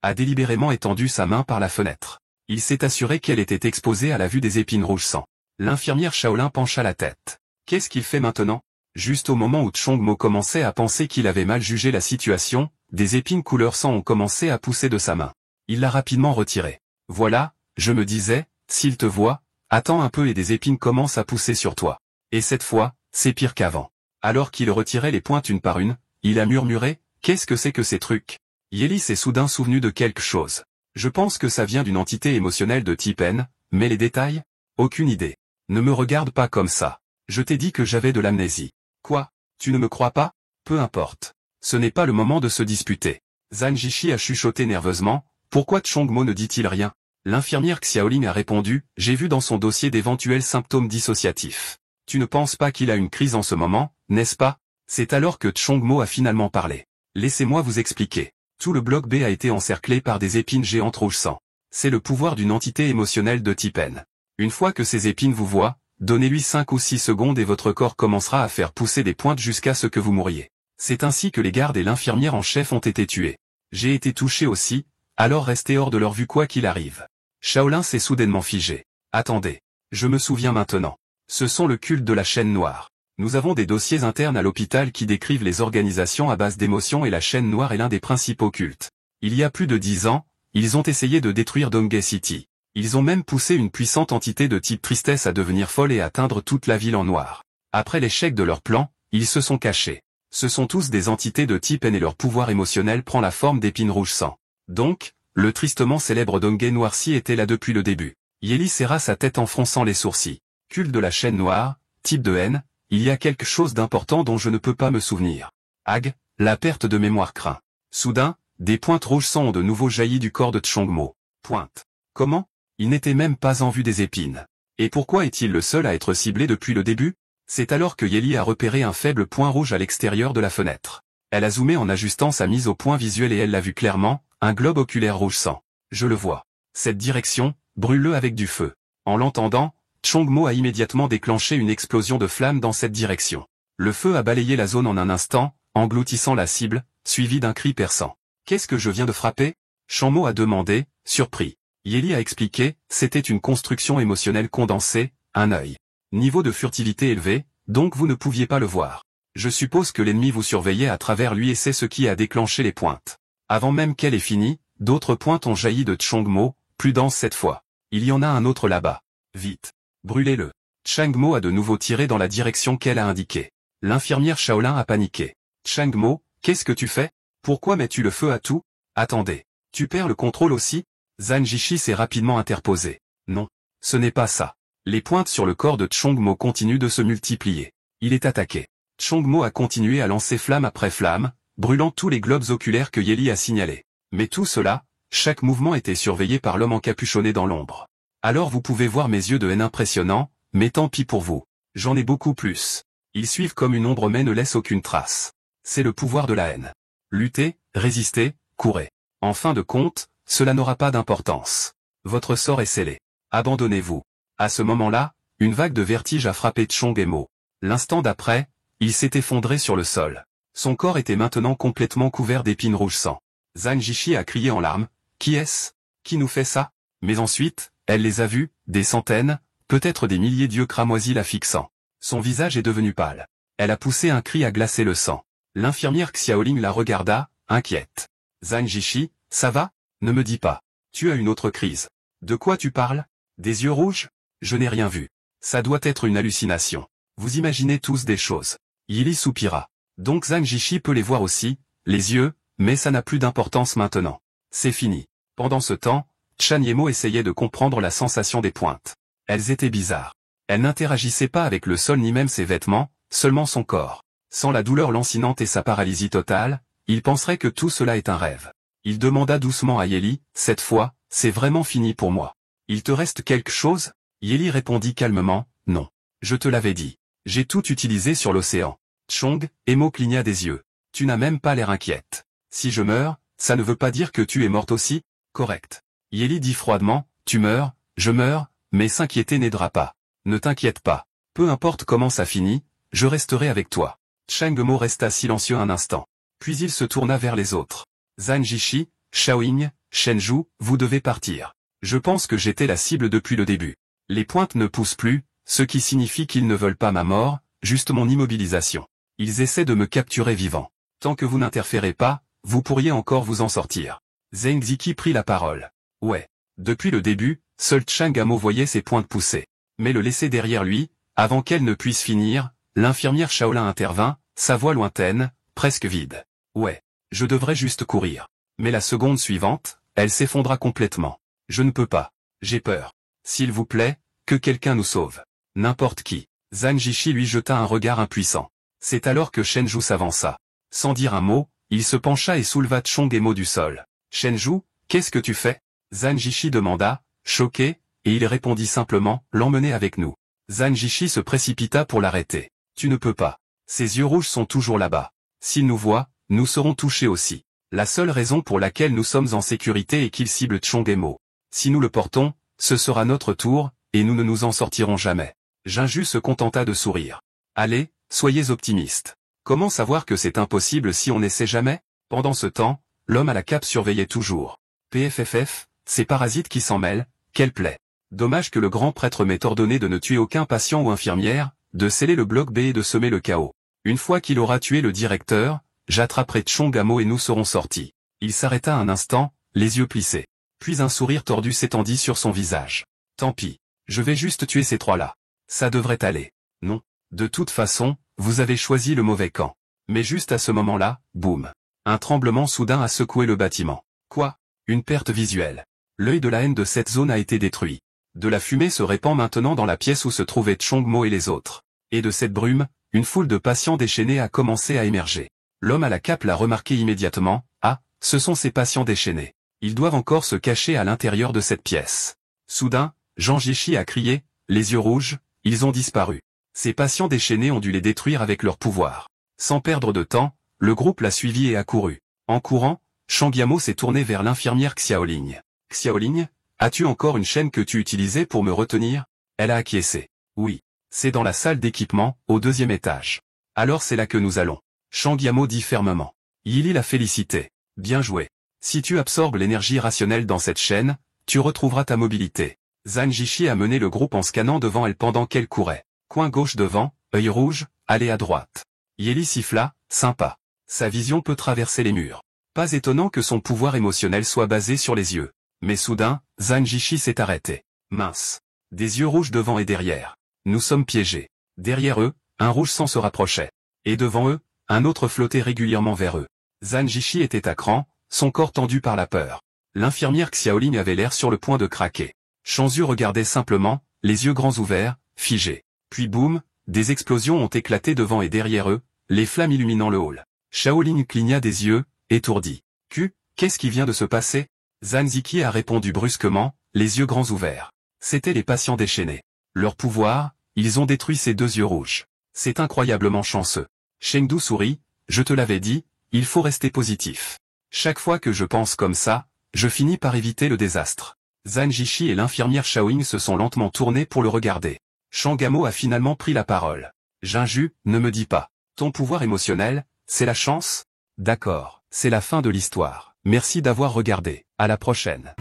a délibérément étendu sa main par la fenêtre. Il s'est assuré qu'elle était exposée à la vue des épines rouges sang. L'infirmière Shaolin pencha la tête. Qu'est-ce qu'il fait maintenant? Juste au moment où Chongmo commençait à penser qu'il avait mal jugé la situation, des épines couleur sang ont commencé à pousser de sa main. Il l'a rapidement retirée. Voilà, je me disais, s'il te voit, attends un peu et des épines commencent à pousser sur toi. Et cette fois, c'est pire qu'avant. Alors qu'il retirait les pointes une par une, il a murmuré, qu'est-ce que c'est que ces trucs? Yeli s'est soudain souvenu de quelque chose. Je pense que ça vient d'une entité émotionnelle de type N, mais les détails? Aucune idée. Ne me regarde pas comme ça. Je t'ai dit que j'avais de l'amnésie. Quoi? Tu ne me crois pas? Peu importe. Ce n'est pas le moment de se disputer. Zhang Jishi a chuchoté nerveusement, pourquoi Chongmo ne dit-il rien? L'infirmière Xiaoling a répondu, j'ai vu dans son dossier d'éventuels symptômes dissociatifs. Tu ne penses pas qu'il a une crise en ce moment, n'est-ce pas? C'est alors que Chongmo a finalement parlé. Laissez-moi vous expliquer. Tout le bloc B a été encerclé par des épines géantes rouge sang. C'est le pouvoir d'une entité émotionnelle de type N. Une fois que ces épines vous voient, donnez-lui 5 ou 6 secondes et votre corps commencera à faire pousser des pointes jusqu'à ce que vous mouriez. C'est ainsi que les gardes et l'infirmière en chef ont été tués. J'ai été touché aussi, alors restez hors de leur vue quoi qu'il arrive. Shaolin s'est soudainement figé. Attendez. Je me souviens maintenant. Ce sont le culte de la chaîne noire. Nous avons des dossiers internes à l'hôpital qui décrivent les organisations à base d'émotions et la chaîne noire est l'un des principaux cultes. Il y a plus de 10 ans, ils ont essayé de détruire Donghae City. Ils ont même poussé une puissante entité de type tristesse à devenir folle et à teindre toute la ville en noir. Après l'échec de leur plan, ils se sont cachés. Ce sont tous des entités de type N et leur pouvoir émotionnel prend la forme d'épines rouges sang. Donc, le tristement célèbre Donghae Noirci était là depuis le début. Yeli serra sa tête en fronçant les sourcils. Culte de la chaîne noire, type de N, il y a quelque chose d'important dont je ne peux pas me souvenir. Ag, la perte de mémoire craint. Soudain, des pointes rouges sang ont de nouveau jailli du corps de Chongmo. Pointe. Comment? Il n'était même pas en vue des épines. Et pourquoi est-il le seul à être ciblé depuis le début? C'est alors que Yeli a repéré un faible point rouge à l'extérieur de la fenêtre. Elle a zoomé en ajustant sa mise au point visuel et elle l'a vu clairement, un globe oculaire rouge sang. Je le vois. Cette direction, brûle-le avec du feu. En l'entendant, Chongmo a immédiatement déclenché une explosion de flammes dans cette direction. Le feu a balayé la zone en un instant, engloutissant la cible, suivi d'un cri perçant. Qu'est-ce que je viens de frapper? Chongmo a demandé, surpris. Yeli a expliqué, c'était une construction émotionnelle condensée, un œil. Niveau de furtivité élevé, donc vous ne pouviez pas le voir. Je suppose que l'ennemi vous surveillait à travers lui et c'est ce qui a déclenché les pointes. Avant même qu'elle ait fini, d'autres pointes ont jailli de Chongmo, plus denses cette fois. Il y en a un autre là-bas. Vite. Brûlez-le. Changmo a de nouveau tiré dans la direction qu'elle a indiquée. L'infirmière Shaolin a paniqué. Changmo, qu'est-ce que tu fais? Pourquoi mets-tu le feu à tout? Attendez. Tu perds le contrôle aussi? Zhang Jishi s'est rapidement interposé. Non. Ce n'est pas ça. Les pointes sur le corps de Chongmo continuent de se multiplier. Il est attaqué. Chongmo a continué à lancer flamme après flamme, brûlant tous les globes oculaires que Yeli a signalés. Mais tout cela, chaque mouvement était surveillé par l'homme encapuchonné dans l'ombre. Alors vous pouvez voir mes yeux de haine impressionnants, mais tant pis pour vous. J'en ai beaucoup plus. Ils suivent comme une ombre mais ne laissent aucune trace. C'est le pouvoir de la haine. Luttez, résistez, courez. En fin de compte, cela n'aura pas d'importance. Votre sort est scellé. Abandonnez-vous. À ce moment-là, une vague de vertige a frappé Chongmo. L'instant d'après, il s'est effondré sur le sol. Son corps était maintenant complètement couvert d'épines rouges sang. Zhang Jishi a crié en larmes. Qui est-ce? Qui nous fait ça? Mais ensuite, elle les a vus, des centaines, peut-être des milliers d'yeux cramoisis la fixant. Son visage est devenu pâle. Elle a poussé un cri à glacer le sang. L'infirmière Xiaoling la regarda, inquiète. Zhang Jishi, ça va? Ne me dis pas. Tu as une autre crise. De quoi tu parles? Des yeux rouges? Je n'ai rien vu. Ça doit être une hallucination. Vous imaginez tous des choses. Yili soupira. Donc Zhang Jishi peut les voir aussi, les yeux, mais ça n'a plus d'importance maintenant. C'est fini. Pendant ce temps, Chan Yemo essayait de comprendre la sensation des pointes. Elles étaient bizarres. Elles n'interagissaient pas avec le sol ni même ses vêtements, seulement son corps. Sans la douleur lancinante et sa paralysie totale, il penserait que tout cela est un rêve. Il demanda doucement à Yeli, cette fois, c'est vraiment fini pour moi. Il te reste quelque chose? Yeli répondit calmement, non. Je te l'avais dit. J'ai tout utilisé sur l'océan. Chong, Emo cligna des yeux. Tu n'as même pas l'air inquiète. Si je meurs, ça ne veut pas dire que tu es morte aussi? Correct. Yeli dit froidement, tu meurs, je meurs, mais s'inquiéter n'aidera pas. Ne t'inquiète pas. Peu importe comment ça finit, je resterai avec toi. Chang Mo resta silencieux un instant. Puis il se tourna vers les autres. Zhang Jishi, Shaoying, Shenju, vous devez partir. Je pense que j'étais la cible depuis le début. Les pointes ne poussent plus, ce qui signifie qu'ils ne veulent pas ma mort, juste mon immobilisation. Ils essaient de me capturer vivant. Tant que vous n'interférez pas, vous pourriez encore vous en sortir. Zheng Ziki prit la parole. Ouais. Depuis le début, seul Chang Mo voyait ses pointes pousser. Mais le laisser derrière lui, avant qu'elle ne puisse finir, l'infirmière Shaolin intervint, sa voix lointaine, presque vide. Ouais. Je devrais juste courir. Mais la seconde suivante, elle s'effondra complètement. Je ne peux pas. J'ai peur. S'il vous plaît, que quelqu'un nous sauve. N'importe qui. Zhang Jishi lui jeta un regard impuissant. C'est alors que Shenju s'avança. Sans dire un mot, il se pencha et souleva Chong Emo du sol. Shenju, qu'est-ce que tu fais? Zhang Jishi demanda, choqué, et il répondit simplement, l'emmener avec nous. Zhang Jishi se précipita pour l'arrêter. Tu ne peux pas. Ses yeux rouges sont toujours là-bas. S'il nous voit, nous serons touchés aussi. La seule raison pour laquelle nous sommes en sécurité est qu'il cible Chong Emo. Si nous le portons, ce sera notre tour, et nous ne nous en sortirons jamais. Jinju se contenta de sourire. Allez, soyez optimistes. Comment savoir que c'est impossible si on n'essaie jamais? Pendant ce temps, l'homme à la cape surveillait toujours. PFFF, ces parasites qui s'en mêlent, quelle plaie. Dommage que le grand prêtre m'ait ordonné de ne tuer aucun patient ou infirmière, de sceller le bloc B et de semer le chaos. Une fois qu'il aura tué le directeur, j'attraperai Chong Amo et nous serons sortis. Il s'arrêta un instant, les yeux plissés. Puis un sourire tordu s'étendit sur son visage. Tant pis. Je vais juste tuer ces trois-là. Ça devrait aller. Non. De toute façon, vous avez choisi le mauvais camp. Mais juste à ce moment-là, boum. Un tremblement soudain a secoué le bâtiment. Quoi? Une perte visuelle. L'œil de la haine de cette zone a été détruit. De la fumée se répand maintenant dans la pièce où se trouvaient Chong Mo et les autres. Et de cette brume, une foule de patients déchaînés a commencé à émerger. L'homme à la cape l'a remarqué immédiatement. Ah, ce sont ces patients déchaînés. Ils doivent encore se cacher à l'intérieur de cette pièce. Soudain, Zhang Jishi a crié, les yeux rouges, ils ont disparu. Ces patients déchaînés ont dû les détruire avec leur pouvoir. Sans perdre de temps, le groupe l'a suivi et a couru. En courant, Chang Yamo s'est tourné vers l'infirmière Xiaoling. Xiaoling, as-tu encore une chaîne que tu utilisais pour me retenir? Elle a acquiescé. Oui. C'est dans la salle d'équipement, au 2e étage. Alors c'est là que nous allons. Chang Yamo dit fermement. Yili l'a félicité. Bien joué. Si tu absorbes l'énergie rationnelle dans cette chaîne, tu retrouveras ta mobilité. Zhang Jishi a mené le groupe en scannant devant elle pendant qu'elle courait. Coin gauche devant, œil rouge, allez à droite. Yeli siffla, sympa. Sa vision peut traverser les murs. Pas étonnant que son pouvoir émotionnel soit basé sur les yeux. Mais soudain, Zhang Jishi s'est arrêté. Mince. Des yeux rouges devant et derrière. Nous sommes piégés. Derrière eux, un rouge sang se rapprochait. Et devant eux, un autre flottait régulièrement vers eux. Zhang Jishi était à cran, son corps tendu par la peur. L'infirmière Xiaoling avait l'air sur le point de craquer. Shanzu regardait simplement, les yeux grands ouverts, figés. Puis boum, des explosions ont éclaté devant et derrière eux, les flammes illuminant le hall. Shaoling cligna des yeux, étourdi. Qu'est-ce qui vient de se passer? Zhang Ziki a répondu brusquement, les yeux grands ouverts. C'étaient les patients déchaînés. Leur pouvoir, ils ont détruit ces deux yeux rouges. C'est incroyablement chanceux. Chengdu sourit, je te l'avais dit, il faut rester positif. Chaque fois que je pense comme ça, je finis par éviter le désastre. Zhang Jishi et l'infirmière Shaoying se sont lentement tournés pour le regarder. Shangamo a finalement pris la parole. Jinju, ne me dis pas. Ton pouvoir émotionnel, c'est la chance? D'accord, c'est la fin de l'histoire. Merci d'avoir regardé. À la prochaine.